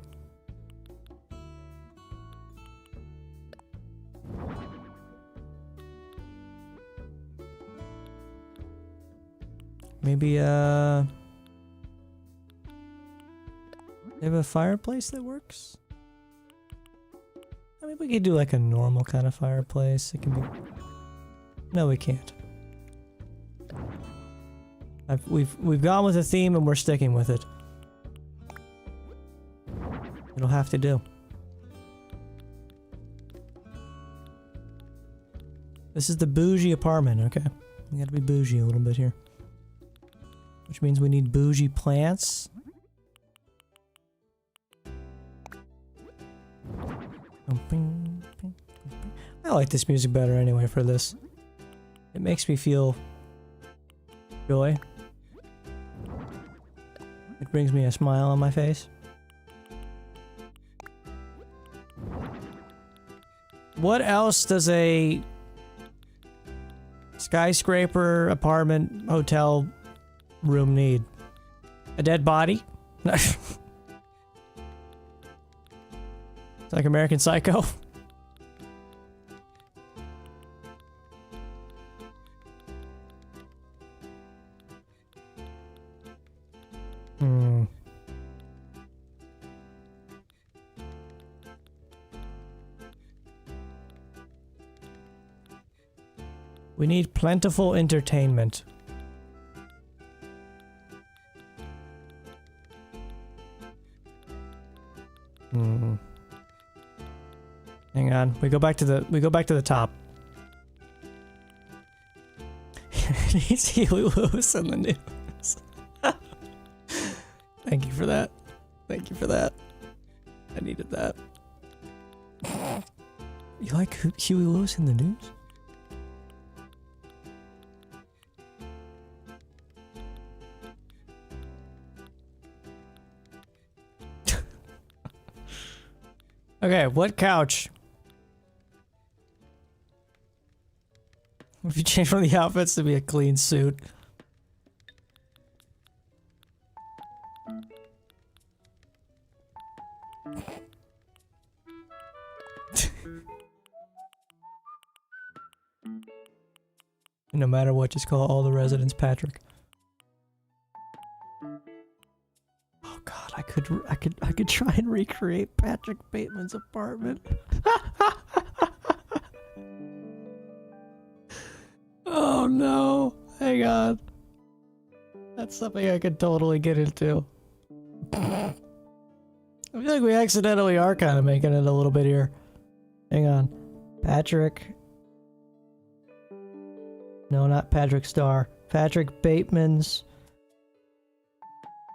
Maybe, they have a fireplace that works? I mean, we could do like a normal kind of fireplace. It can be... No, we can't. We've gone with a theme and we're sticking with it. It'll have to do. This is the bougie apartment, okay. We gotta be bougie a little bit here. Which means we need bougie plants. I like this music better anyway for this. It makes me feel joy. It brings me a smile on my face. What else does a skyscraper, apartment, hotel room need? A dead body? It's like American Psycho. We need plentiful entertainment. Hang on. We go back to the top. He's Huey Lewis in the news. Thank you for that. Thank you for that. I needed that. You like Huey Lewis in the news? Okay, what couch? If you change one of the outfits to be a clean suit. No matter what, just call all the residents Patrick. Oh God, I could try and recreate Patrick Bateman's apartment. Oh no, hang on. That's something I could totally get into. I feel like we accidentally are kind of making it a little bit here. Hang on. Patrick. No, not Patrick Star. Patrick Bateman's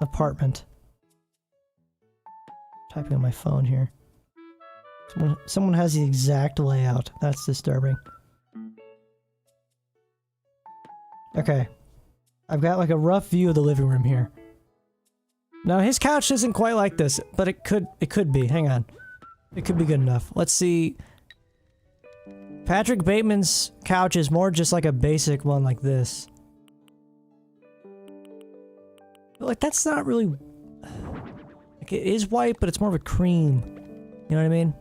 apartment. Typing on my phone here. Someone has the exact layout. That's disturbing. Okay. I've got like a rough view of the living room here. Now his couch isn't quite like this, but it could be. Hang on. It could be good enough. Let's see. Patrick Bateman's couch is more just like a basic one like this. But like that's not really... Like it is white, but it's more of a cream. You know what I mean?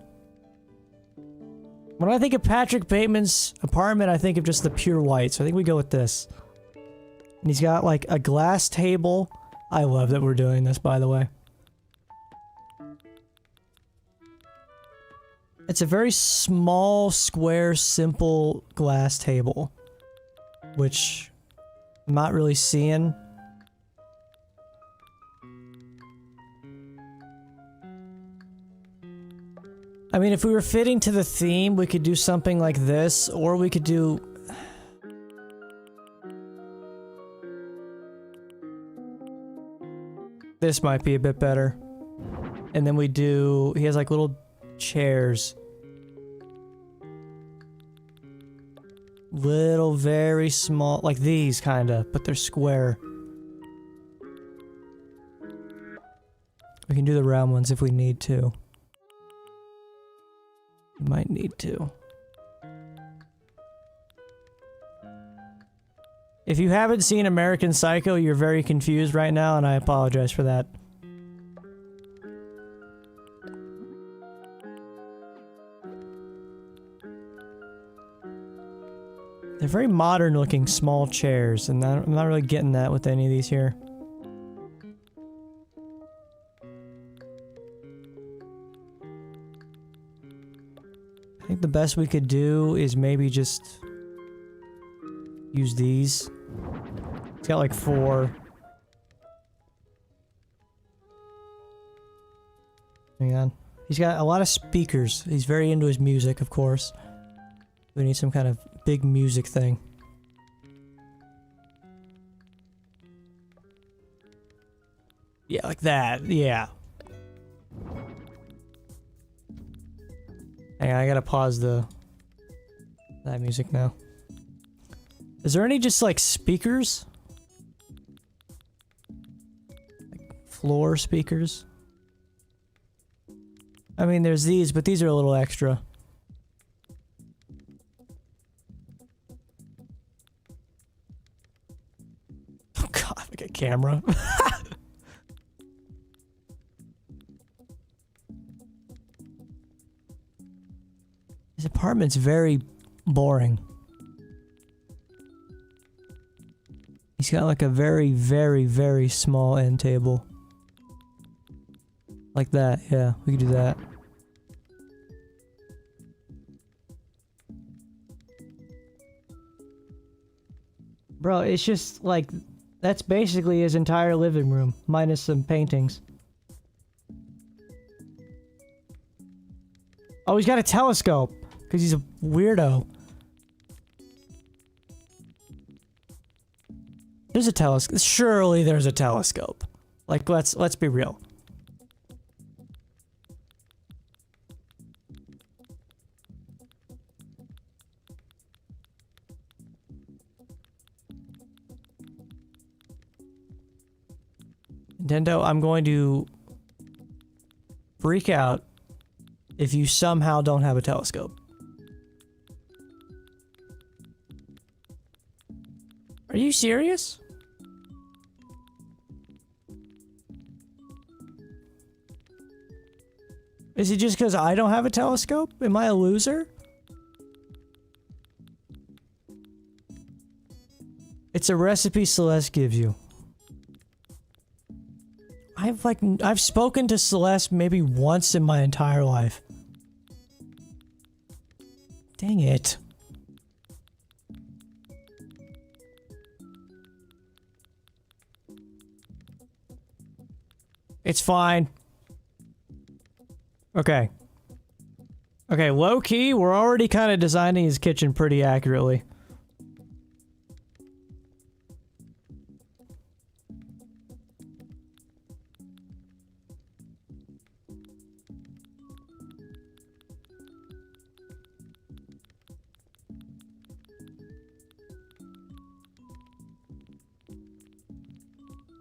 When I think of Patrick Bateman's apartment, I think of just the pure white, so I think we go with this. And he's got like a glass table. I love that we're doing this, by the way. It's a very small, square, simple glass table. Which I'm not really seeing. I mean, if we were fitting to the theme, we could do something like this, or we could do... This might be a bit better. And then we do... He has like little chairs. Little, very small, like these kinda, but they're square. We can do the round ones if we need to. We might need to. If you haven't seen American Psycho, you're very confused right now, and I apologize for that. They're very modern looking small chairs, and I'm not really getting that with any of these here. I think the best we could do is maybe just use these. It's got like 4. Hang on. He's got a lot of speakers. He's very into his music, of course. We need some kind of big music thing. Yeah, like that. Yeah. Hang on, I gotta pause that music now. Is there any just like speakers? Like floor speakers? I mean, there's these, but these are a little extra. Oh god, like a camera. His apartment's very boring. He's got like a very, very, very small end table. Like that, yeah, we could do that. Bro, it's just like, that's basically his entire living room, minus some paintings. Oh, he's got a telescope, because he's a weirdo. There's a telescope. Surely there's a telescope. Like, let's be real. Nintendo, I'm going to freak out if you somehow don't have a telescope. Are you serious? Is it just because I don't have a telescope? Am I a loser? It's a recipe Celeste gives you. I've spoken to Celeste maybe once in my entire life. Dang it. It's fine. Okay. Okay, low key, we're already kind of designing his kitchen pretty accurately.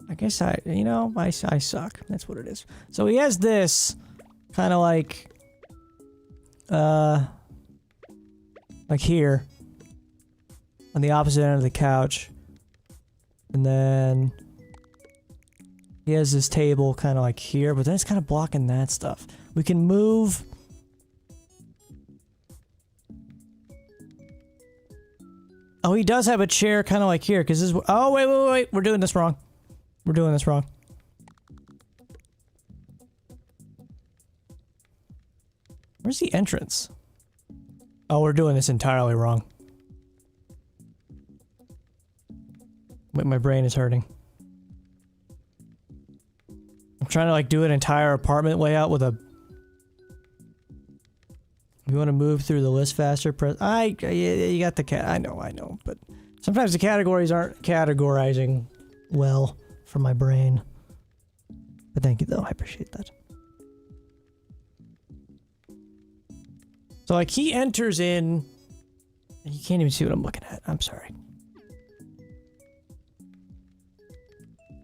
I guess you know, I suck. That's what it is. So he has this kind of like here on the opposite end of the couch. And then he has this table kind of like here, but then it's kind of blocking that stuff. We can move Oh, he does have a chair kind of like here, because this is... Oh, wait. We're doing this wrong. We're doing this wrong. Where's the entrance? Oh, we're doing this entirely wrong. Wait, my brain is hurting. I'm trying to like do an entire apartment layout with a... You want to move through the list faster? Press... you got the cat. I know, but sometimes the categories aren't categorizing well for my brain. But thank you though, I appreciate that. So like he enters in... You can't even see what I'm looking at. I'm sorry.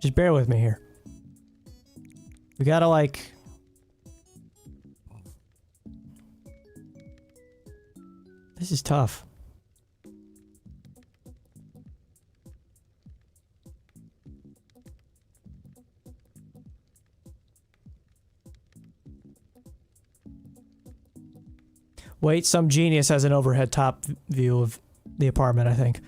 Just bear with me here. We gotta like... This is tough. Wait, some genius has an overhead top view of the apartment, I think.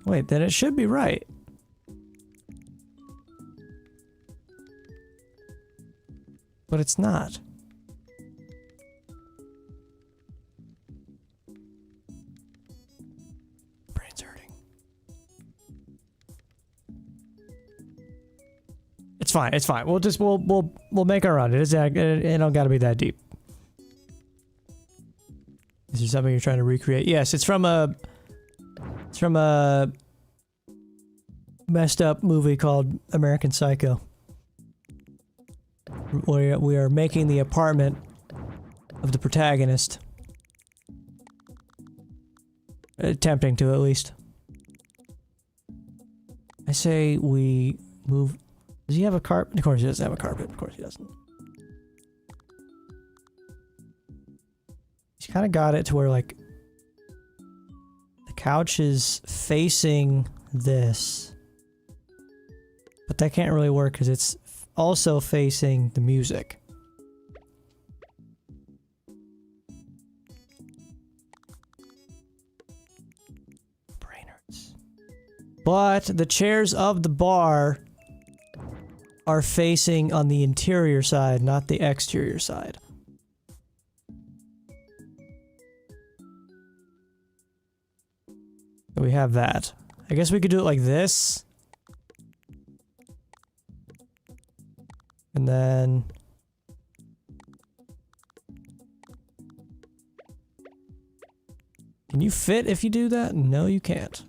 Wait, then it should be right. But it's not. Brain's hurting. It's fine. It's fine. We'll make our run. It don't gotta be that deep. Is there something you're trying to recreate? Yes, it's from a messed up movie called American Psycho. We are making the apartment of the protagonist. Attempting to, at least. I say we move... Does he have a carpet? Of course he doesn't have a carpet. Of course he doesn't. He's kind of got it to where, like... The couch is facing this. But that can't really work because it's also facing the music. Brain hurts. But the chairs of the bar are facing on the interior side, not the exterior side. So we have that. I guess we could do it like this. And then... Can you fit if you do that? No, you can't.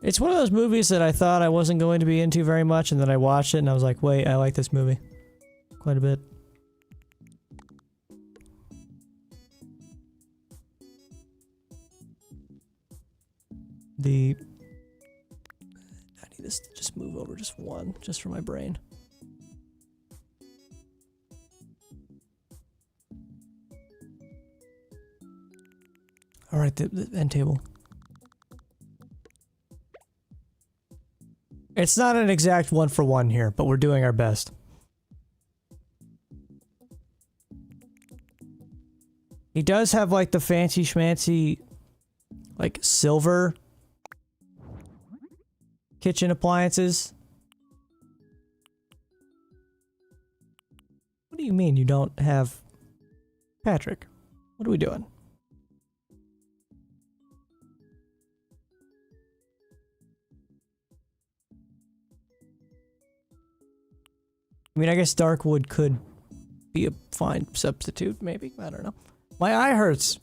It's one of those movies that I thought I wasn't going to be into very much, and then I watched it and I was like, wait, I like this movie quite a bit. I need this to just move over just one, just for my brain. Alright, the end table. It's not an exact one-for-one here, but we're doing our best. He does have like the fancy schmancy, like silver kitchen appliances. What do you mean you don't have... Patrick, what are we doing? I mean, I guess dark wood could be a fine substitute, maybe. I don't know. My eye hurts.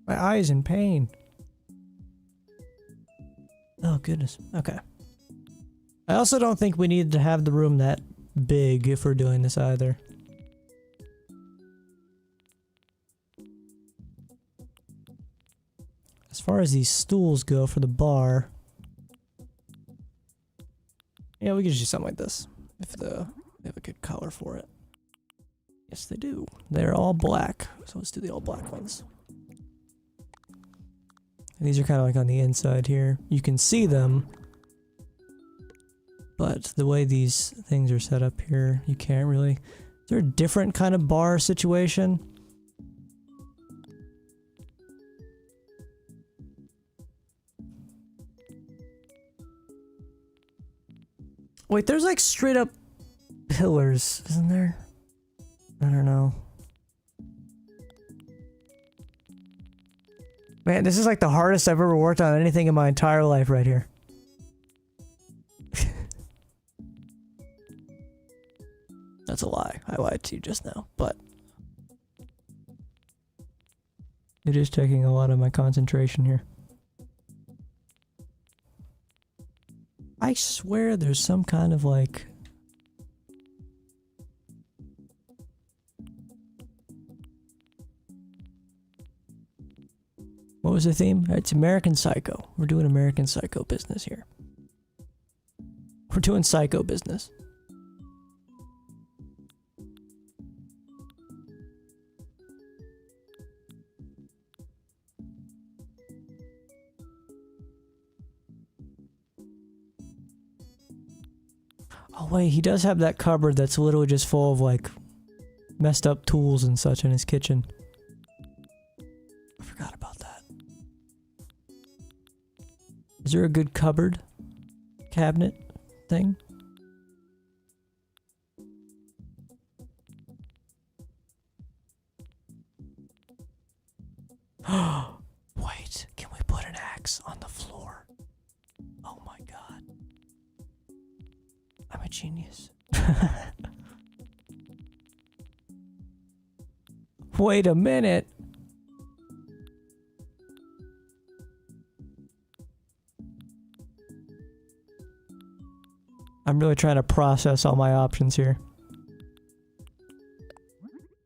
My eye is in pain. Oh, goodness. Okay. I also don't think we need to have the room that big if we're doing this either. As far as these stools go for the bar... Yeah, we could just do something like this. If the They have a good color for it. Yes, they do. They're all black. So let's do the all black ones. And these are kind of like on the inside here. You can see them, but the way these things are set up here, you can't really. Is there a different kind of bar situation? Wait, there's like straight up pillars, isn't there? I don't know. Man, this is like the hardest I've ever worked on anything in my entire life right here. That's a lie. I lied to you just now, but it is taking a lot of my concentration here. I swear there's some kind of like... What was the theme? It's American Psycho. We're doing American Psycho business here. We're doing psycho business. Oh wait, he does have that cupboard that's literally just full of like messed up tools and such in his kitchen. I forgot about that. Is there a good cupboard cabinet thing? Wait, can we put an axe on the floor? Oh my god. I'm a genius. Wait a minute. I'm really trying to process all my options here.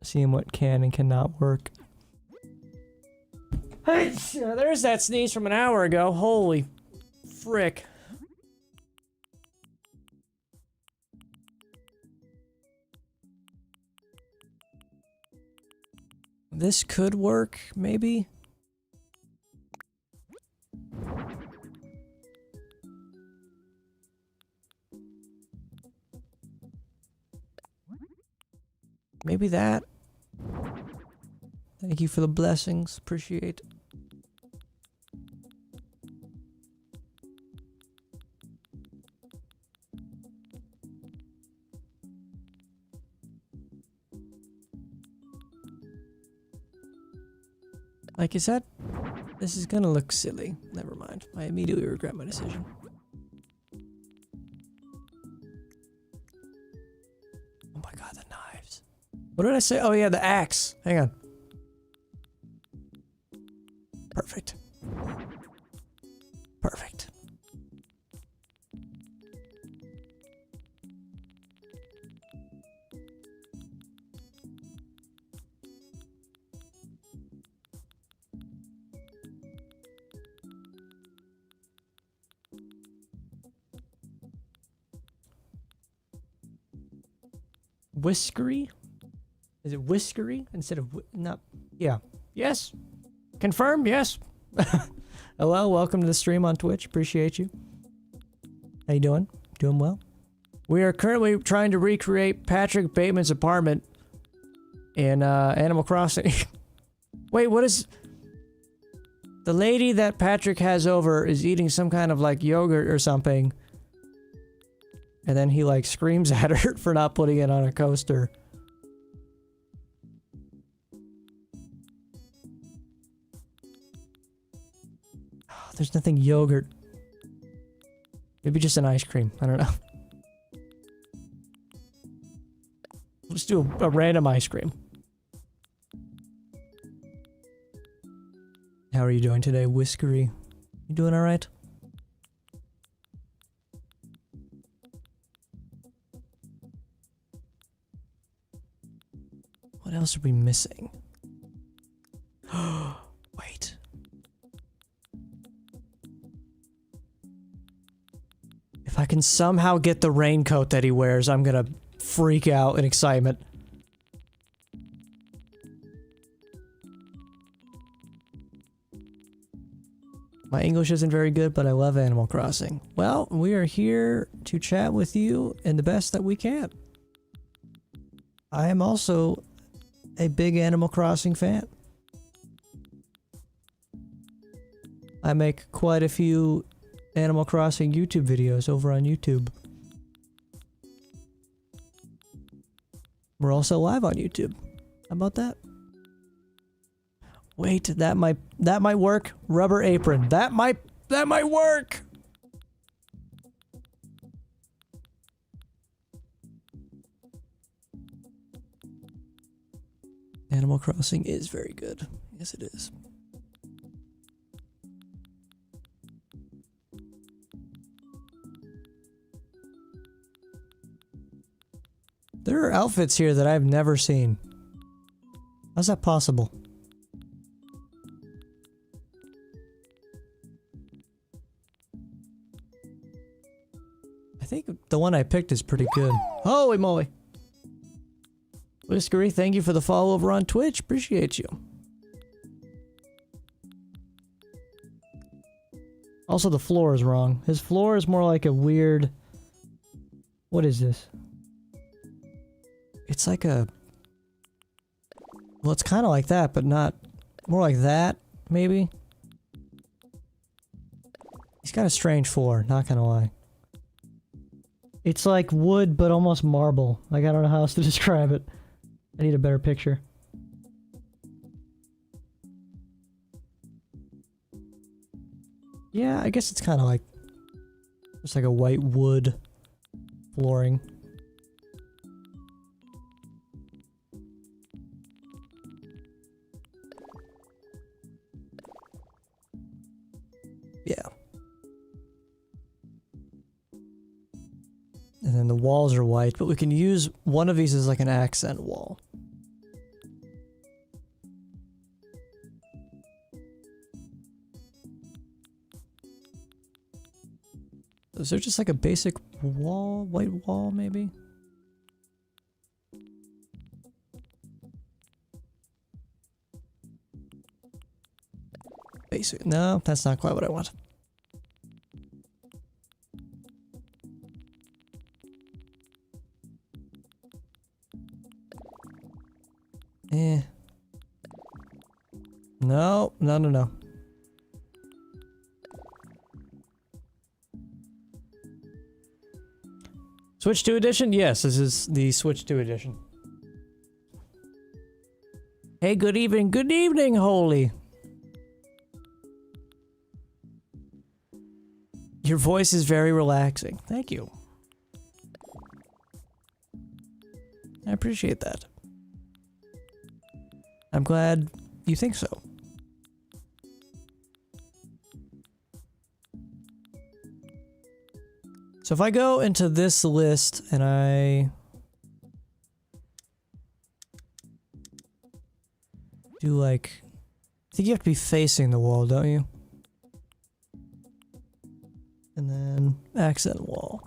Seeing what can and cannot work. Hey, there's that sneeze from an hour ago. Holy frick. This could work, maybe? Maybe that. Thank you for the blessings. Appreciate. Like, is that... This is gonna look silly. Never mind. I immediately regret my decision. Oh my god, the knives. What did I say? Oh yeah, the axe. Hang on. Perfect. Perfect. Whiskery? Is it whiskery instead of not? Yeah. Yes. Confirmed. Yes. Hello. Welcome to the stream on Twitch. Appreciate you. How you doing? Doing well. We are currently trying to recreate Patrick Bateman's apartment in Animal Crossing. Wait, what is? The lady that Patrick has over is eating some kind of like yogurt or something. And then he like screams at her for not putting it on a coaster. Oh, there's nothing yogurt. Maybe just an ice cream. I don't know. Let's do a random ice cream. How are you doing today, Whiskery? You doing alright? What else are we missing? Wait. If I can somehow get the raincoat that he wears, I'm gonna freak out in excitement. My English isn't very good, but I love Animal Crossing. Well, we are here to chat with you in the best that we can. I am also a big Animal Crossing fan. I make quite a few Animal Crossing YouTube videos over on YouTube. We're also live on YouTube. How about that? Wait, that might work. Rubber apron. That might work. Animal Crossing is very good. Yes, it is. There are outfits here that I've never seen. How's that possible? I think the one I picked is pretty good. Holy moly! Whiskery, thank you for the follow over on Twitch. Appreciate you. Also, the floor is wrong. His floor is more like a weird... What is this? It's like a... Well, it's kind of like that, but not... More like that, maybe? He's got a strange floor, not gonna lie. It's like wood, but almost marble. Like, I don't know how else to describe it. I need a better picture. Yeah, I guess it's kind of like... It's like a white wood flooring. Yeah. And then the walls are white, but we can use one of these as like an accent wall. Is there just like a basic wall, white wall maybe? Basic, no, that's not quite what I want. No, no, no, no. Switch 2 edition? Yes, this is the Switch 2 edition. Hey, good evening, Holy. Your voice is very relaxing. Thank you. I appreciate that. I'm glad you think so. So if I go into this list and I do like, I think you have to be facing the wall, don't you? And then accent wall.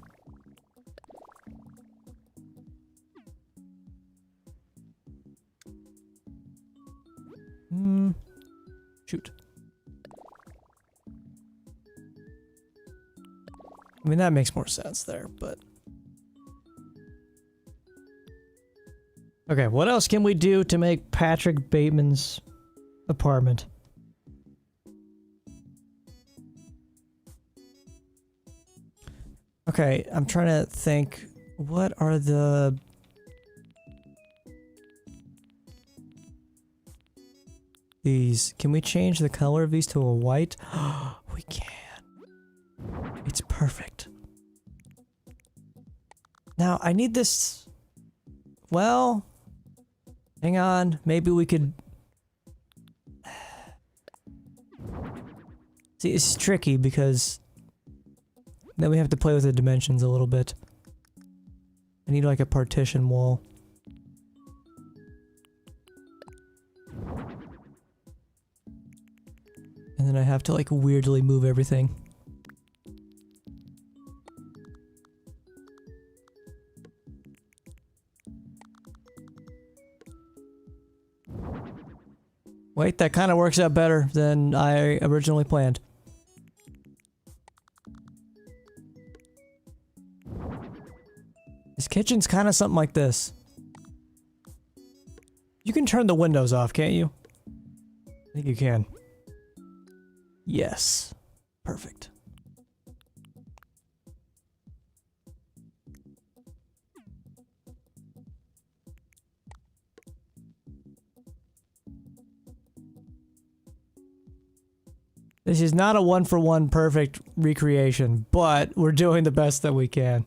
Shoot. I mean, that makes more sense there, but... Okay, what else can we do to make Patrick Bateman's apartment? Okay, I'm trying to think, what are the... These, can we change the color of these to a white? We can. It's perfect. Now, I need this... Well... Hang on, maybe we could... See, it's tricky because... Then we have to play with the dimensions a little bit. I need like a partition wall. And then I have to like weirdly move everything. Wait, that kind of works out better than I originally planned. This kitchen's kind of something like this. You can turn the windows off, can't you? I think you can. Yes. Perfect. This is not a one-for-one perfect recreation, but we're doing the best that we can.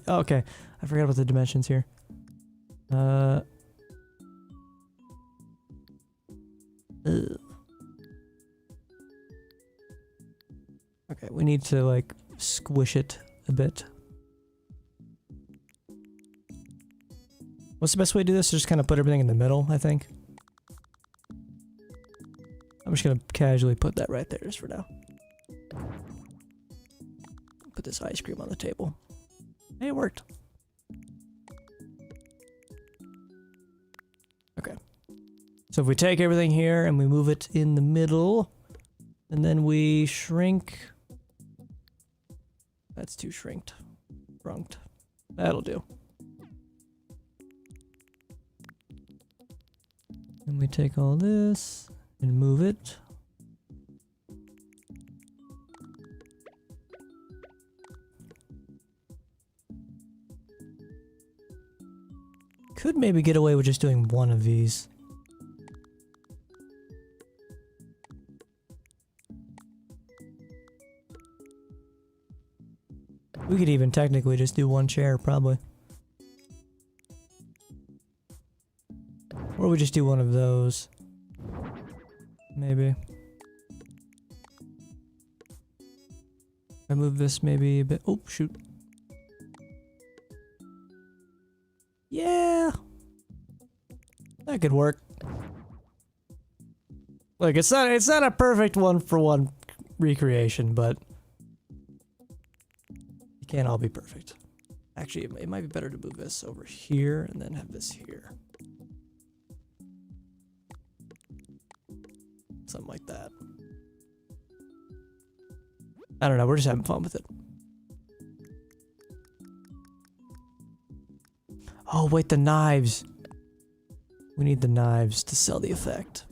Okay, I forgot about the dimensions here. Okay, we need to, like, squish it a bit. What's the best way to do this? Just kind of put everything in the middle, I think. I'm just gonna casually put that right there just for now. Put this ice cream on the table. Hey, it worked. Okay. So if we take everything here and we move it in the middle, and then we shrink. That's too shrinked. Shrunked. That'll do. And we take all this and move it. Could maybe get away with just doing one of these. We could even technically just do one chair, probably. Or we just do one of those. Maybe. I move this maybe a bit. Oh, shoot. Yeah. That could work. Look, it's not a perfect one-for-one recreation, but it can't all be perfect. Actually, it might be better to move this over here and then have this here. Something like that. I don't know, we're just having fun with it. Oh, wait, the knives. We need the knives to sell the effect.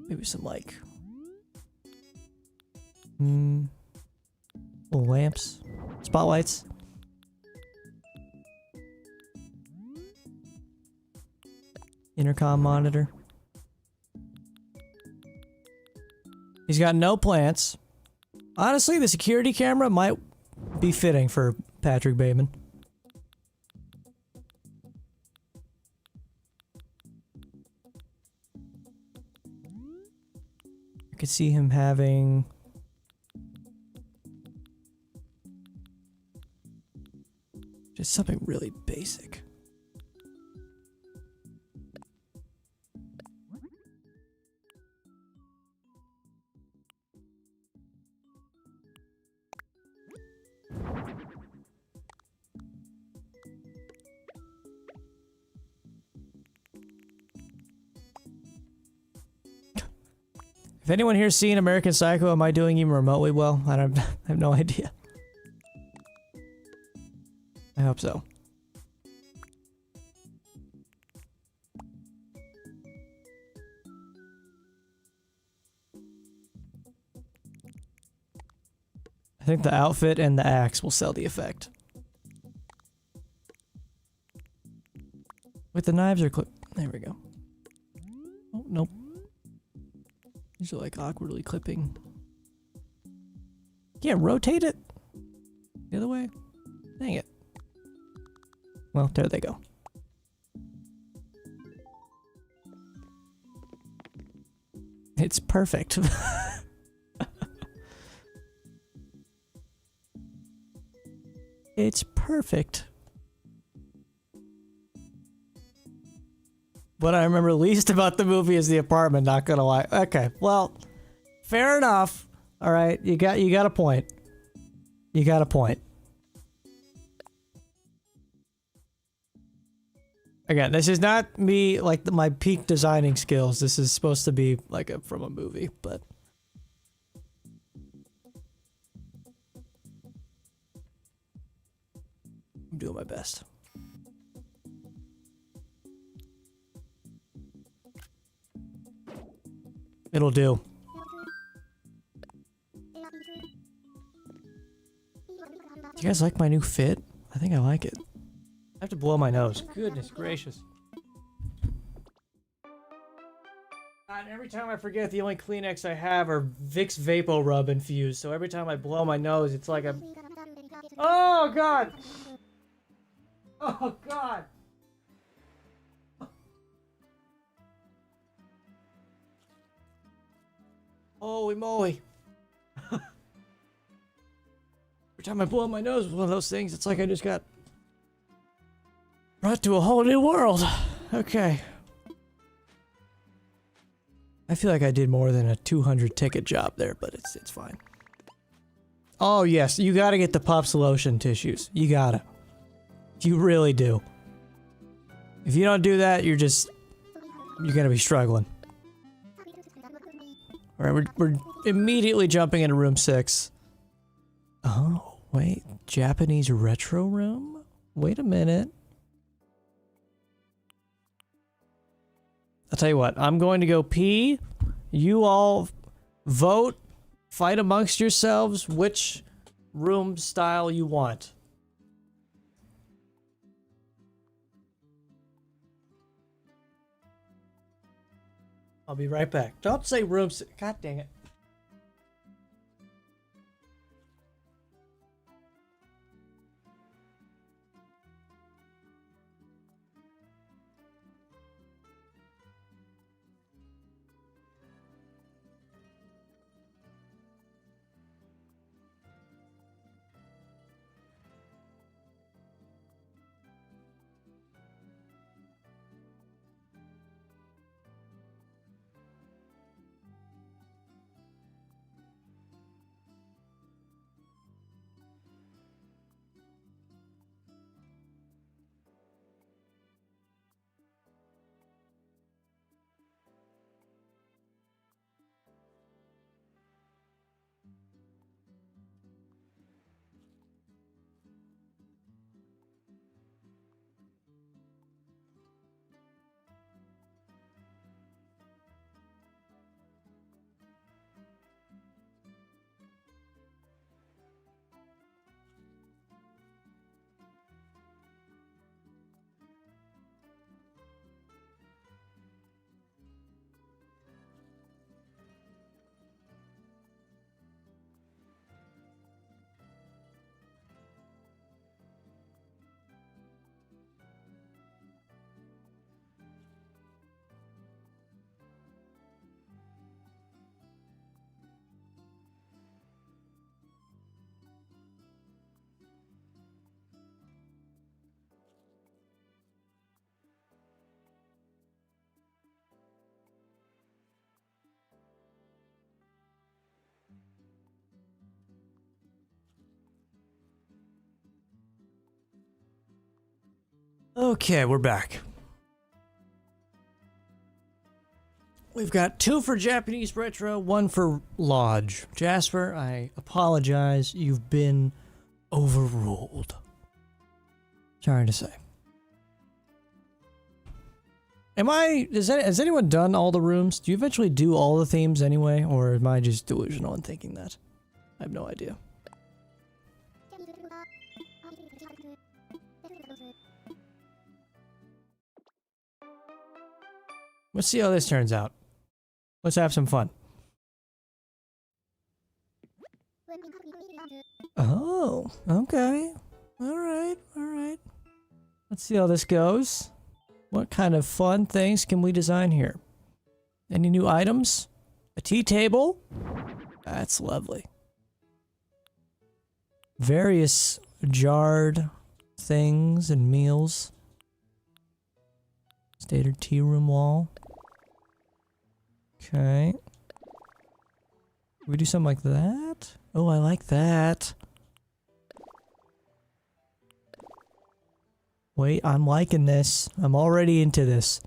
Maybe some, like... little lamps. Spotlights. Intercom monitor. He's got no plants. Honestly, the security camera might be fitting for Patrick Bateman. I could see him having... just something really basic. If anyone here's seen American Psycho, am I doing even remotely well? I have no idea. I hope so. I think the outfit and the axe will sell the effect. Wait, the knives are there we go. Oh, nope. These are like awkwardly clipping. Can't rotate it? The other way? Dang it. Well, there they go. It's perfect. It's perfect. What I remember least about the movie is the apartment, not gonna lie. Okay, well, fair enough. Alright, you got a point. You got a point. Again, this is not me, like, my peak designing skills. This is supposed to be, like, from a movie, but... I'm doing my best. It'll do. Do you guys like my new fit? I think I like it. I have to blow my nose. Goodness gracious. God, every time I forget, the only Kleenex I have are Vicks Vapo Rub infused. So every time I blow my nose, it's like a... Oh, God! Oh, God! Holy moly. Every time I blow my nose with one of those things, it's like I just got brought to a whole new world. Okay. I feel like I did more than a 200 ticket job there, but it's fine. Oh yes, you gotta get the Pups lotion tissues. You gotta. You really do. If you don't do that, you're gonna be struggling. Alright, we're immediately jumping into room 6. Oh, wait. Japanese retro room? Wait a minute. I'll tell you what, I'm going to go pee. You all vote, fight amongst yourselves which room style you want. I'll be right back. Don't say room. God dang it. Okay, we're back. We've got 2 for Japanese retro, 1 for Lodge. Jasper, I apologize. You've been overruled. Sorry to say. Has anyone done all the rooms? Do you eventually do all the themes anyway? Or am I just delusional in thinking that? I have no idea. Let's see how this turns out. Let's have some fun. Oh, okay. Alright, alright. Let's see how this goes. What kind of fun things can we design here? Any new items? A tea table? That's lovely. Various jarred things and meals. Standard tea room wall. Okay. Can we do something like that? Oh, I like that. Wait, I'm liking this. I'm already into this.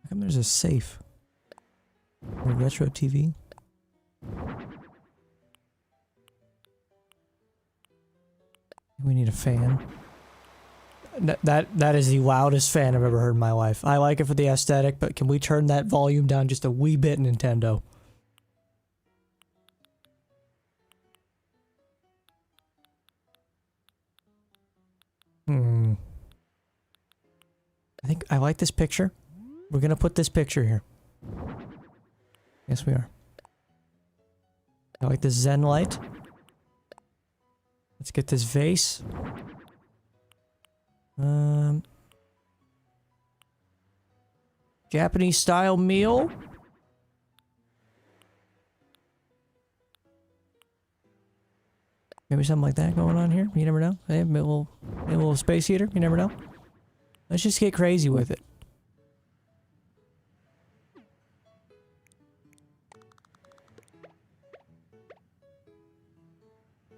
How come there's a safe? A retro TV? We need a fan. That is the loudest fan I've ever heard in my life. I like it for the aesthetic, but can we turn that volume down just a wee bit, Nintendo? I think I like this picture. We're gonna put this picture here. Yes, we are. I like this Zen light. Let's get this vase. Japanese style meal. Maybe something like that going on here. You never know. Hey, a little space heater. You never know. Let's just get crazy with it.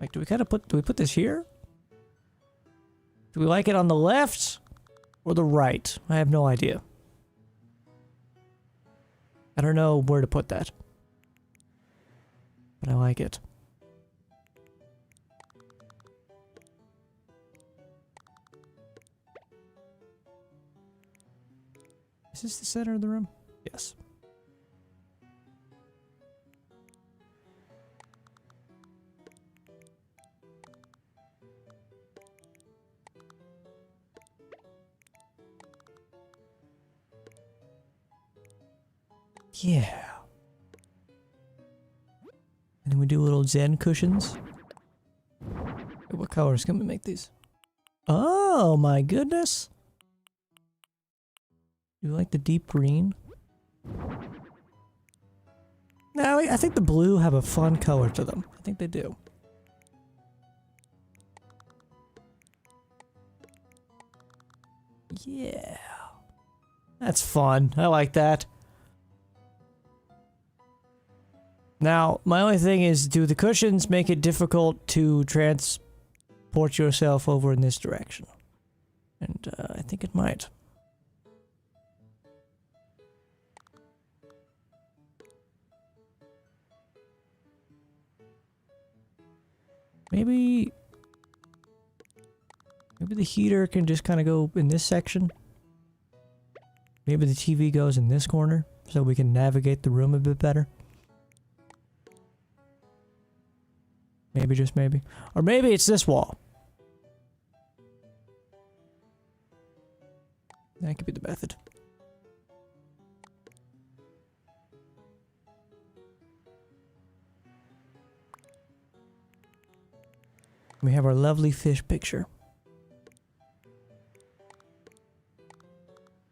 Like, do we put this here? Do we like it on the left or the right? I have no idea. I don't know where to put that. But I like it. Is this the center of the room? Yes. Yeah. And then we do little Zen cushions. Wait, what colors can we make these? Oh my goodness. Do you like the deep green? No, I think the blue have a fun color to them. I think they do. Yeah. That's fun. I like that. Now, my only thing is, do the cushions make it difficult to transport yourself over in this direction? And I think it might. Maybe the heater can just kind of go in this section. Maybe the TV goes in this corner so we can navigate the room a bit better. Maybe, just maybe. Or maybe it's this wall. That could be the method. We have our lovely fish picture.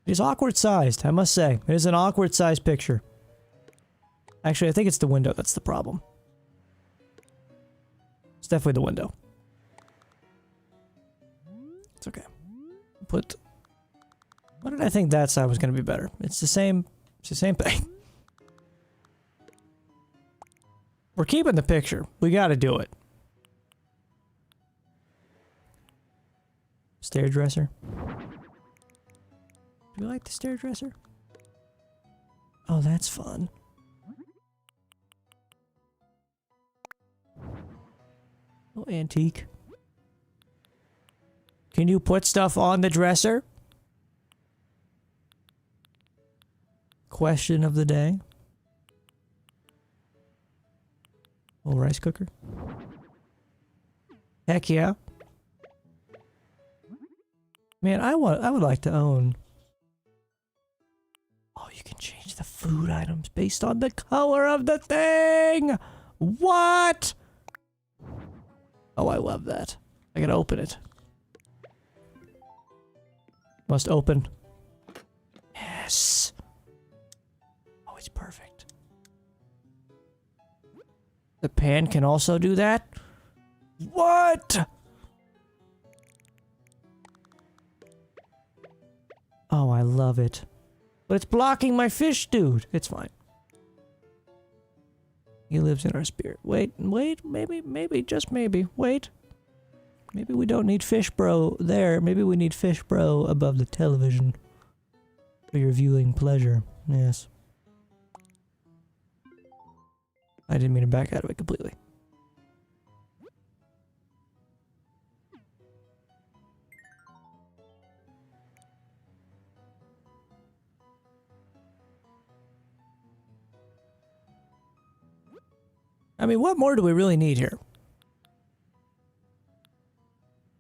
It is awkward sized, I must say. It is an awkward sized picture. Actually, I think it's the window that's the problem. It's definitely the window. It's okay. What did I think that side was going to be better? It's the same thing. We're keeping the picture. We got to do it. Stair dresser. Do you like the stair dresser? Oh, that's fun. Little antique. Can you put stuff on the dresser? Question of the day. Little rice cooker. Heck yeah. Man, I would like to own. Oh, you can change the food items based on the color of the thing. What? Oh, I love that. I gotta open it. Must open. Yes. Oh, it's perfect. The pan can also do that? What? Oh, I love it. But it's blocking my fish, dude. It's fine. He lives in our spirit. Wait, maybe, just maybe. Wait. Maybe we don't need Fish Bro there. Maybe we need Fish Bro above the television. For your viewing pleasure. Yes. I didn't mean to back out of it completely. I mean, what more do we really need here?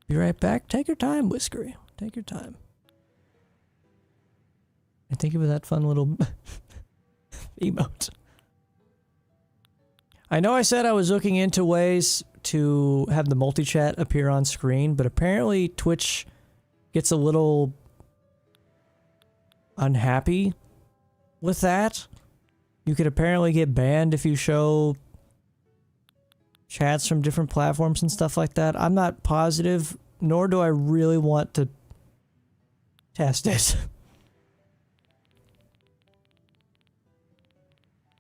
Be right back. Take your time, Whiskery. Take your time. And thank you for that fun little emote. I know I said I was looking into ways to have the multi-chat appear on screen, but apparently Twitch gets a little unhappy with that. You could apparently get banned if you show chats from different platforms and stuff like that. I'm not positive, nor do I really want to test it.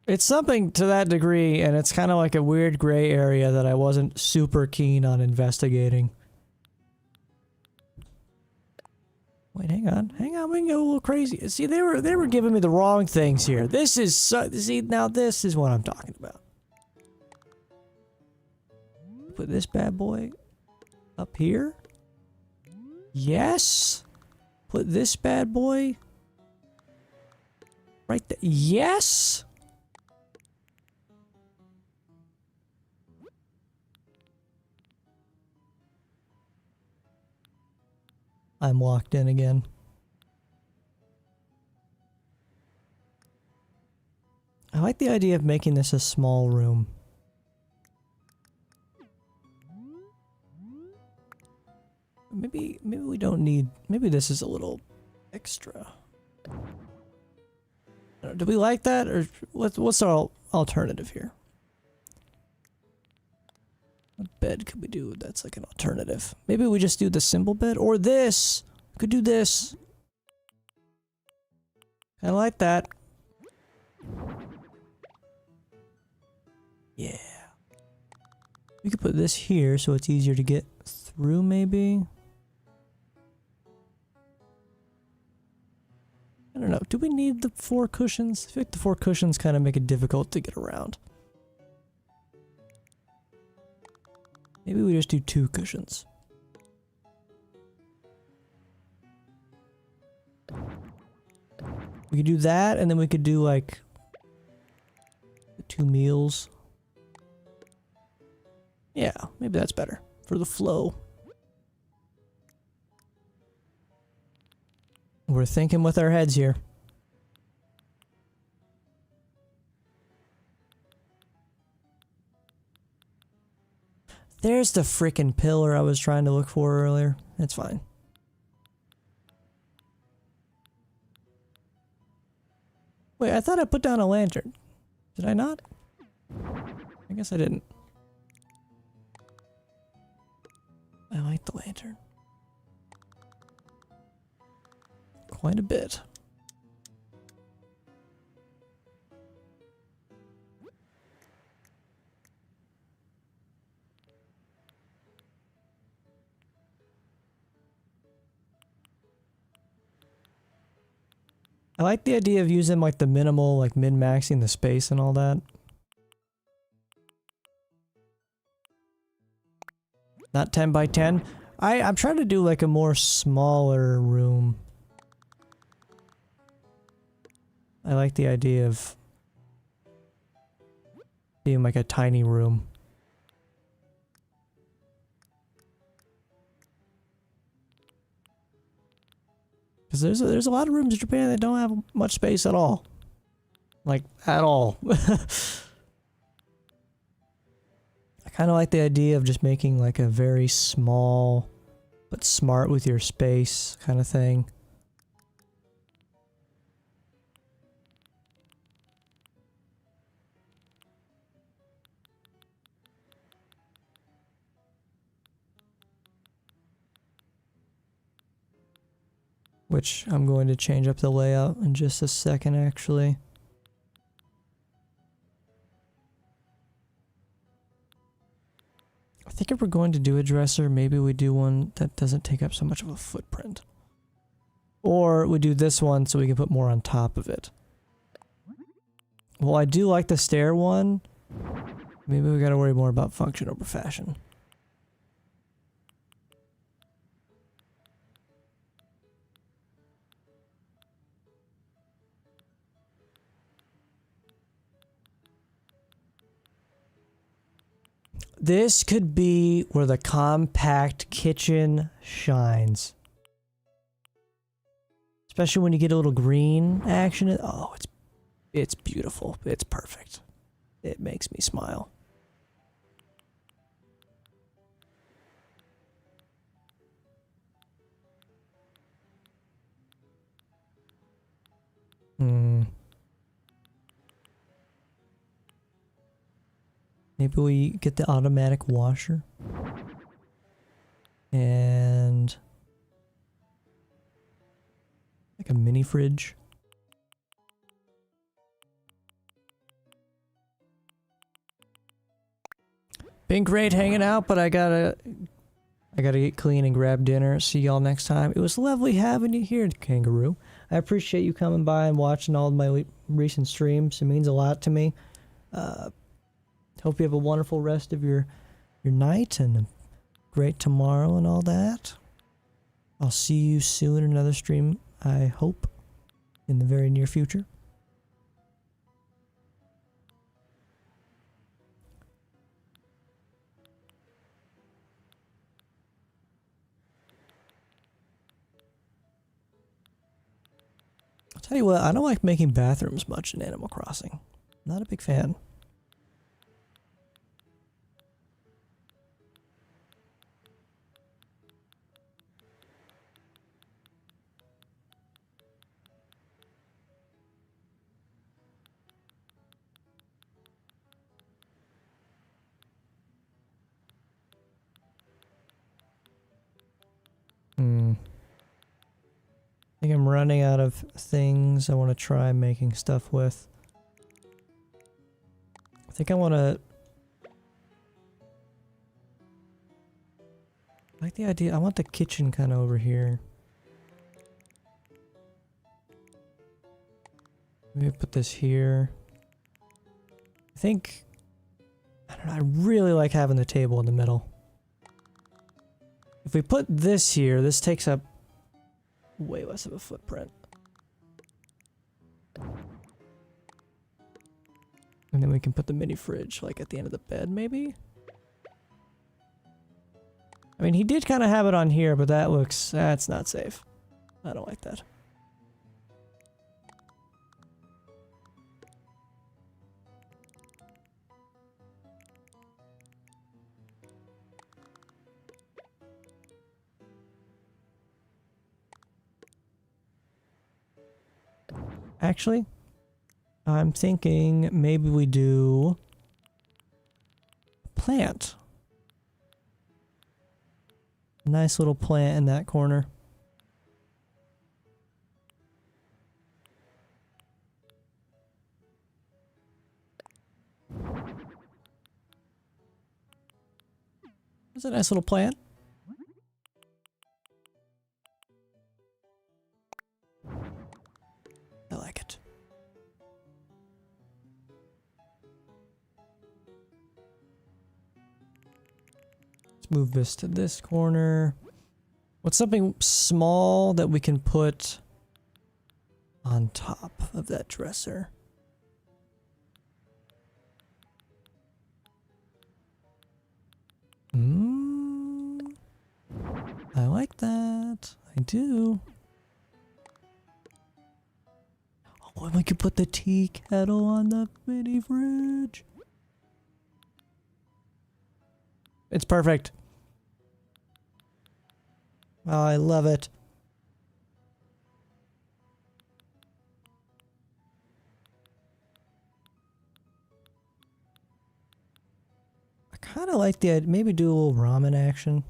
It's something to that degree, and it's kind of like a weird gray area that I wasn't super keen on investigating. Wait, hang on, we can go a little crazy. See, they were giving me the wrong things here. This is see, now this is what I'm talking about. Put this bad boy up here. Yes. Put this bad boy right there. Yes. I'm locked in again. I like the idea of making this a small room. Maybe we don't need, maybe this is a little extra. Do we like that, or what's our alternative here? What bed could we do that's like an alternative? Maybe we just do the simple bed, or this! We could do this. I like that. Yeah. We could put this here so it's easier to get through, maybe? I don't know. Do we need the 4 cushions? I feel like the 4 cushions kind of make it difficult to get around. Maybe we just do 2 cushions. We could do that, and then we could do like 2 meals. Yeah, maybe that's better for the flow. We're thinking with our heads here. There's the frickin' pillar I was trying to look for earlier. It's fine. Wait, I thought I put down a lantern. Did I not? I guess I didn't. I like the lantern. Quite a bit. I like the idea of using like the minimal, like min-maxing the space and all that. Not 10 by 10. I'm trying to do like a more smaller room. I like the idea of being like a tiny room. Because there's a lot of rooms in Japan that don't have much space at all. Like, at all. I kind of like the idea of just making like a very small but smart with your space kind of thing. Which I'm going to change up the layout in just a second, actually. I think if we're going to do a dresser, maybe we do one that doesn't take up so much of a footprint. Or we do this one so we can put more on top of it. Well, I do like the stair one. Maybe we gotta worry more about function over fashion. This could be where the compact kitchen shines. Especially when you get a little green action. Oh, it's beautiful. It's perfect. It makes me smile. Maybe we get the automatic washer. And like a mini fridge. Been great hanging out, but I gotta get clean and grab dinner. See y'all next time. It was lovely having you here, Kangaroo. I appreciate you coming by and watching all of my recent streams. It means a lot to me. Hope you have a wonderful rest of your night and a great tomorrow and all that. I'll see you soon in another stream, I hope, in the very near future. I'll tell you what, I don't like making bathrooms much in Animal Crossing. Not a big fan. I think I'm running out of things I want to try making stuff with. I think I want to... I like the idea. I want the kitchen kind of over here. Maybe put this here. I think... I don't know. I really like having the table in the middle. If we put this here, this takes up way less of a footprint. And then we can put the mini fridge like at the end of the bed, maybe? I mean, he did kind of have it on here, but that's not safe. I don't like that. Actually, I'm thinking maybe we do a plant. A nice little plant in that corner. It's a nice little plant. I like it. Let's move this to this corner. What's something small that we can put on top of that dresser? I like that. I do. Oh, and we could put the tea kettle on the mini fridge. It's perfect. Oh, I love it. I kind of like the idea. Maybe do a little ramen action.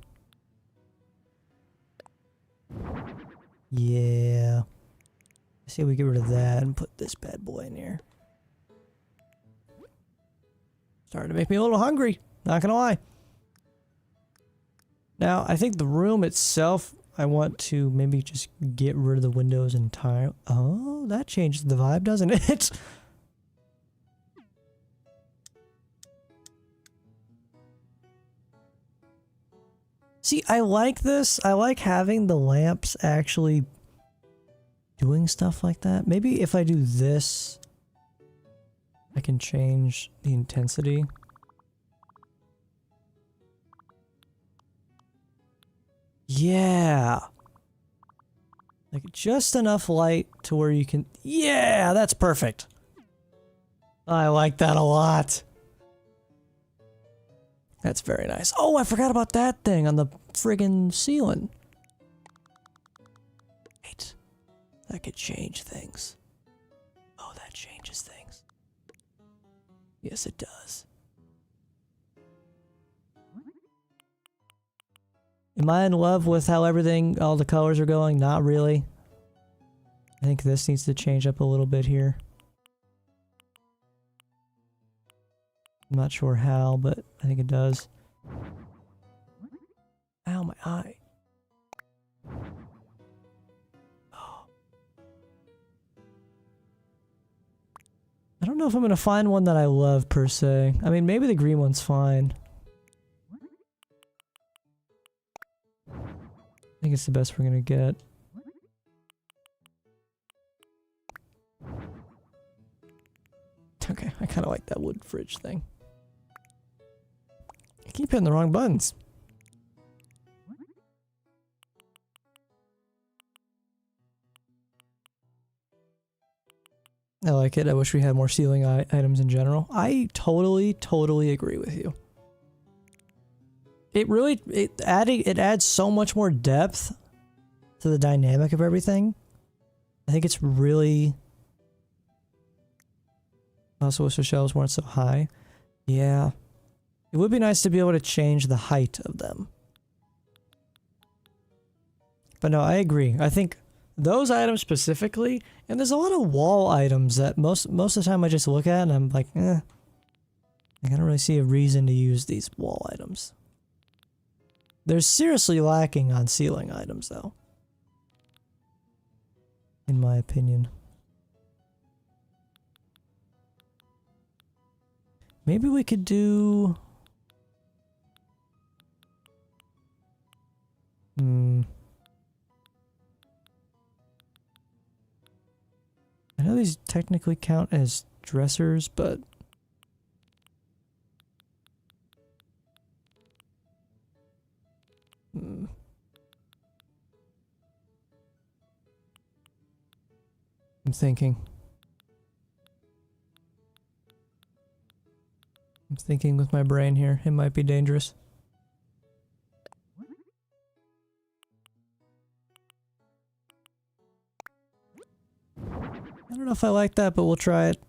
Yeah. Let's see if we get rid of that and put this bad boy in here. Starting to make me a little hungry. Not gonna lie. Now, I think the room itself, I want to maybe just get rid of the windows entirely. Oh, that changes the vibe, doesn't it? See, I like this. I like having the lamps actually doing stuff like that. Maybe if I do this, I can change the intensity. Yeah. Like just enough light to where you can... Yeah, that's perfect. I like that a lot. That's very nice. Oh, I forgot about that thing on the friggin' ceiling. Wait. That could change things. Oh, that changes things. Yes, it does. Am I in love with how everything, all the colors are going? Not really. I think this needs to change up a little bit here. I'm not sure how, but I think it does. Ow, my eye. I don't know if I'm gonna find one that I love per se. I mean, maybe the green one's fine. I think it's the best we're gonna get. Okay, I kind of like that wood fridge thing. I keep hitting the wrong buttons. I like it. I wish we had more ceiling items in general. I totally agree with you. It really, it adds so much more depth to the dynamic of everything. I think it's really... Also wish the shelves weren't so high. Yeah. It would be nice to be able to change the height of them. But no, I agree. I think those items specifically, and there's a lot of wall items that most of the time I just look at and I'm like, I don't really see a reason to use these wall items. They're seriously lacking on ceiling items though. In my opinion. Maybe we could do... I know these technically count as dressers, but... I'm thinking. I'm thinking with my brain here. It might be dangerous. I don't know if I like that, but we'll try it.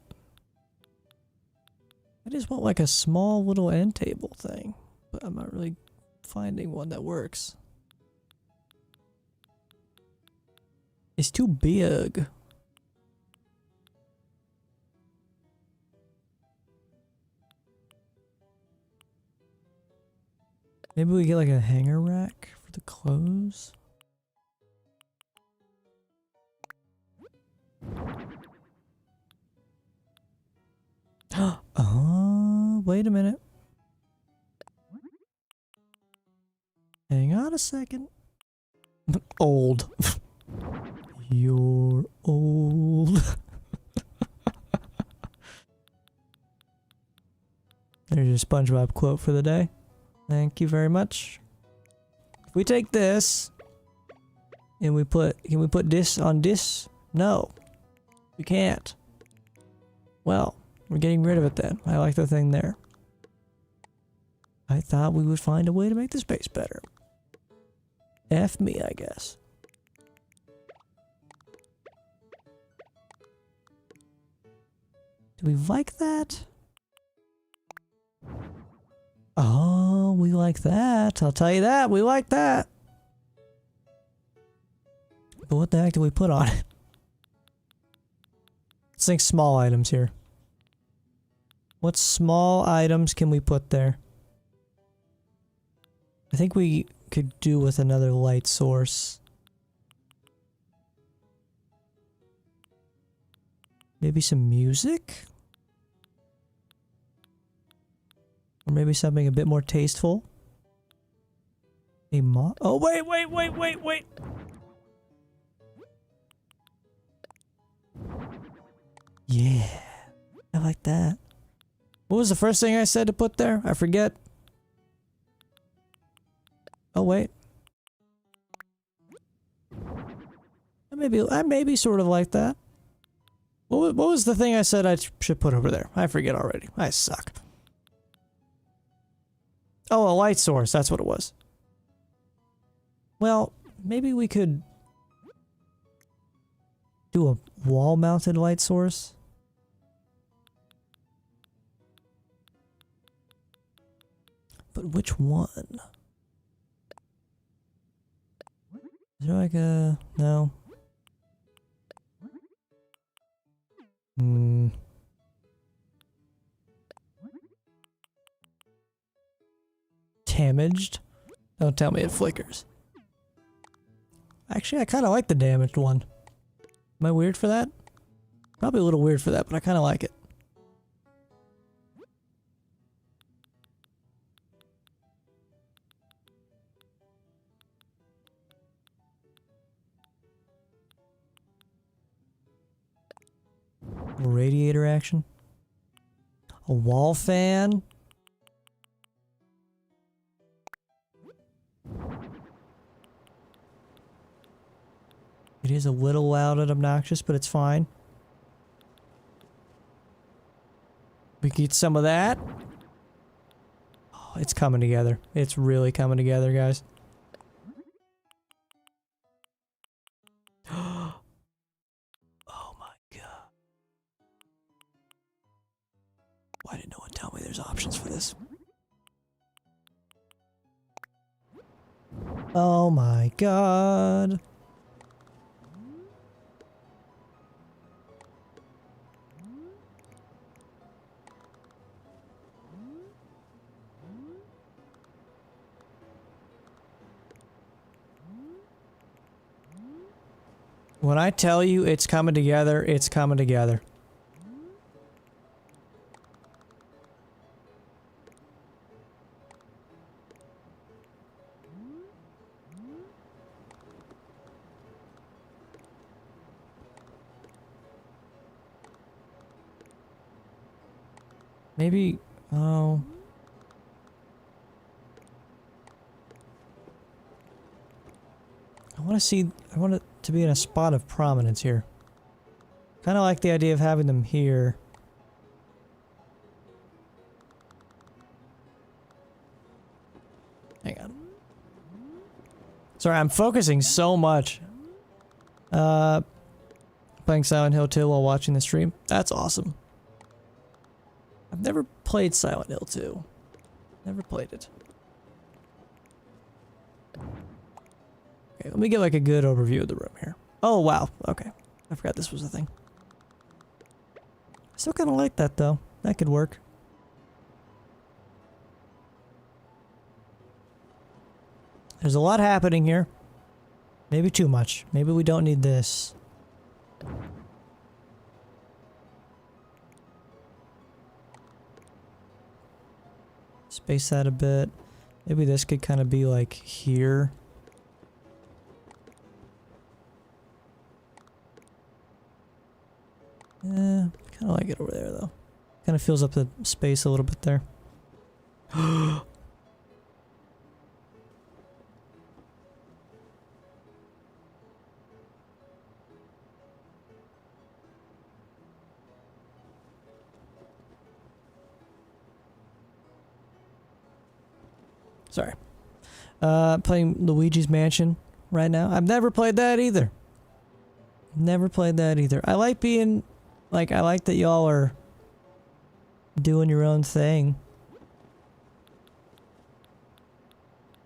I just want like a small little end table thing, but I'm not really finding one that works. It's too big. Maybe we get like a hanger rack for the clothes. Oh, wait a minute. Hang on a second. Old. You're old. There's your SpongeBob quote for the day. Thank you very much. If we take this and we put, can we put this on this? No, we can't. Well, we're getting rid of it then. I like the thing there. I thought we would find a way to make the space better. F me, I guess. Do we like that? Oh, we like that. I'll tell you that. We like that. But what the heck do we put on it? Let's think small items here. What small items can we put there? I think we could do with another light source. Maybe some music? Or maybe something a bit more tasteful? Oh, wait! Yeah, I like that. What was the first thing I said to put there? I forget. Oh, wait. I maybe sort of like that. What was the thing I said I should put over there? I forget already. I suck. Oh, a light source. That's what it was. Well, maybe we could do a wall-mounted light source. But which one? Is there like a... no. Damaged? Don't tell me it flickers. Actually, I kind of like the damaged one. Am I weird for that? Probably a little weird for that, but I kind of like it. Radiator action. A wall fan. It is a little loud and obnoxious, but it's fine. We can get some of that. Oh, it's coming together. It's really coming together, guys. Oh my god. Why did no one tell me there's options for this? Oh my god. When I tell you it's coming together, it's coming together. Maybe, oh. I want it to be in a spot of prominence here. Kind of like the idea of having them here. Hang on. Sorry, I'm focusing so much. Playing Silent Hill 2 while watching the stream. That's awesome. I've never played Silent Hill 2. Never played it. Okay, let me get like a good overview of the room here. Oh, wow. Okay. I forgot this was a thing. I still kind of like that, though. That could work. There's a lot happening here. Maybe too much. Maybe we don't need this. Space that a bit. Maybe this could kind of be like here. Kind of like it over there though. Kind of fills up the space a little bit there. Sorry. Playing Luigi's Mansion right now. I've never played that either. Never played that either. I like being... like, I like that y'all are doing your own thing.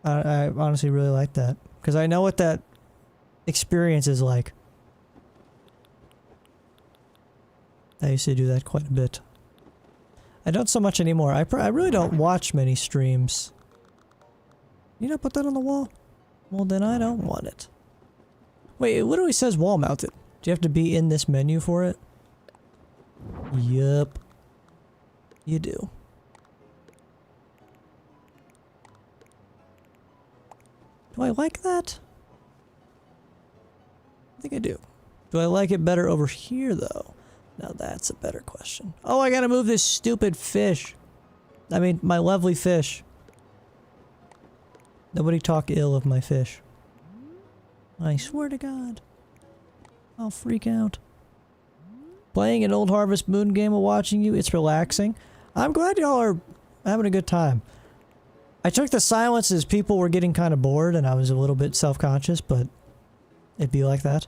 I honestly really like that. Because I know what that experience is like. I used to do that quite a bit. I don't so much anymore. I really don't watch many streams. You not put that on the wall? Well, then I don't want it. Wait, it literally says wall mounted. Do you have to be in this menu for it? Yup. You do. Do I like that? I think I do. Do I like it better over here, though? Now that's a better question. Oh, I gotta move this stupid fish. I mean, my lovely fish. Nobody talk ill of my fish. I swear to God. I'll freak out. Playing an old Harvest Moon game while watching you, it's relaxing. I'm glad y'all are having a good time. I took the silence as people were getting kind of bored and I was a little bit self-conscious, but it'd be like that.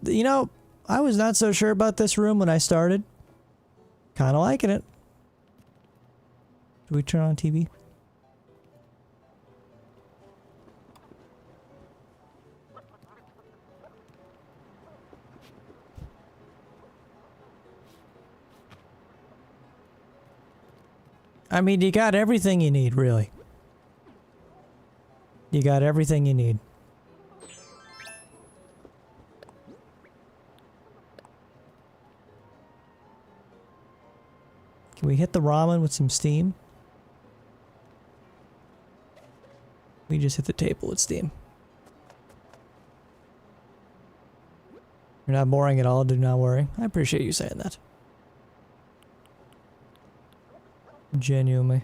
You know, I was not so sure about this room when I started. Kind of liking it. Do we turn on TV? I mean, you got everything you need, really. You got everything you need. Can we hit the ramen with some steam? We just hit the table with steam. You're not boring at all, do not worry. I appreciate you saying that. Genuinely.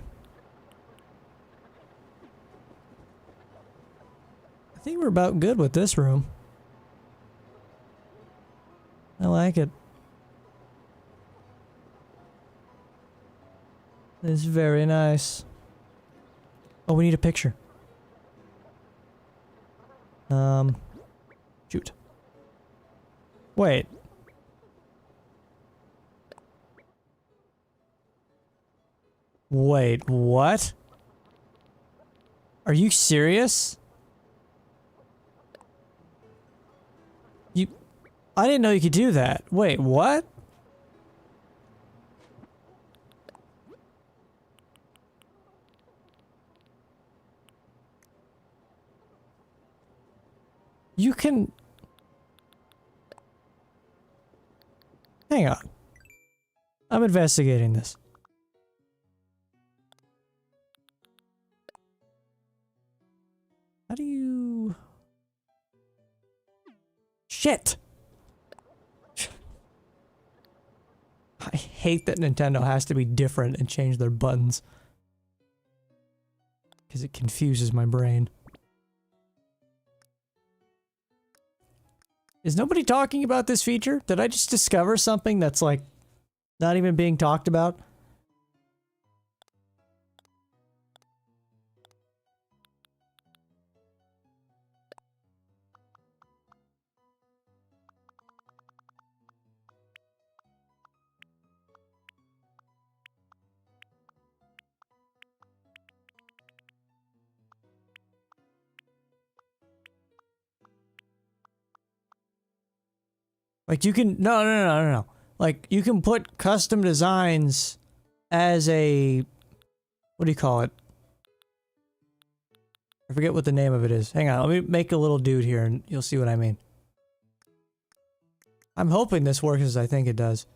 I think we're about good with this room. I like it. It's very nice. Oh, we need a picture. Shoot. Wait. Wait, what? Are you serious? I didn't know you could do that. Wait, what? You can... Hang on. I'm investigating this. How do you... Shit! I hate that Nintendo has to be different and change their buttons. Because it confuses my brain. Is nobody talking about this feature? Did I just discover something that's like not even being talked about? Like you can, no. Like you can put custom designs as a, what do you call it? I forget what the name of it is. Hang on, let me make a little dude here and you'll see what I mean. I'm hoping this works as I think it does.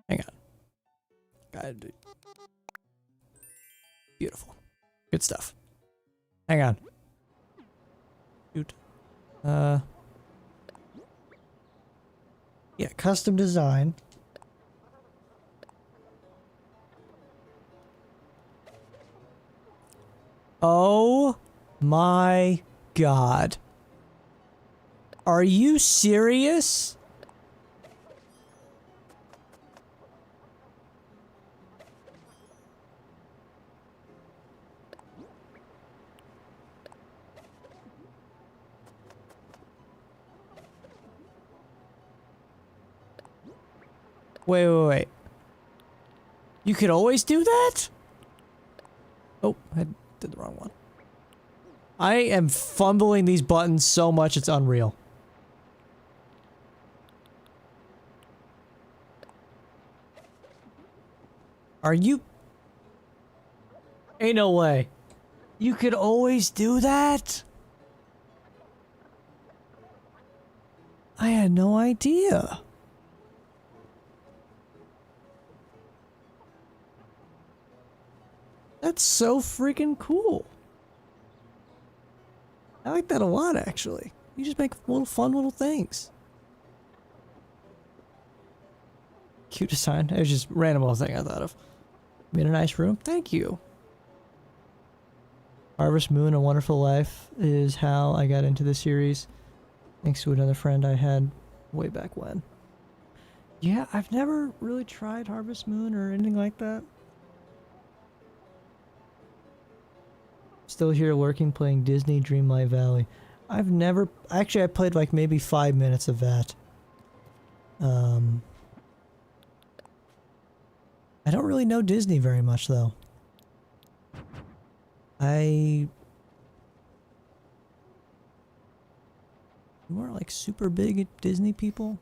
Hang on. Gotta do. Beautiful. Good stuff. Hang on. Shoot. Yeah, custom design. Oh my God. Are you serious? Wait. You could always do that? Oh, I did the wrong one. I am fumbling these buttons so much it's unreal. Are you... Ain't no way. You could always do that? I had no idea. That's so freaking cool. I like that a lot, actually. You just make little fun little things. Cute design. It was just a random little thing I thought of. Made a nice room. Thank you. Harvest Moon: A Wonderful Life is how I got into the series. Thanks to another friend I had way back when. Yeah, I've never really tried Harvest Moon or anything like that. Still here lurking playing Disney Dreamlight Valley. I've never... Actually, I played like maybe 5 minutes of that. I don't really know Disney very much, though. You are like super big at Disney people?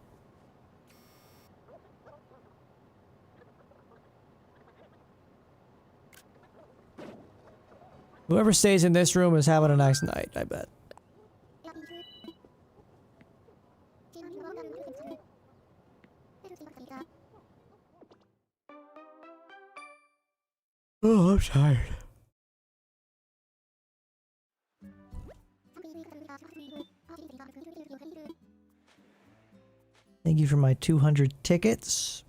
Whoever stays in this room is having a nice night, I bet. Oh, I'm tired. Thank you for my 200 tickets.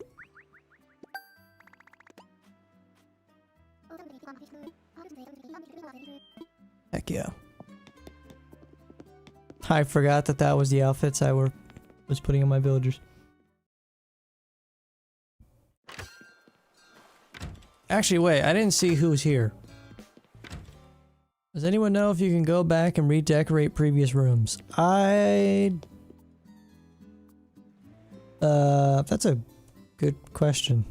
Heck yeah. I forgot that that was the outfits I was putting on my villagers. Actually, wait, I didn't see who was here. Does anyone know if you can go back and redecorate previous rooms? That's a good question.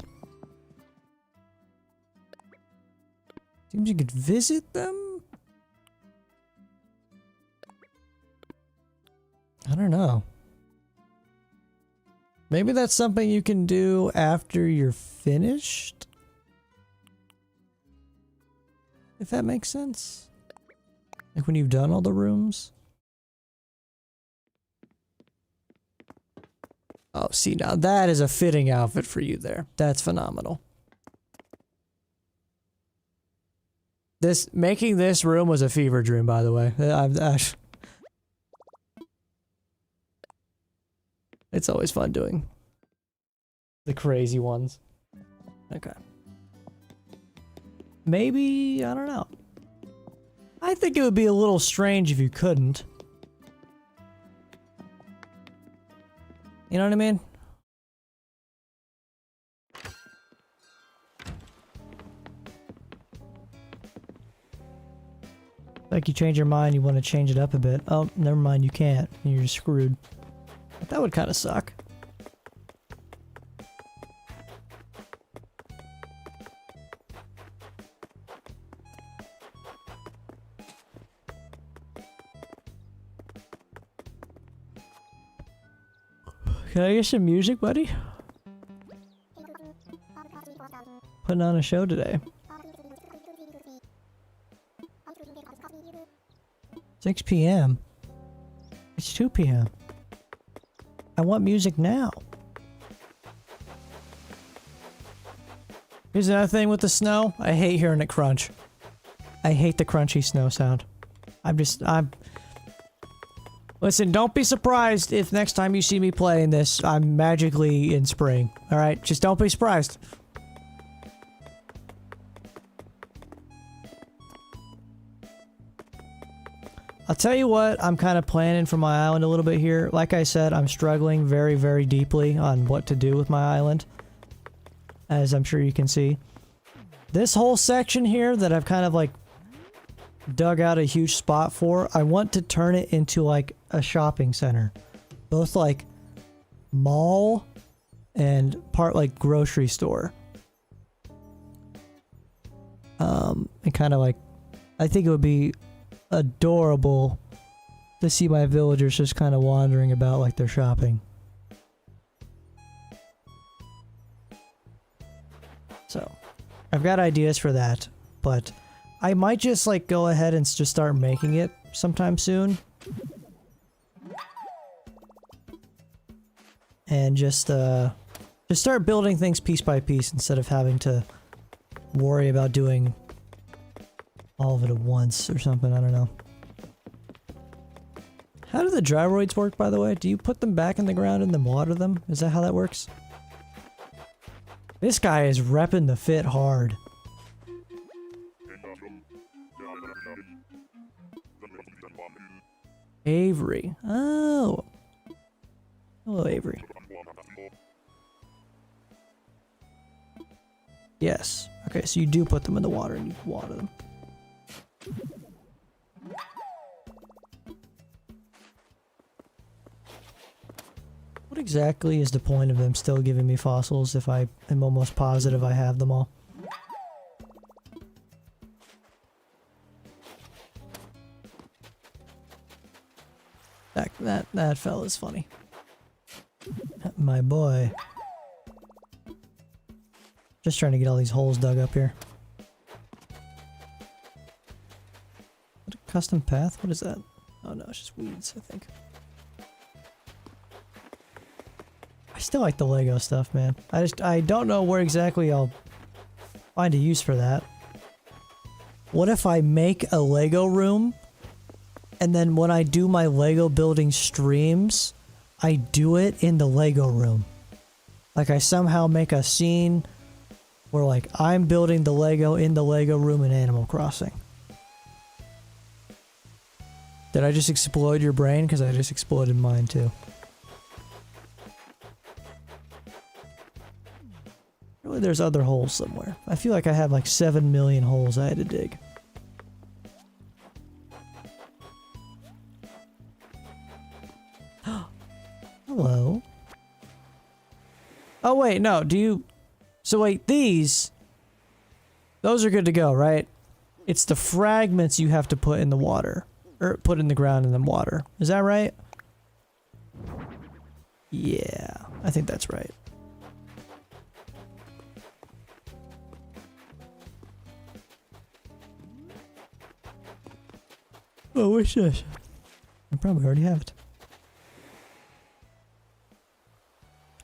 Seems you could visit them? I don't know. Maybe that's something you can do after you're finished? If that makes sense. Like when you've done all the rooms? Oh, see, now that is a fitting outfit for you there. That's phenomenal. Making this room was a fever dream, by the way. It's always fun doing the crazy ones. Okay. Maybe, I don't know. I think it would be a little strange if you couldn't. You know what I mean? Like you change your mind, you want to change it up a bit. Oh, never mind, you can't. You're just screwed. But that would kind of suck. Can I get some music, buddy? Putting on a show today. 6 p.m. It's 2 p.m. I want music now. Here's another thing with the snow. I hate hearing it crunch. I hate the crunchy snow sound. Listen, don't be surprised if next time you see me playing this, I'm magically in spring. Alright? Just don't be surprised. I'll tell you what, I'm kind of planning for my island a little bit here. Like I said, I'm struggling very, very deeply on what to do with my island. As I'm sure you can see. This whole section here that I've kind of like dug out a huge spot for, I want to turn it into like a shopping center. Both like mall and part like grocery store. and kind of like, I think it would be adorable to see my villagers just kind of wandering about like they're shopping. So, I've got ideas for that, but I might just like go ahead and just start making it sometime soon. And just start building things piece by piece instead of having to worry about doing all of it at once or something, I don't know. How do the gyroids work, by the way? Do you put them back in the ground and then water them? Is that how that works? This guy is repping the fit hard. Avery. Oh. Hello, Avery. Yes. Okay, so you do put them in the water and you water them. What exactly is the point of them still giving me fossils if I am almost positive I have them all? That fella's funny. My boy. Just trying to get all these holes dug up here. What a custom path? What is that? Oh no, it's just weeds, I think. I still like the Lego stuff, man. I don't know where exactly I'll find a use for that. What if I make a Lego room, and then when I do my Lego building streams, I do it in the Lego room? Like I somehow make a scene where like I'm building the Lego in the Lego room in Animal Crossing. Did I just explode your brain? Because I just exploded mine too. Really, there's other holes somewhere. I feel like I have like 7 million holes I had to dig. Hello. Oh wait, no, do you... So wait, these... Those are good to go, right? It's the fragments you have to put in the water. Or put in the ground and then water. Is that right? Yeah, I think that's right. Oh, what's this? I probably already have it.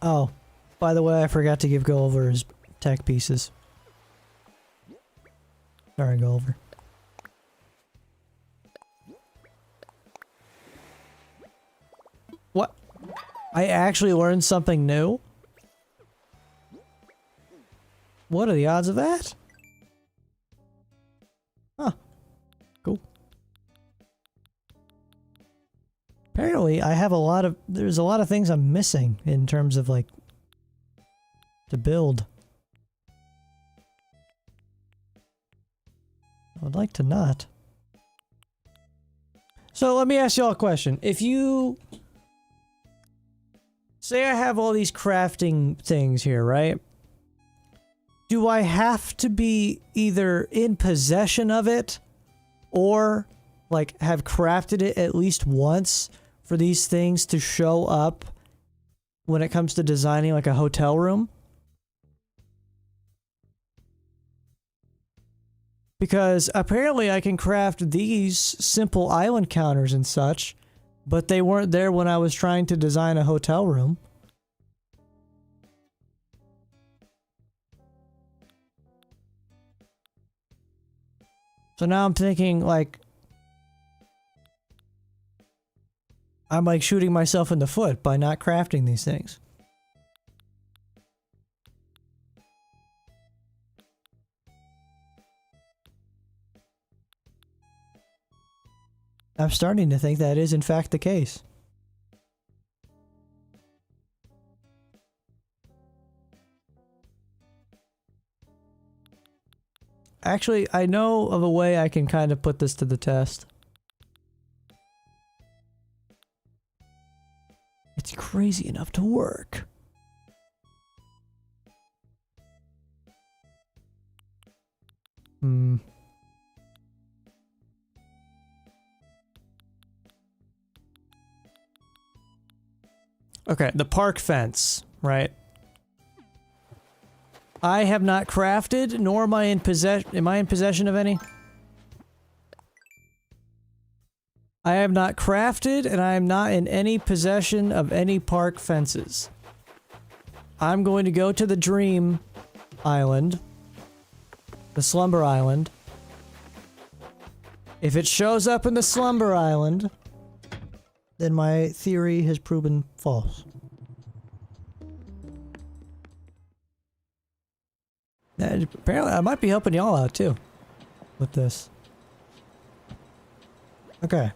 Oh, by the way, I forgot to give Gulliver his tech pieces. Sorry, Gulliver. What? I actually learned something new? What are the odds of that? Huh. Cool. Apparently, I have a lot of... There's a lot of things I'm missing in terms of, like... to build. I would like to not. So, let me ask y'all a question. If you... Say I have all these crafting things here, right? Do I have to be either in possession of it or like have crafted it at least once for these things to show up when it comes to designing like a hotel room? Because apparently I can craft these simple island counters and such, but they weren't there when I was trying to design a hotel room. So now I'm thinking, like... I'm like shooting myself in the foot by not crafting these things. I'm starting to think that is in fact the case. Actually, I know of a way I can kind of put this to the test. It's crazy enough to work. Okay, the park fence, right? I have not crafted, nor am I in possession of any? I have not crafted, and I am not in any possession of any park fences. I'm going to go to the Dream Island. The Slumber Island. If it shows up in the Slumber Island, then my theory has proven false. And apparently, I might be helping y'all out too with this. Okay.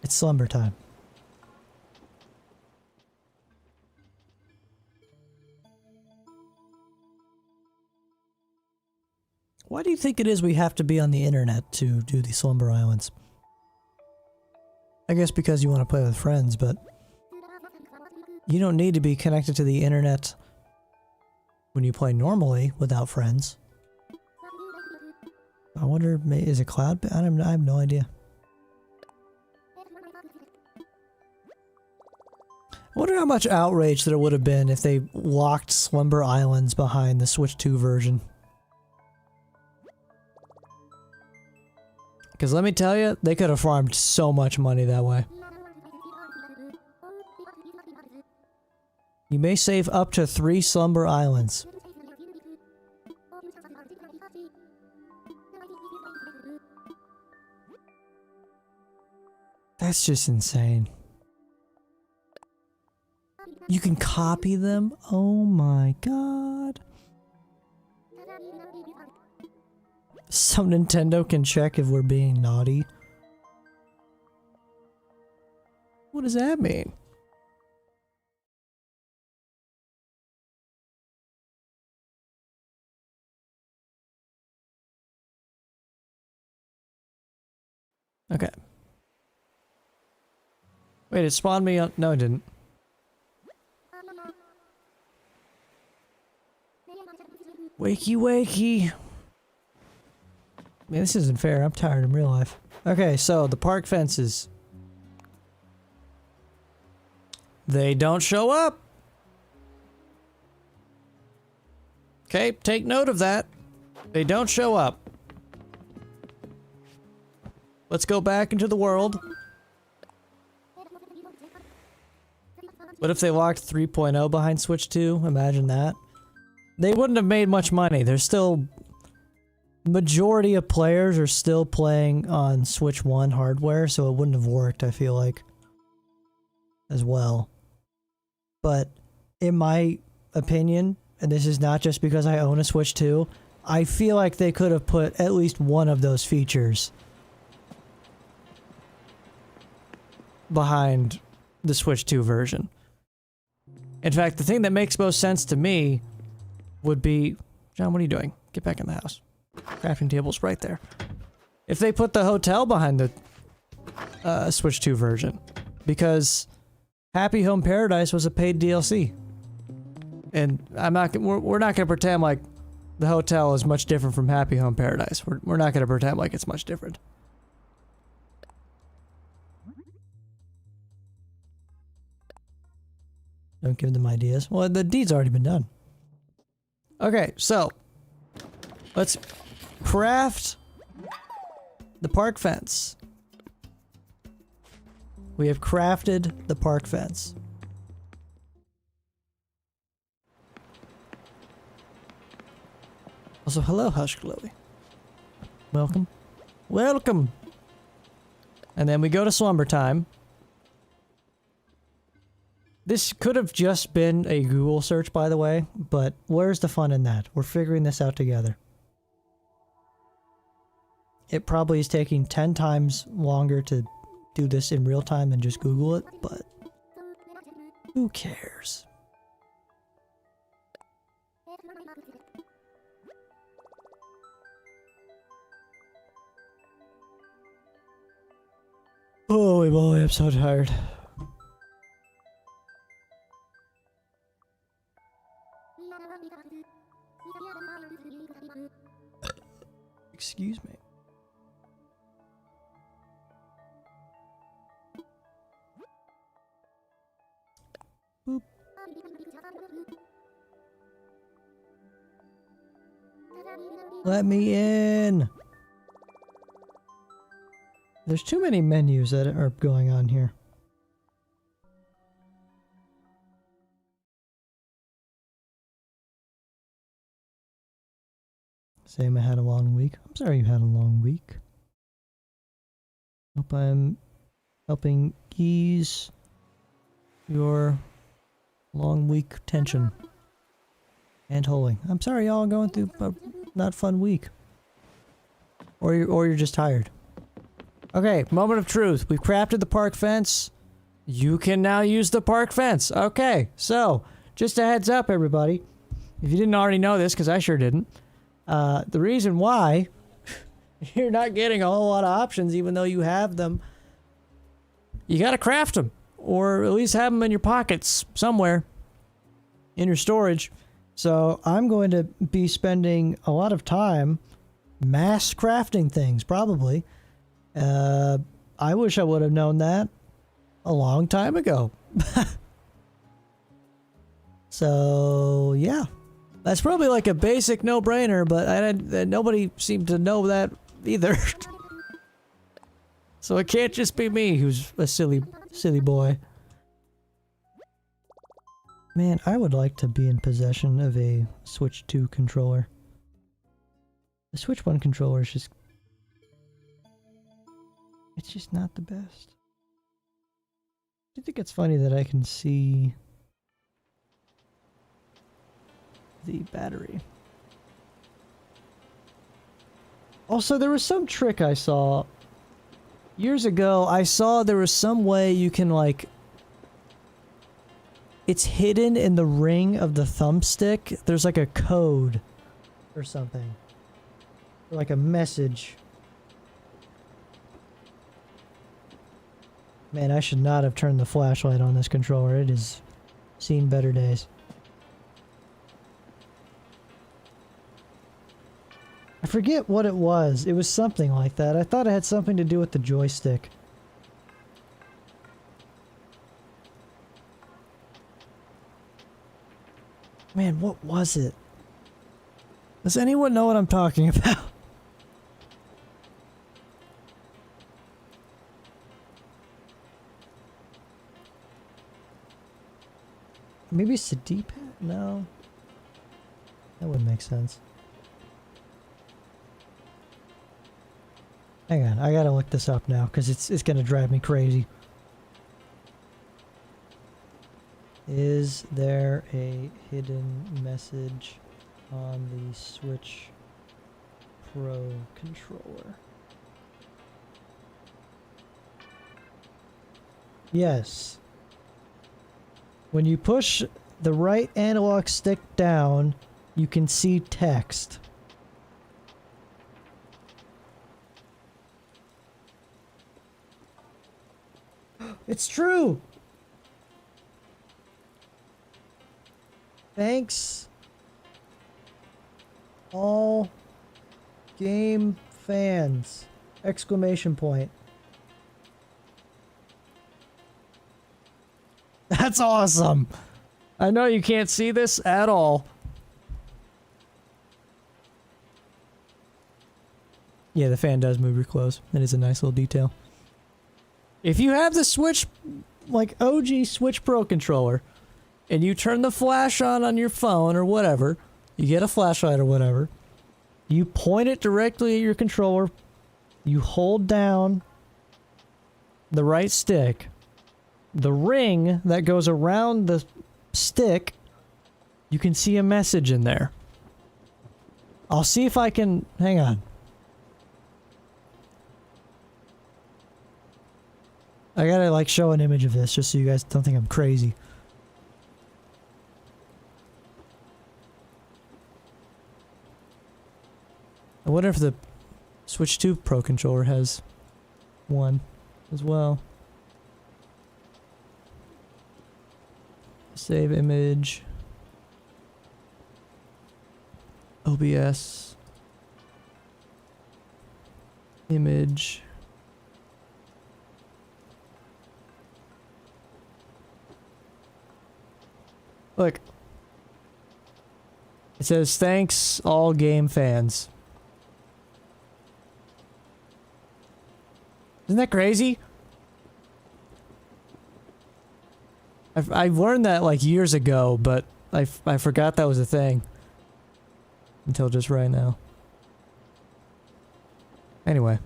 It's slumber time. Why do you think it is we have to be on the internet to do these Slumber Islands? I guess because you want to play with friends, but you don't need to be connected to the internet when you play normally without friends. I wonder, is it cloud? I have no idea. I wonder how much outrage there would have been if they locked Slumber Islands behind the Switch 2 version. Because let me tell you, they could have farmed so much money that way. You may save up to 3 Slumber Islands. That's just insane. You can copy them? Oh my god. Some Nintendo can check if we're being naughty. What does that mean? Okay. Wait, it spawned me up. No, it didn't. Wakey, wakey. Man, this isn't fair. I'm tired in real life. Okay, so the park fences. They don't show up. Okay, take note of that. They don't show up. Let's go back into the world. What if they locked 3.0 behind Switch 2? Imagine that. They wouldn't have made much money. There's still... Majority of players are still playing on Switch 1 hardware, so it wouldn't have worked, I feel like. As well. But, in my opinion, and this is not just because I own a Switch 2, I feel like they could have put at least one of those features behind the Switch 2 version. In fact, the thing that makes most sense to me would be... John, what are you doing? Get back in the house. Crafting table's right there. If they put the hotel behind the Switch 2 version. Because Happy Home Paradise was a paid DLC. And we're not gonna pretend like the hotel is much different from Happy Home Paradise. We're not gonna pretend like it's much different. Don't give them ideas. Well, the deed's already been done. Okay, so let's craft the park fence. We have crafted the park fence. Also, hello, Hush Chloe. Welcome. Welcome! And then we go to slumber time. This could have just been a Google search, by the way, but where's the fun in that? We're figuring this out together. It probably is taking 10 times longer to do this in real time than just Google it, but who cares? Holy moly, I'm so tired. Excuse me. Boop. Let me in! There's too many menus that are going on here. Sam, I had a long week. I'm sorry you had a long week. Hope I'm helping ease your long week tension. And holding. I'm sorry y'all going through a not fun week. Or you're just tired. Okay, moment of truth. We've crafted the park fence. You can now use the park fence. Okay, so, just a heads up everybody. If you didn't already know this, because I sure didn't. The reason why you're not getting a whole lot of options even though you have them. You gotta craft them. Or at least have them in your pockets somewhere. In your storage. So I'm going to be spending a lot of time mass crafting things, probably. I wish I would have known that a long time ago. So, yeah. That's probably like a basic no-brainer, but nobody seemed to know that either. So it can't just be me who's a silly boy. Man, I would like to be in possession of a Switch 2 controller. The Switch 1 controller is just... It's just not the best. I think it's funny that I can see the battery. Also, there was some trick I saw years ago. I saw there was some way you can like... It's hidden in the ring of the thumbstick. There's like a code or something. Or like a message. Man, I should not have turned the flashlight on this controller. It has seen better days. I forget what it was. It was something like that. I thought it had something to do with the joystick. Man, what was it? Does anyone know what I'm talking about? Maybe it's the D-pad? No. That wouldn't make sense. Hang on, I gotta look this up now, because it's gonna drive me crazy. Is there a hidden message on the Switch Pro controller? Yes. When you push the right analog stick down, you can see text. It's true! Thanks, all game fans! Exclamation point. That's awesome! I know you can't see this at all. Yeah, the fan does move your clothes. That is a nice little detail. If you have the Switch, like OG Switch Pro controller, and you turn the flash on your phone or whatever, you get a flashlight or whatever, you point it directly at your controller, you hold down the right stick, the ring that goes around the stick, you can see a message in there. I'll see if I can... Hang on. I gotta like show an image of this just so you guys don't think I'm crazy. I wonder if the Switch 2 Pro controller has one as well. Save image. OBS. Image. Look. It says, thanks all game fans. Isn't that crazy? I learned that like years ago, but I forgot that was a thing. Until just right now. Anyway.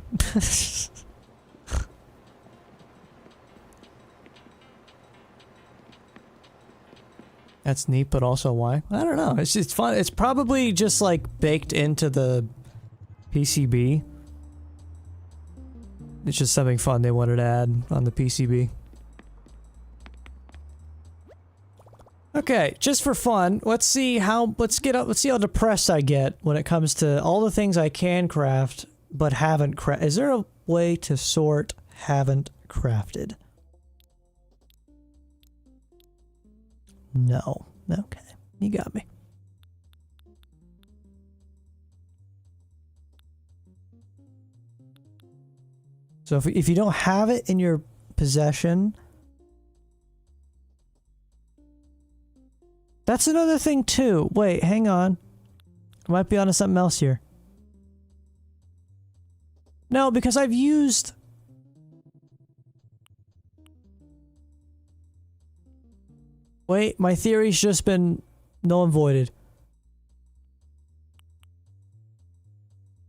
That's neat, but also why? I don't know. It's fun. It's probably just like baked into the PCB. It's just something fun they wanted to add on the PCB. Okay, just for fun, let's see how depressed I get when it comes to all the things I can craft but haven't crafted. Is there a way to sort haven't crafted? No. Okay. You got me. So if you don't have it in your possession... That's another thing too. Wait, hang on. I might be onto something else here. No, because I've used... Wait, my theory's just been null and voided.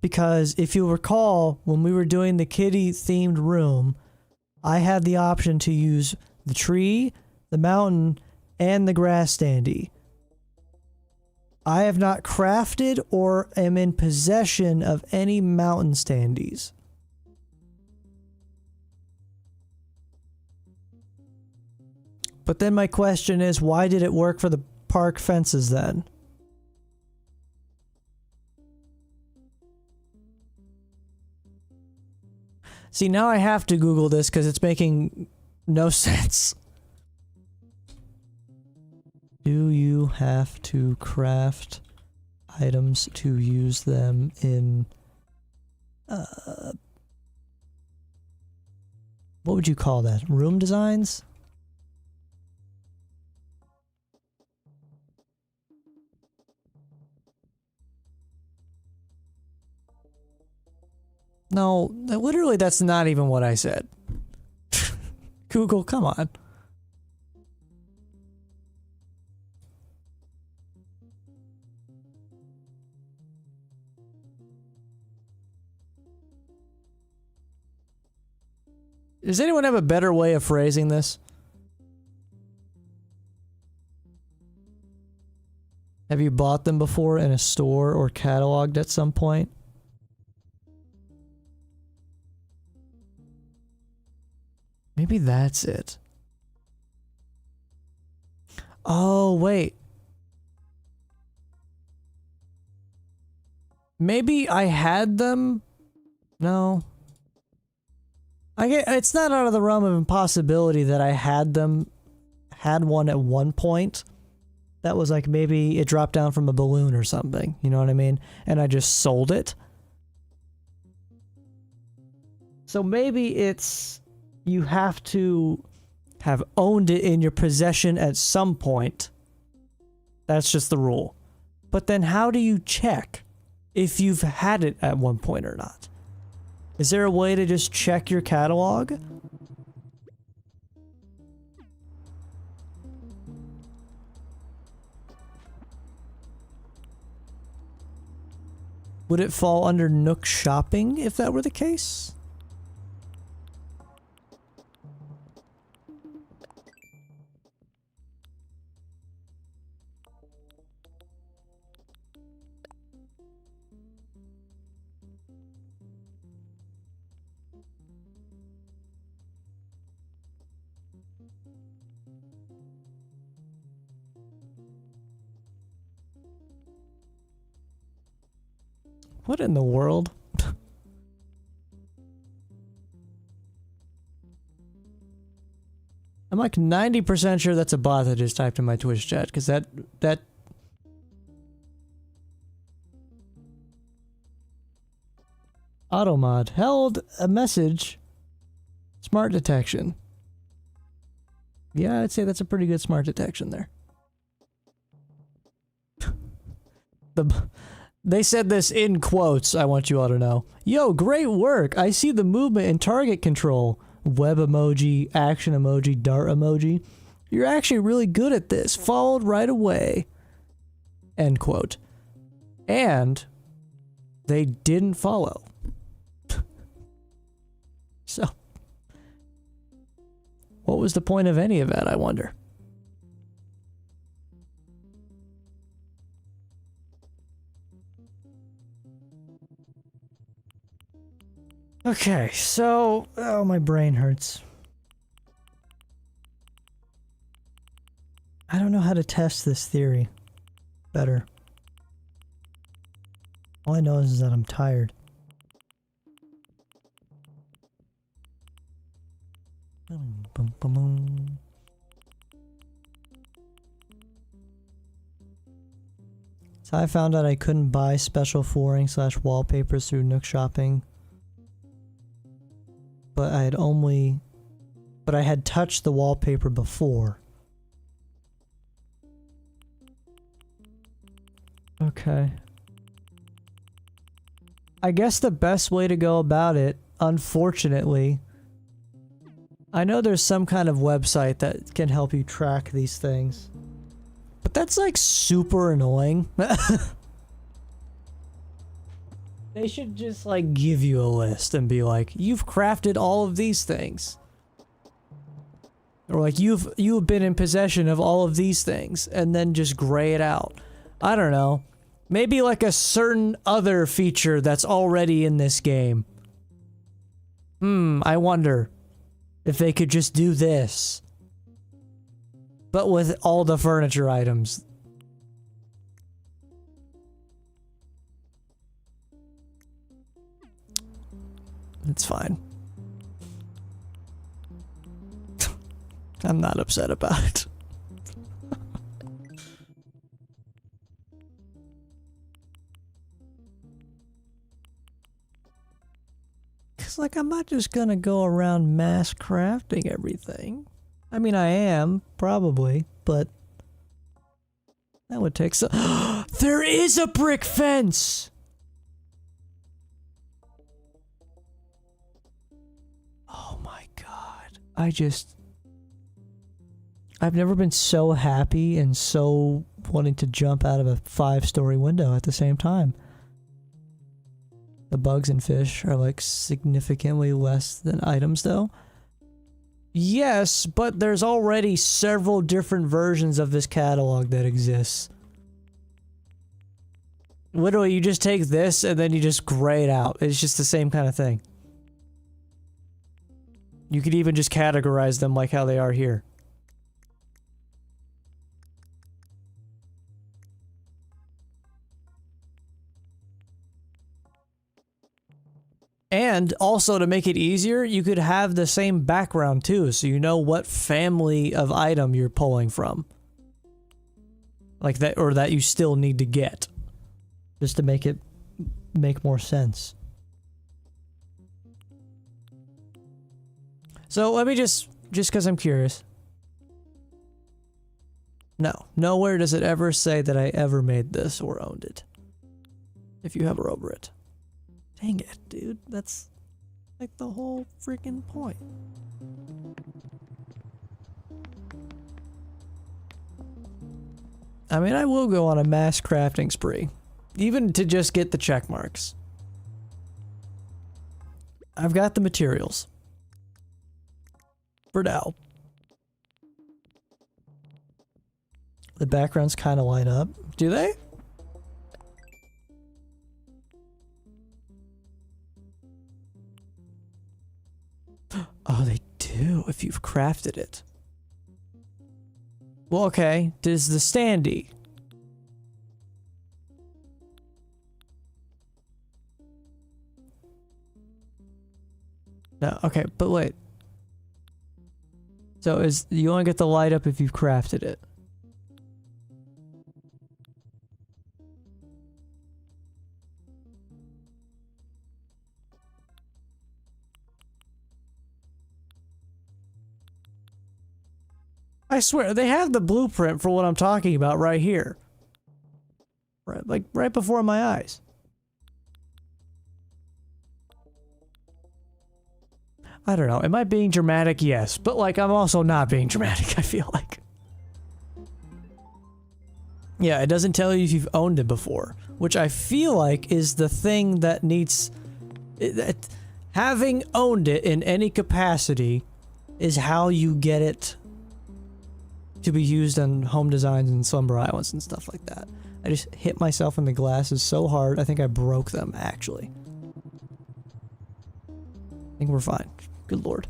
Because if you recall, when we were doing the kitty-themed room, I had the option to use the tree, the mountain, and the grass standee. I have not crafted or am in possession of any mountain standees. But then my question is, why did it work for the park fences then? See, now I have to Google this because it's making no sense. Do you have to craft items to use them in... what would you call that? Room designs? No, literally that's not even what I said. Google, come on. Does anyone have a better way of phrasing this? Have you bought them before in a store or cataloged at some point? Maybe that's it. Oh, wait. Maybe I had them? No. It's not out of the realm of impossibility that I had one at one point. That was like maybe it dropped down from a balloon or something, you know what I mean? And I just sold it. So maybe it's... you have to have owned it in your possession at some point. That's just the rule. But then how do you check if you've had it at one point or not? Is there a way to just check your catalog? Would it fall under Nook Shopping if that were the case? What in the world? I'm like 90% sure that's a bot that just typed in my Twitch chat, because that... Automod held a message. Smart detection. Yeah, I'd say that's a pretty good smart detection there. They said this in quotes, I want you all to know. Yo, great work! I see the movement and target control. Web emoji, action emoji, dart emoji. You're actually really good at this. Followed right away. End quote. And they didn't follow. So, what was the point of any of that, I wonder? Okay, so... Oh, my brain hurts. I don't know how to test this theory better. All I know is that I'm tired. So I found out I couldn't buy special flooring / wallpapers through Nook Shopping. But I had touched the wallpaper before. Okay. I guess the best way to go about it, unfortunately, I know there's some kind of website that can help you track these things. But that's like super annoying. They should just like give you a list and be like, you've crafted all of these things. Or like you've been in possession of all of these things, and then just gray it out. I don't know. Maybe like a certain other feature that's already in this game. I wonder if they could just do this. But with all the furniture items. It's fine. I'm not upset about it. Cause like I'm not just gonna go around mass crafting everything. I mean I am, probably, but that would take so there is a brick fence! Oh my god. I've never been so happy and so wanting to jump out of a 5-story window at the same time. The bugs and fish are like significantly less than items though. Yes, but there's already several different versions of this catalog that exists. Literally, you just take this and then you just gray it out. It's just the same kind of thing. You could even just categorize them like how they are here. And also to make it easier, you could have the same background too, so you know what family of item you're pulling from. Like that, or that you still need to get. Just to make it make more sense. So let me just because I'm curious. No, nowhere does it ever say that I ever made this or owned it. If you hover over it. Dang it, dude. That's like the whole freaking point. I mean, I will go on a mass crafting spree. Even to just get the check marks. I've got the materials. For now. The backgrounds kind of line up. Do they? Oh, they do, if you've crafted it. Well, okay. Does the standee? No, okay, but wait. So you only get the light up if you've crafted it. I swear, they have the blueprint for what I'm talking about right here. Right, like right before my eyes. I don't know. Am I being dramatic? Yes. But like, I'm also not being dramatic, I feel like. Yeah, it doesn't tell you if you've owned it before. Which I feel like is the thing that needs... having owned it in any capacity is how you get it to be used on home designs and Slumber Islands and stuff like that. I just hit myself in the glasses so hard, I think I broke them, actually. I think we're fine. Good lord.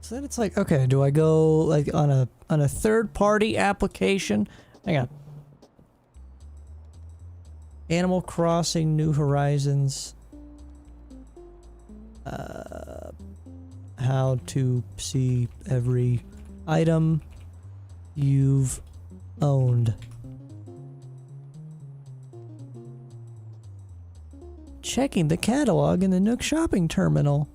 So then it's like, okay, do I go like on a third-party application? Hang on. Animal Crossing New Horizons. How to see every item you've owned. Checking the catalog in the Nook shopping terminal.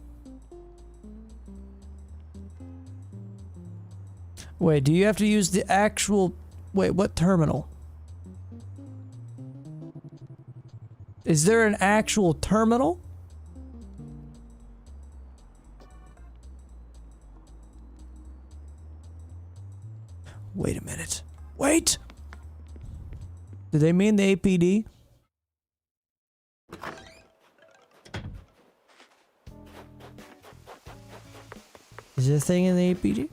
Wait, do you have to use the actual... Wait, what terminal? Is there an actual terminal? Wait a minute. Wait! Do they mean the APD? Is there a thing in the APD?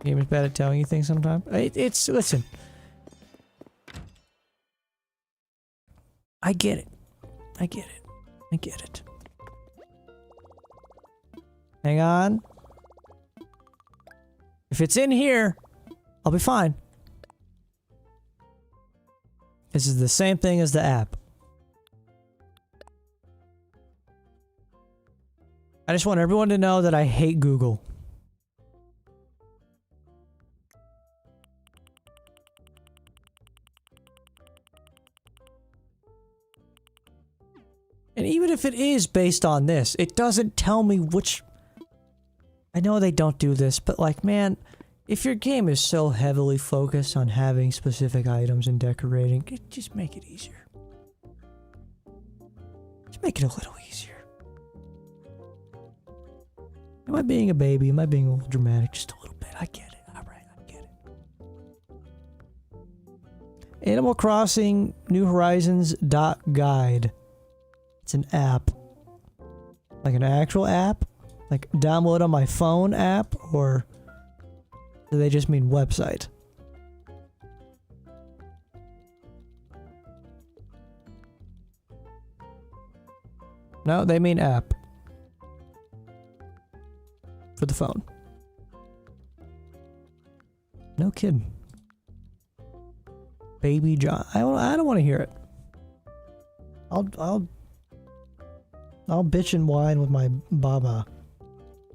Game is bad at telling you things sometimes. It's listen. I get it. I get it. I get it. Hang on. If it's in here, I'll be fine. This is the same thing as the app. I just want everyone to know that I hate Google. And even if it is based on this, it doesn't tell me which... I know they don't do this, but like, man, if your game is so heavily focused on having specific items and decorating, just make it easier. Just make it a little easier. Am I being a baby? Am I being a little dramatic? Just a little bit. I get it. Alright, I get it. Animal Crossing New Horizons .guide. It's an app. Like an actual app? Like download on my phone app? Or do they just mean website? No, they mean app. For the phone. No kidding. Baby John. I don't want to hear it. I'll bitch and whine with my baba.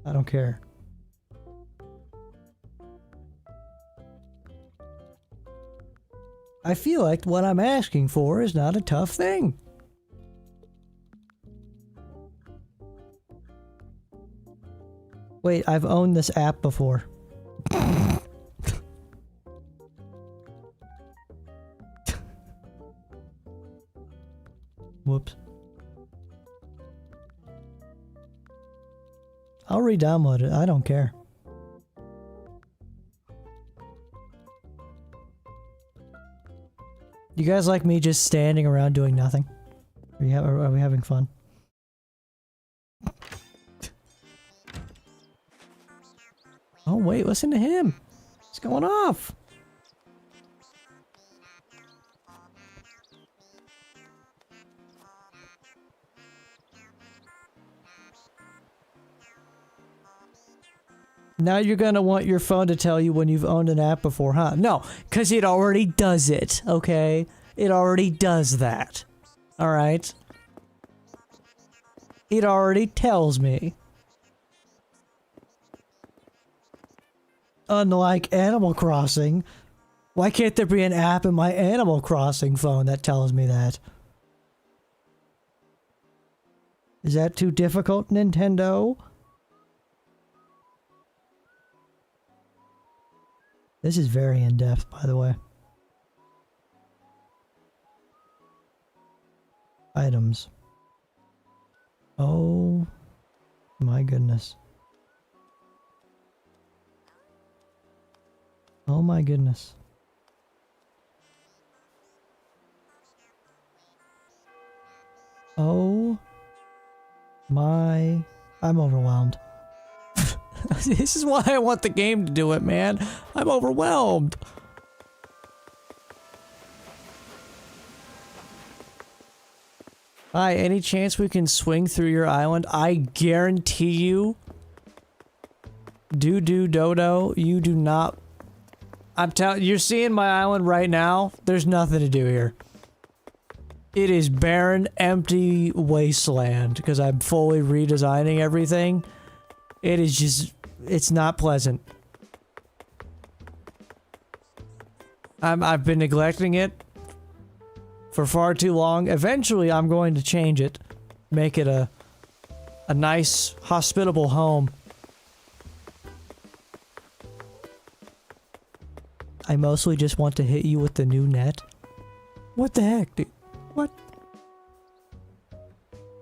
I don't care. I feel like what I'm asking for is not a tough thing. Wait, I've owned this app before. Whoops. I'll re-download it. I don't care. You guys like me just standing around doing nothing? Are we having fun? Oh wait, listen to him. He's going off. Now you're gonna want your phone to tell you when you've owned an app before, huh? No, because it already does it, okay? It already does that. Alright? It already tells me. Unlike Animal Crossing, why can't there be an app in my Animal Crossing phone that tells me that? Is that too difficult, Nintendo? This is very in-depth, by the way. Items. Oh my goodness. Oh my goodness. Oh my... I'm overwhelmed. This is why I want the game to do it, man. I'm overwhelmed. Hi, any chance we can swing through your island? I guarantee you, Dodo, you do not... I'm telling you, you're seeing my island right now. There's nothing to do here. It is barren, empty wasteland because I'm fully redesigning everything. It is just... it's not pleasant. I've been neglecting it for far too long. Eventually, I'm going to change it. Make it a nice, hospitable home. I mostly just want to hit you with the new net. What the heck, dude? What?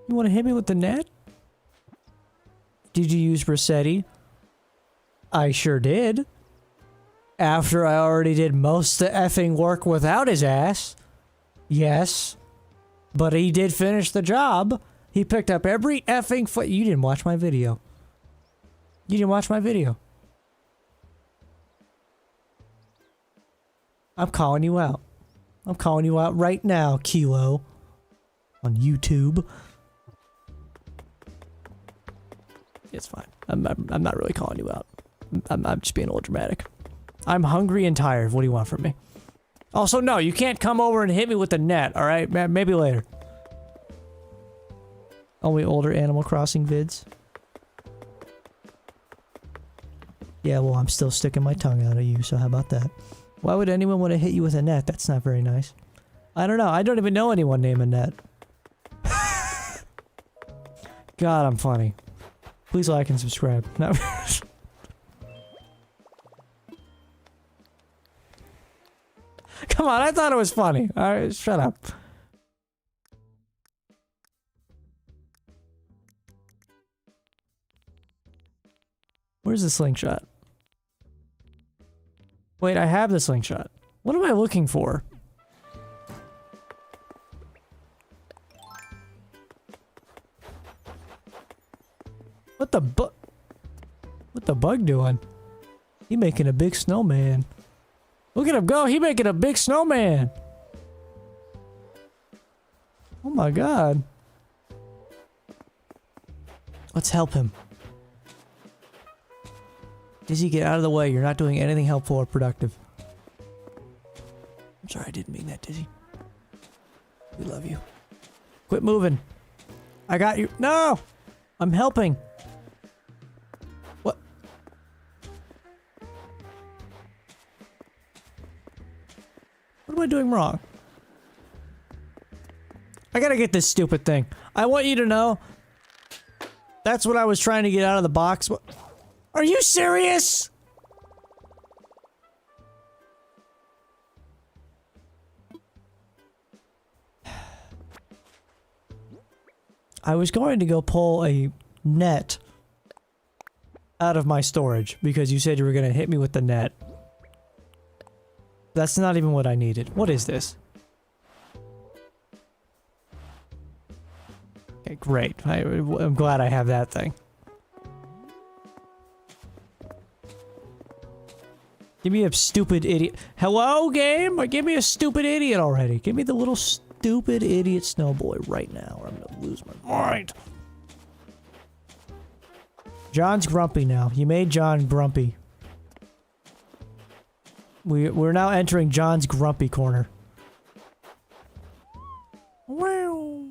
You want to hit me with the net? Did you use Rossetti? I sure did. After I already did most of the effing work without his ass. Yes. But he did finish the job. He picked up every effing foot. You didn't watch my video. You didn't watch my video. I'm calling you out. I'm calling you out right now, Kilo. On YouTube. It's fine. I'm not really calling you out. I'm just being a little dramatic. I'm hungry and tired. What do you want from me? Also, no, you can't come over and hit me with the net, alright? Maybe later. Only older Animal Crossing vids. Yeah, well, I'm still sticking my tongue out at you, so how about that? Why would anyone want to hit you with a net? That's not very nice. I don't know. I don't even know anyone named Annette. God, I'm funny. Please like and subscribe. No. Come on, I thought it was funny. Alright, shut up. Where's the slingshot? Wait, I have the slingshot. What am I looking for? What the bug doing? He making a big snowman. Look at him go, he making a big snowman. Oh my god. Let's help him. Dizzy, get out of the way. You're not doing anything helpful or productive. I'm sorry, I didn't mean that, Dizzy. We love you. Quit moving. I got you. No! I'm helping. What? What am I doing wrong? I gotta get this stupid thing. I want you to know. That's what I was trying to get out of the box. Are you serious? I was going to go pull a net out of my storage because you said you were going to hit me with the net. That's not even what I needed. What is this? Okay, great. I'm glad I have that thing. Give me a stupid idiot. Hello, game? Or give me a stupid idiot already. Give me the little stupid idiot snowboy right now, or I'm gonna lose my mind. John's grumpy now. You made John grumpy. We're now entering John's grumpy corner. Wow.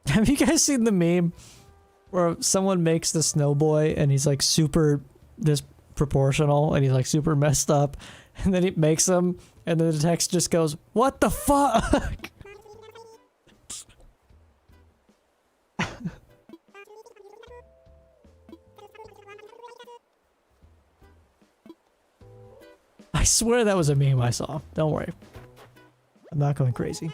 Have you guys seen the meme where someone makes the snowboy and he's like super disproportional and he's like super messed up, and then he makes him and then the text just goes, "What the fuck?" swear that was a meme I saw. Don't worry. I'm not going crazy.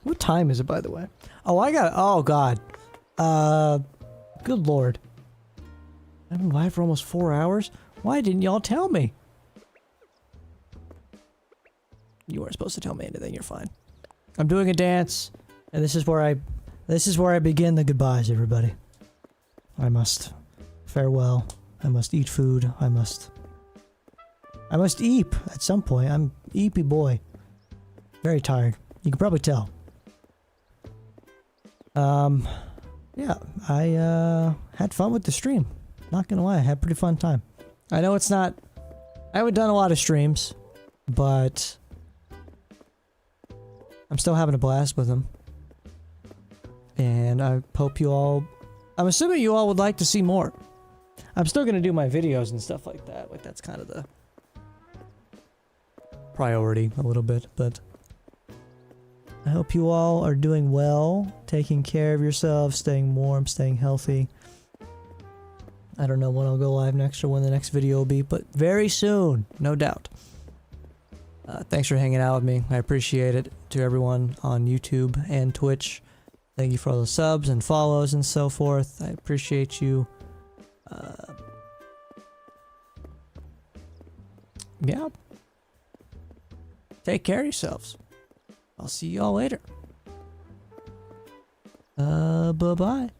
What time is it, by the way? Oh, oh, God. Good Lord. I've been live for almost 4 hours? Why didn't y'all tell me? You weren't supposed to tell me anything, you're fine. I'm doing a dance, and this is where I begin the goodbyes, everybody. I must farewell. I must eat food. I must eep at some point. I'm eepy boy. Very tired. You can probably tell. Yeah, I had fun with the stream. Not gonna lie, I had a pretty fun time. I know it's not... I haven't done a lot of streams, but... I'm still having a blast with them. And I hope you all... I'm assuming you all would like to see more. I'm still gonna do my videos and stuff like that. Like, that's kind of the... priority a little bit, but... I hope you all are doing well, taking care of yourselves, staying warm, staying healthy. I don't know when I'll go live next or when the next video will be, but very soon, no doubt. Thanks for hanging out with me. I appreciate it. To everyone on YouTube and Twitch, thank you for all the subs and follows and so forth. I appreciate you. Yeah. Take care of yourselves. I'll see y'all later. Bye-bye.